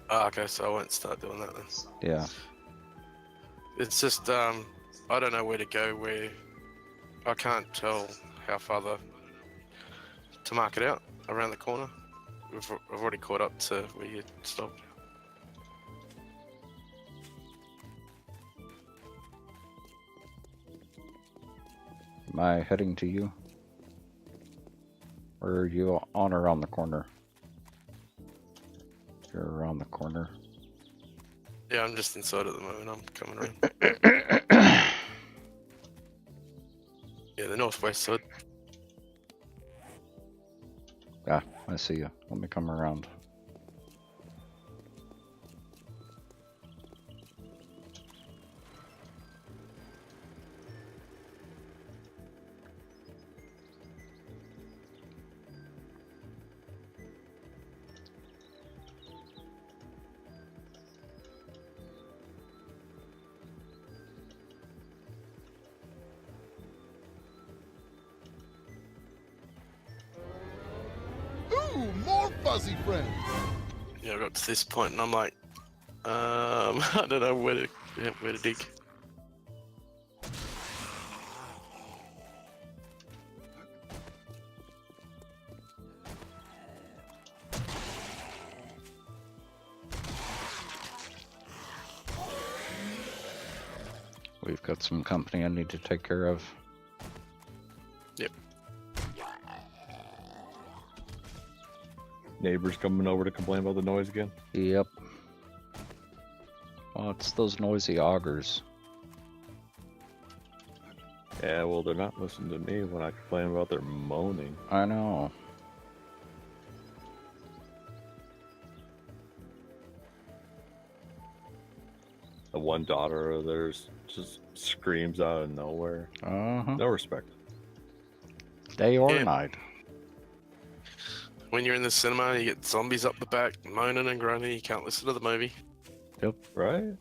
D: Ah, okay, so I won't start doing that then.
A: Yeah.
D: It's just, I don't know where to go, where I can't tell how far to mark it out around the corner. I've already caught up to where you stopped.
A: Am I heading to you? Or are you on or around the corner? You're around the corner.
D: Yeah, I'm just inside at the moment. I'm coming around. Yeah, the northwest side.
A: Yeah, I see you. Let me come around.
B: Ooh, more fuzzy friends.
D: Yeah, I got to this point and I'm like, I don't know where to dig.
A: We've got some company I need to take care of.
D: Yep.
H: Neighbors coming over to complain about the noise again?
A: Yep. Well, it's those noisy augers.
H: Yeah, well, they're not listening to me when I complain about their moaning.
A: I know.
H: The one daughter of theirs just screams out of nowhere.
A: Uh-huh.
H: No respect.
A: Day or
D: Yeah.
A: night.
D: When you're in the cinema, you get zombies up the back, moaning and groaning, you can't listen to the movie.
A: Yep.
H: Right?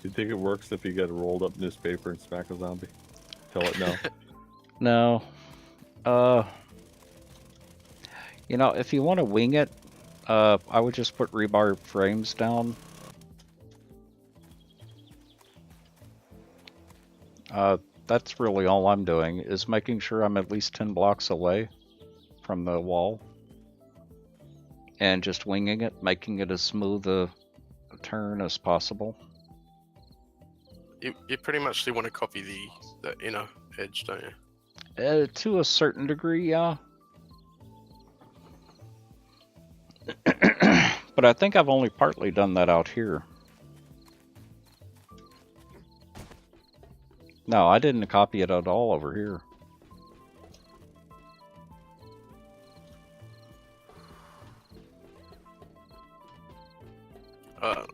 H: You think it works if you get a rolled up newspaper and smack a zombie? Tell it no.
A: No. You know, if you want to wing it, I would just put rebar frames down. That's really all I'm doing, is making sure I'm at least 10 blocks away from the wall. And just winging it, making it as smooth a turn as possible.
D: You pretty much want to copy the inner edge, don't you?
A: To a certain degree, yeah. But I think I've only partly done that out here. No, I didn't copy it at all over here.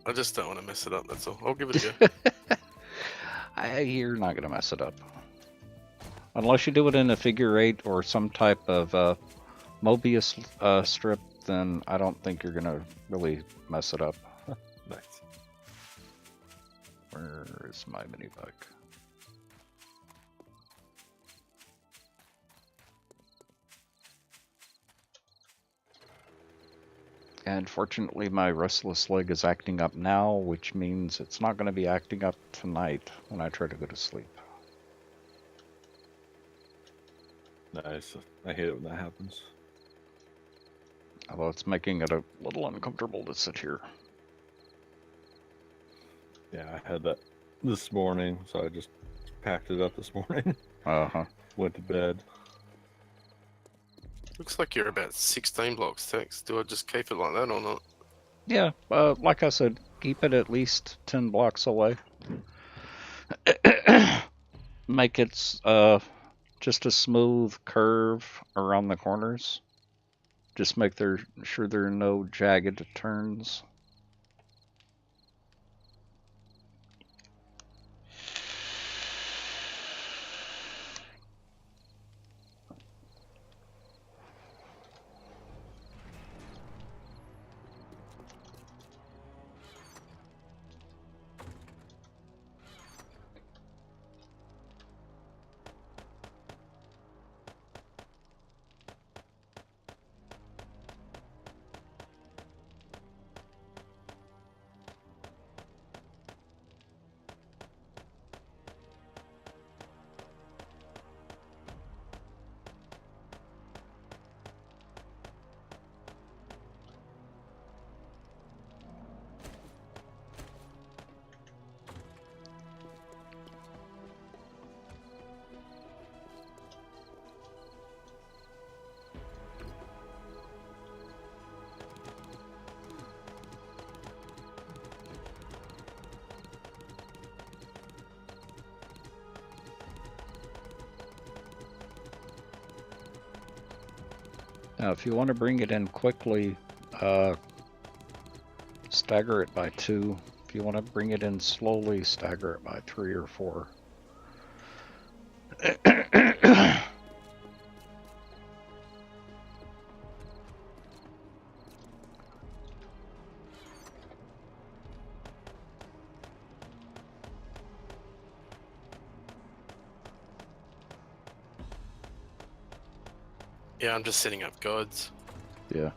D: I just don't want to mess it up, that's all. I'll give it a go.
A: You're not going to mess it up. Unless you do it in a figure eight or some type of Mobius strip, then I don't think you're going to really mess it up.
H: Nice.
A: Where is my mini bike? And fortunately my restless leg is acting up now, which means it's not going to be acting up tonight when I try to go to sleep.
H: Nice. I hate it when that happens.
A: Although it's making it a little uncomfortable to sit here.
H: Yeah, I had that this morning, so I just packed it up this morning.
A: Uh-huh.
H: Went to bed.
D: Looks like you're about 16 blocks, Tex. Do I just keep it like that or not?
A: Yeah, like I said, keep it at least 10 blocks away. Make it just a smooth curve around the corners. Just make sure there are no jagged turns. Now, if you want to bring it in quickly, stagger it by 2. If you want to bring it in slowly, stagger it by 3 or 4.
D: Yeah, I'm just setting up guides.
A: Yeah.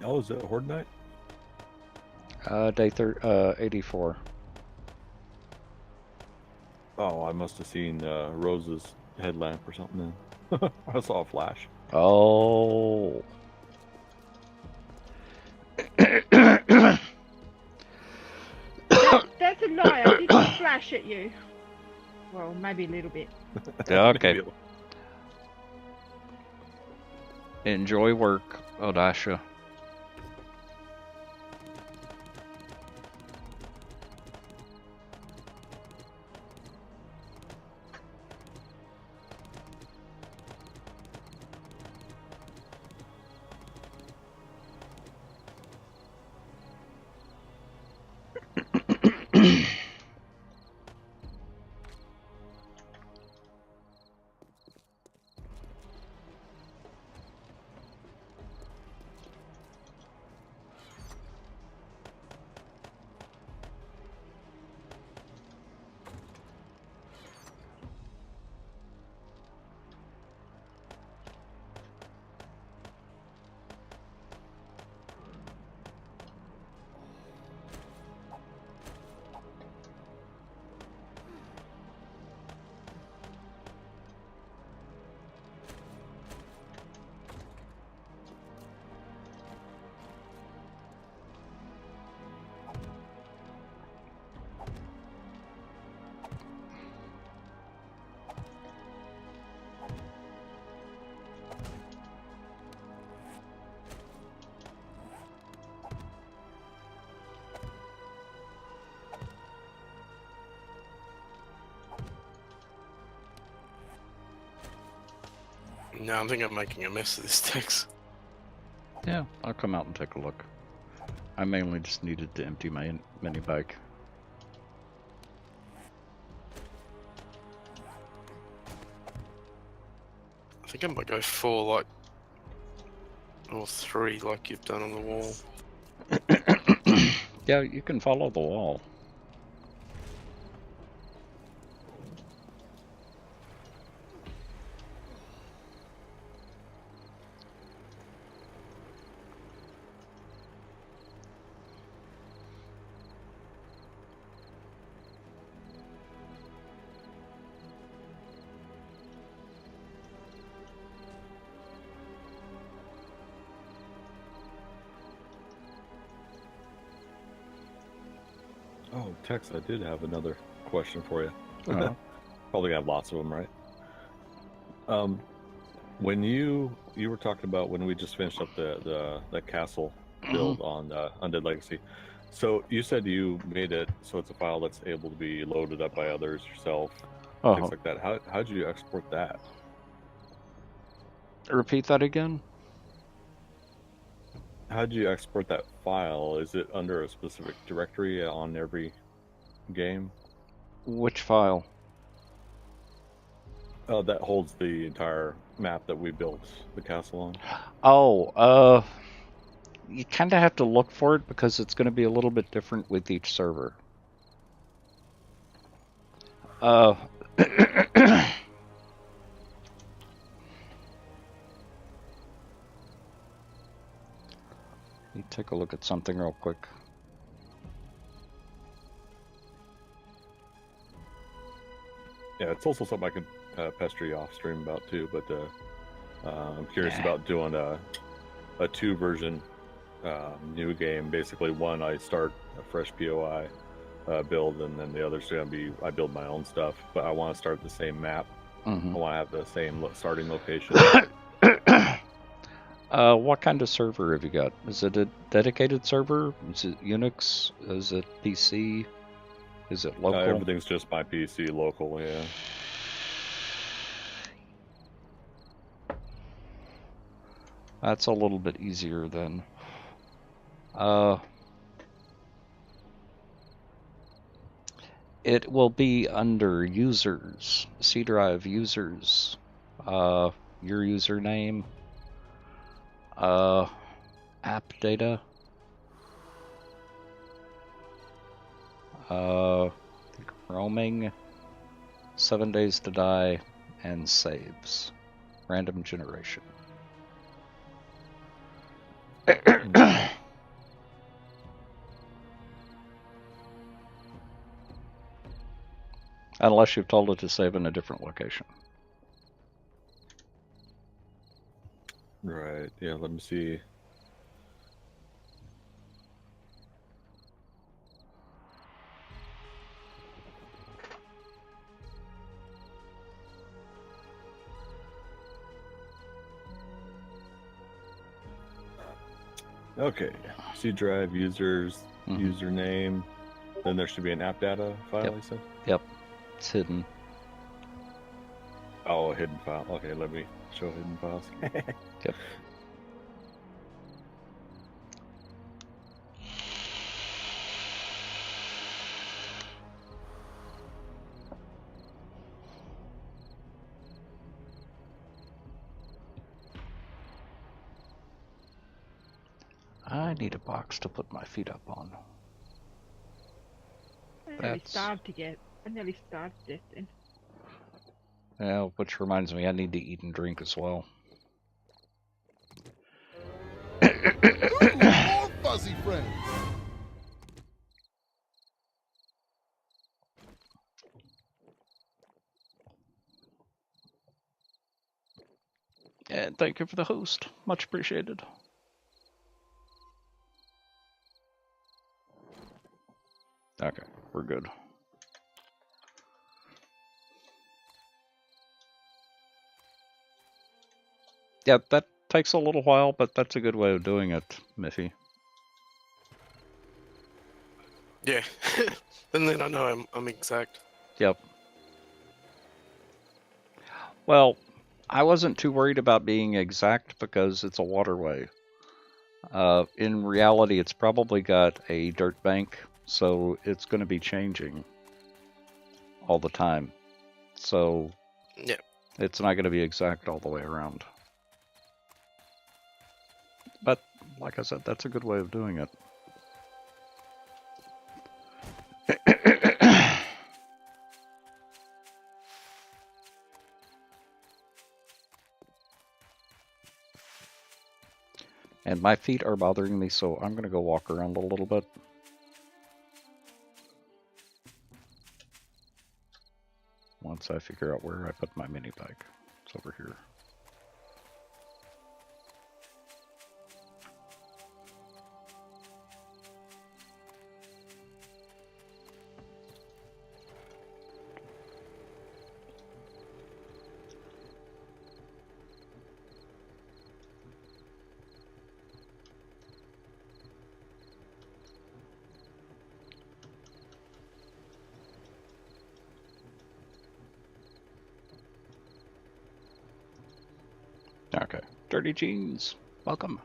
H: Oh, is it Horde Night?
A: Day 84.
H: Oh, I must have seen Rose's headlamp or something then. I saw a flash.
A: Oh.
C: That's a lie. I didn't flash at you. Well, maybe a little bit.
A: Yeah, okay. Enjoy work, Odasha.
D: No, I think I'm making a mess of this text.
A: Yeah, I'll come out and take a look. I mainly just needed to empty my mini bike.
D: I think I might go 4, like, or 3, like you've done on the wall.
A: Yeah, you can follow the wall.
H: Oh, Tex, I did have another question for you.
A: Uh-huh.
H: Probably have lots of them, right? When you were talking about when we just finished up the castle build on Undead Legacy, so you said you made it so it's a file that's able to be loaded up by others, yourself, things like that. How did you export that?
A: Repeat that again?
H: How did you export that file? Is it under a specific directory on every game?
A: Which file?
H: That holds the entire map that we built the castle on.
A: Oh, you kind of have to look for it because it's going to be a little bit different with each server. Let me take a look at something real quick.
H: Yeah, it's also something I could pester you off stream about too, but I'm curious about doing a 2 version new game. Basically, one, I start a fresh POI build, and then the other's going to be I build my own stuff, but I want to start the same map. I want to have the same starting location.
A: What kind of server have you got? Is it a dedicated server? Is it Unix? Is it PC? Is it local?
H: Everything's just my PC local, yeah.
A: That's a little bit easier then. It will be under users, C drive users, your username, app data, roaming, 7 days to die, and saves. Random generation. Unless you've told it to save in a different location.
H: Right, yeah, let me see. Okay, C drive users, username, then there should be an app data file, you said?
A: Yep, it's hidden.
H: Oh, a hidden file. Okay, let me show hidden files.
A: Yep. I need a box to put my feet up on.
C: I nearly starved it then.
A: Yeah, which reminds me, I need to eat and drink as well.
B: Ooh, more fuzzy friends.
A: And thank you for the host. Much appreciated. Okay, we're good. Yeah, that takes a little while, but that's a good way of doing it, Miffy.
D: Yeah, and then I know I'm exact.
A: Yep. Well, I wasn't too worried about being exact because it's a waterway. In reality, it's probably got a dirt bank, so it's going to be changing all the time. So
D: Yeah.
A: it's not going to be exact all the way around. But like I said, that's a good way of doing it. And my feet are bothering me, so I'm going to go walk around a little bit. Once I figure out where I put my mini bike. It's over here. Okay. Dirty Jeans, welcome.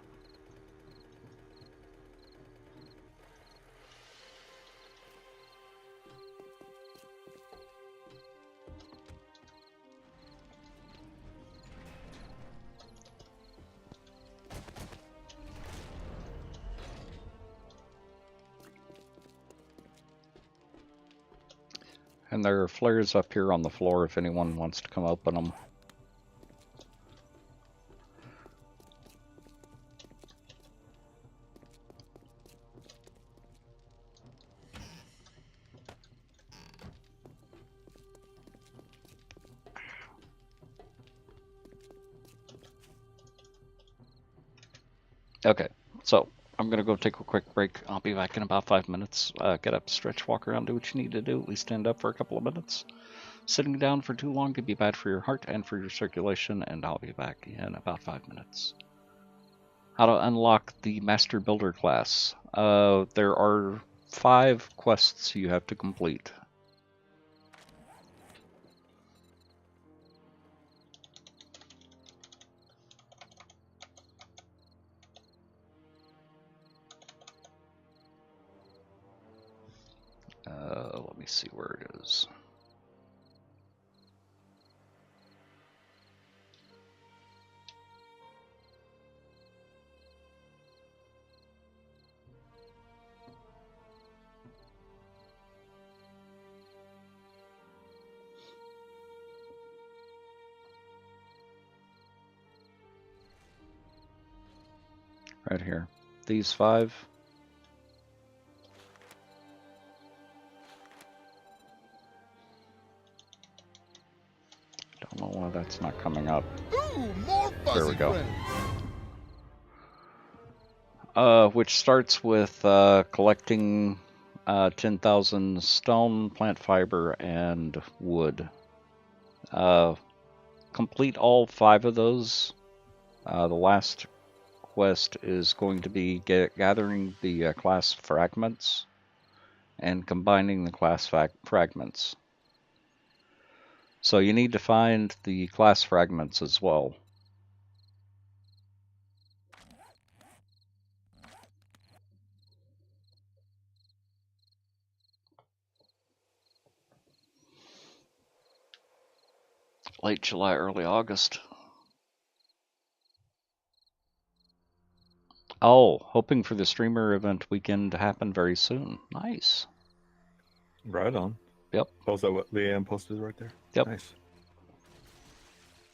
A: And there are flares up here on the floor if anyone wants to come open them. Okay, so I'm gonna go take a quick break. I'll be back in about 5 minutes. Get up, stretch, walk around, do what you need to do. At least stand up for a couple of minutes. Sitting down for too long could be bad for your heart and for your circulation, and I'll be back in about 5 minutes. How to unlock the Master Builder class. There are 5 quests you have to complete. Let me see where it is. Right here. These 5. Don't know why that's not coming up.
B: Ooh, more fuzzy
A: There we go.
B: friends.
A: Which starts with collecting 10,000 stone, plant fiber, and wood. Complete all 5 of those. The last quest is going to be gathering the class fragments and combining the class fragments. So you need to find the class fragments as well. Late July, early August. Oh, hoping for the streamer event weekend to happen very soon. Nice.
H: Right on.
A: Yep.
H: Oh, is that what Leanne posted right there?
A: Yep.
H: Nice.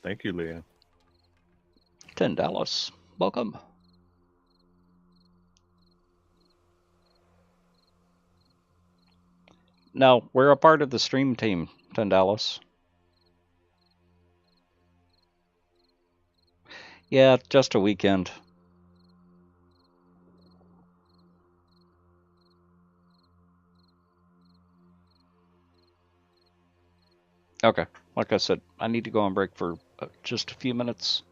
H: Thank you, Leanne.
A: $10. Welcome. No, we're a part of the stream team, $10. Yeah, just a weekend. Okay, like I said, I need to go on break for just a few minutes,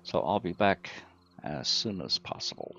A: so I'll be back as soon as possible.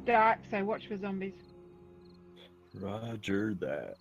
C: dark, so watch for zombies.
H: Roger that.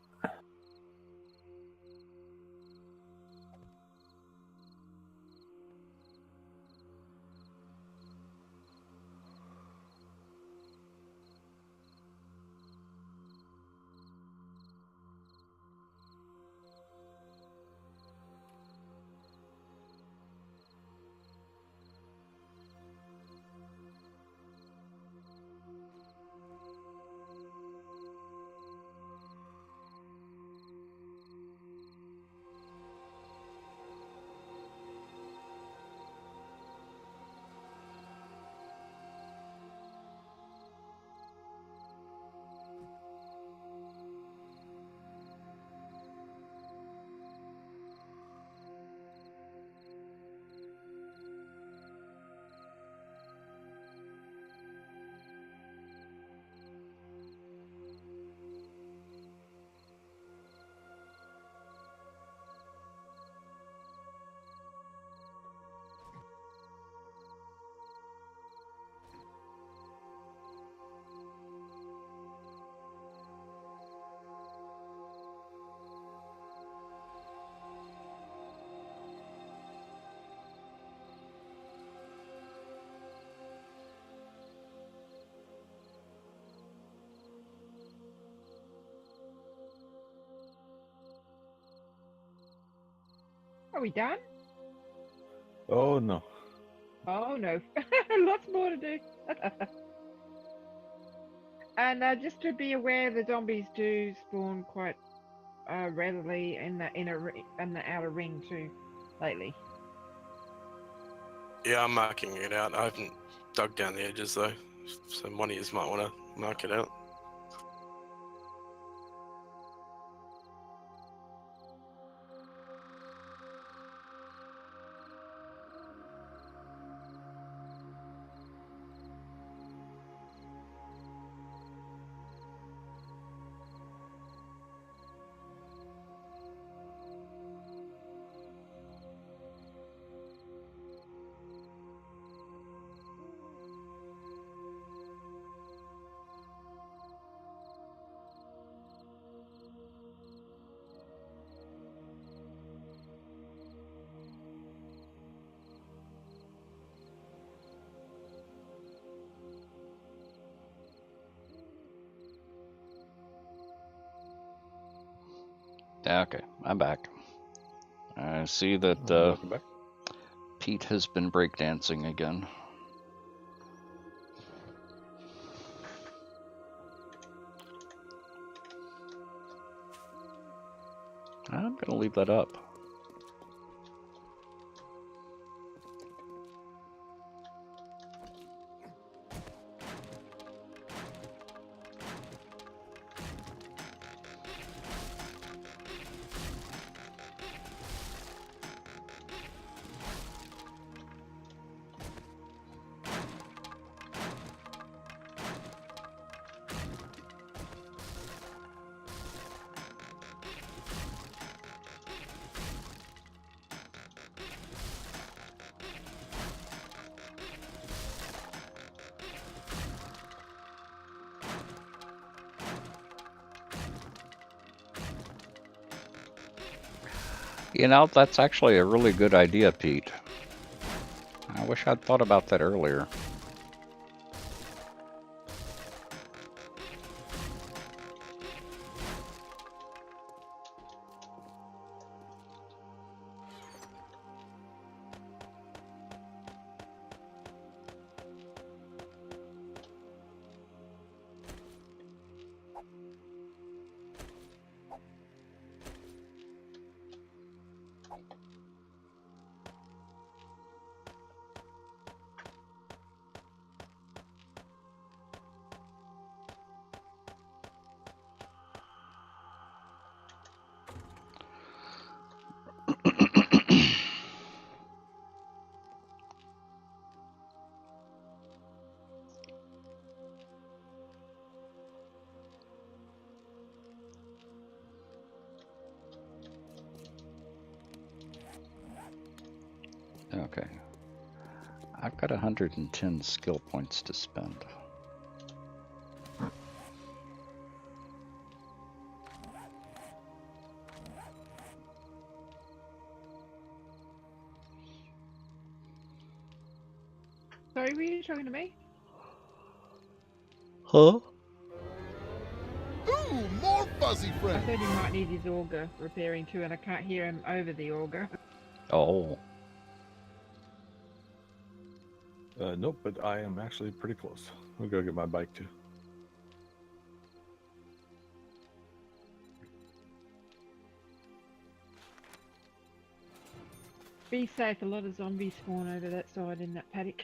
C: Are we done?
H: Oh no.
C: Oh no, lots more to do. And just to be aware, the zombies do spawn quite readily in the outer ring too, lately.
D: Yeah, I'm marking it out. I haven't dug down the edges though, so one of you might want to mark it out.
A: Okay, I'm back. I see that
H: Welcome back.
A: Pete has been breakdancing again. I'm gonna leave that up. You know, that's actually a really good idea, Pete. I wish I'd thought about that earlier. Okay. I've got 110 skill points to spend.
C: Sorry, were you talking to me?
A: Huh?
B: Ooh, more fuzzy
C: I
B: friends.
C: thought he might need his auger repairing too, and I can't hear him over the auger.
A: Oh.
H: Nope, but I am actually pretty close. I'll go get my bike too.
C: Be safe, a lot of zombies spawn over that side in that paddock.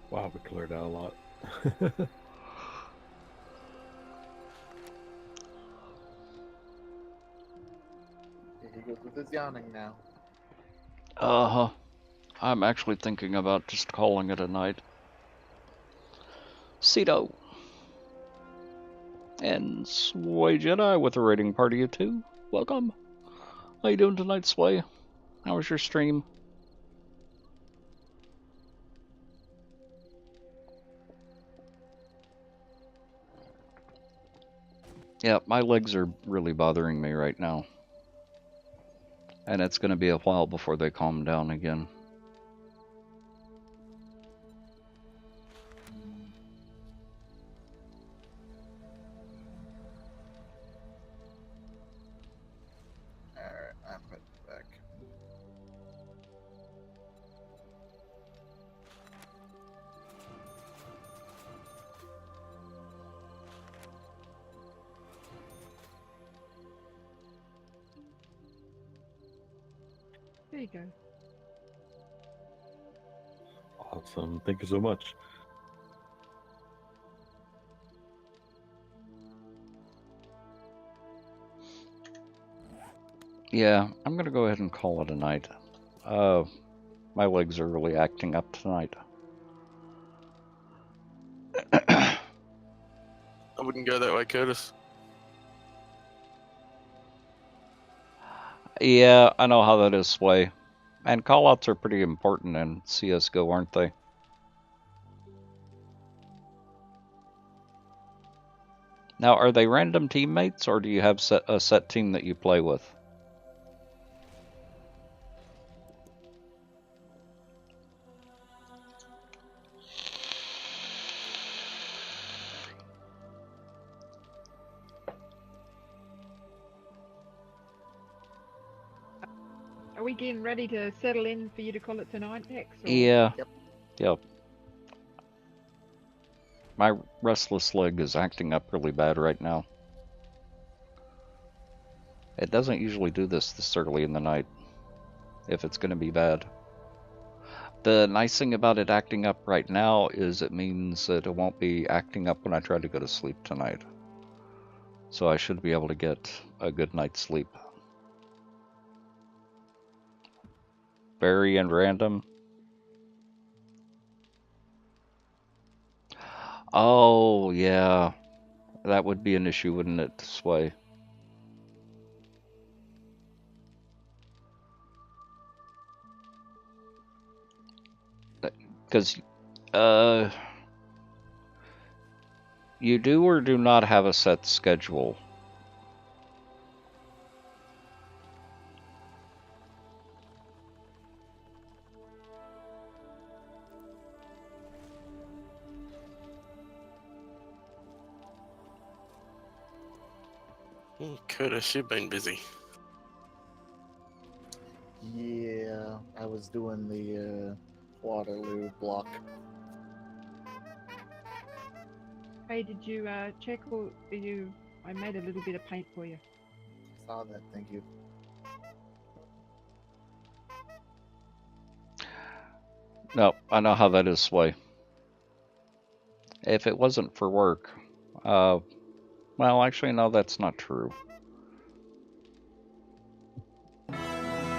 H: Wow, we cleared out a lot.
F: He goes with his yawning now.
A: Uh-huh. I'm actually thinking about just calling it a night. Cedo. And Sway Jedi with a raiding party of 2. Welcome. How you doing tonight, Sway? How was your stream? Yeah, my legs are really bothering me right now. And it's going to be a while before they calm down again.
F: Alright, I'm putting it back.
C: There you go.
H: Awesome. Thank you so much.
A: Yeah, I'm going to go ahead and call it a night. My legs are really acting up tonight.
D: I wouldn't go that way, Curtis.
A: Yeah, I know how that is, Sway. And callouts are pretty important in CSGO, aren't they? Now, are they random teammates, or do you have a set team that you play with?
C: Are we getting ready to settle in for you to call it tonight, Dex? Or...
A: Yeah.
F: Yep.
A: Yep. My restless leg is acting up really bad right now. It doesn't usually do this early in the night, if it's going to be bad. The nice thing about it acting up right now is it means that it won't be acting up when I try to go to sleep tonight. So I should be able to get a good night's sleep. Very and random. Oh, yeah. That would be an issue, wouldn't it, Sway? Because, you do or do not have a set schedule?
D: Curtis, you've been busy.
F: Yeah, I was doing the Waterloo block.
C: Hey, did you check or did you? I made a little bit of paint for you.
F: Saw that. Thank you.
A: No, I know how that is, Sway. If it wasn't for work, well, actually, no, that's not true.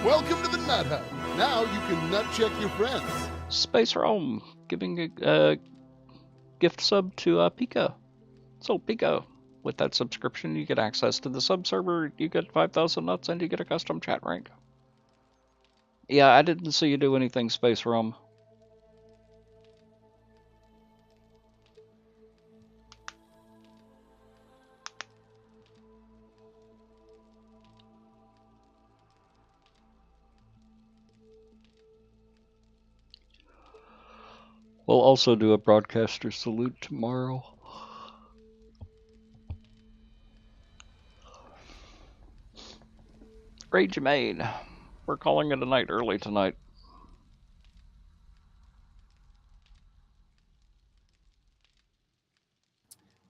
B: Welcome to the Nut Hut. Now you can nut check your friends.
A: Space Realm giving a gift sub to Pika. So Pika, with that subscription, you get access to the sub server, you get 5,000 nuts, and you get a custom chat rank. Yeah, I didn't see you do anything, Space Realm. We'll also do a broadcaster salute tomorrow. Great, Jermaine. We're calling it a night early tonight.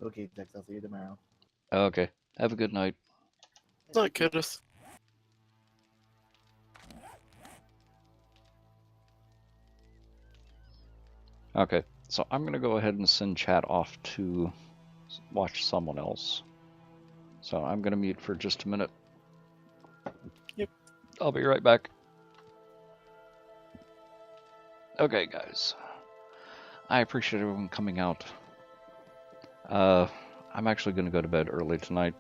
F: Okay, Tex, I'll see you tomorrow.
A: Okay. Have a good night.
D: Night, Curtis.
A: Okay, so I'm going to go ahead and send chat off to watch someone else. So I'm going to mute for just a minute.
D: Yep.
A: I'll be right back. Okay, guys. I appreciate everyone coming out. I'm actually going to go to bed early tonight.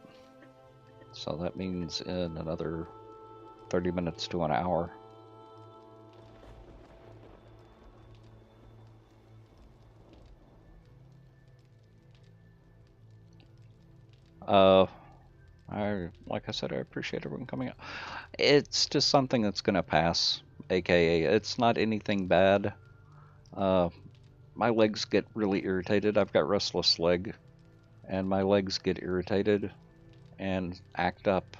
A: So that means in another 30 minutes to an hour. Like I said, I appreciate everyone coming out. It's just something that's gonna pass, aka it's not anything bad. My legs get really irritated. I've got restless leg, and my legs get irritated and act up.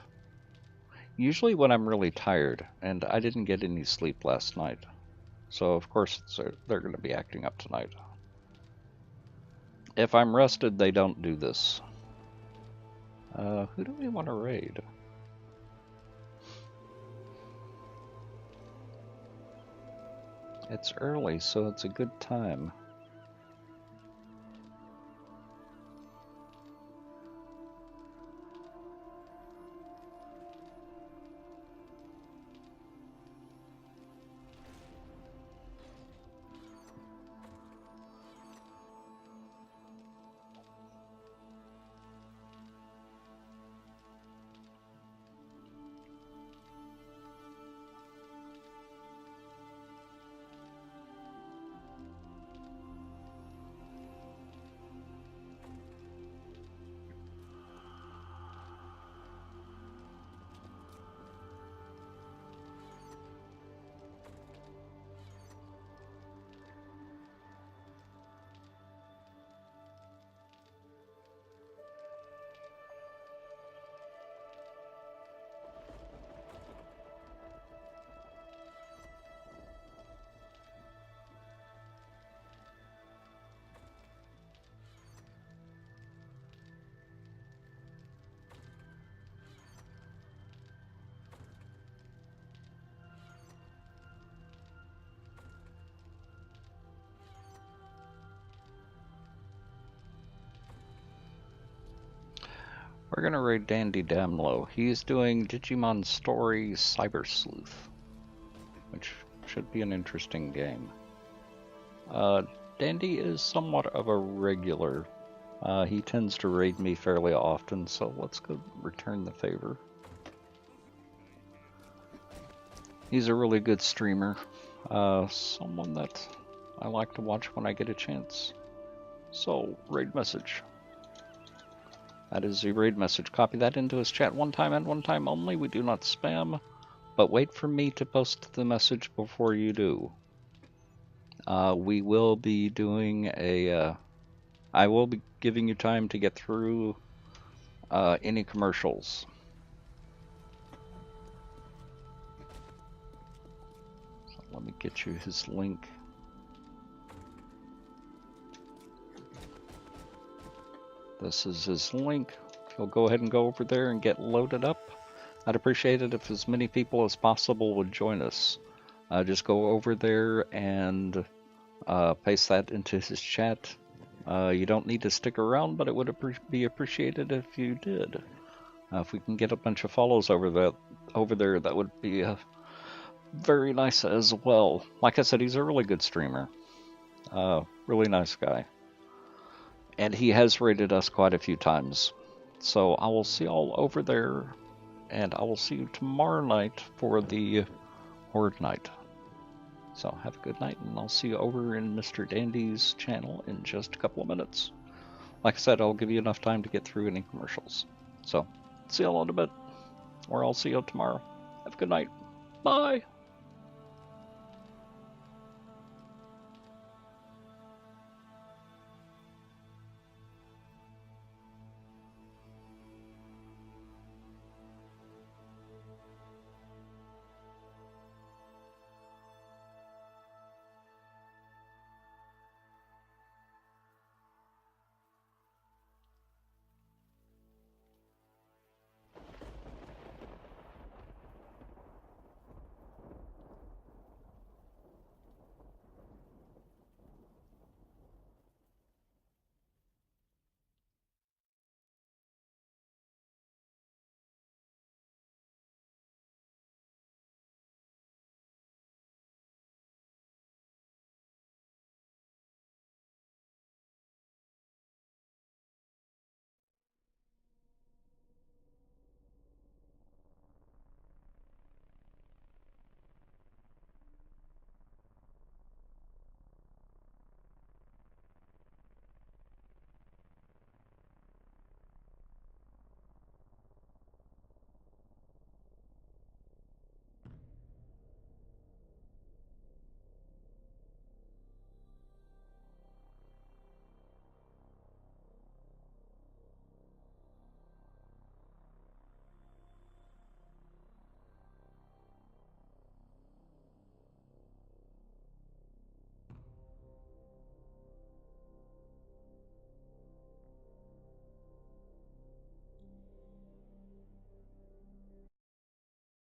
A: Usually when I'm really tired, and I didn't get any sleep last night. So of course they're gonna be acting up tonight. If I'm rested, they don't do this. Who do we want to raid? It's early, so it's a good time. We're gonna raid Dandy Damlo. He's doing Digimon Story Cyber Sleuth, which should be an interesting game. Dandy is somewhat of a regular. He tends to raid me fairly often, so let's go return the favor. He's a really good streamer. Someone that I like to watch when I get a chance. So, raid message. That is the raid message. Copy that into his chat one time and one time only. We do not spam, but wait for me to post the message before you do. We will be doing a... I will be giving you time to get through any commercials. So Let me get you his link. This is his link. He'll go ahead and go over there and get loaded up. I'd appreciate it if as many people as possible would join us. Just go over there and paste that into his chat. You don't need to stick around, but it would be appreciated if you did. If we can get a bunch of follows over there, that would be very nice as well. Like I said, he's a really good streamer. Really nice guy. And he has rated us quite a few times. So I will see y'all over there, and I will see you tomorrow night for the Horde Night. So have a good night, and I'll see you over in Mr. Dandy's channel in just a couple of minutes. Like I said, I'll give you enough time to get through any commercials. So see y'all in a bit, or I'll see you tomorrow. Have a good night. Bye.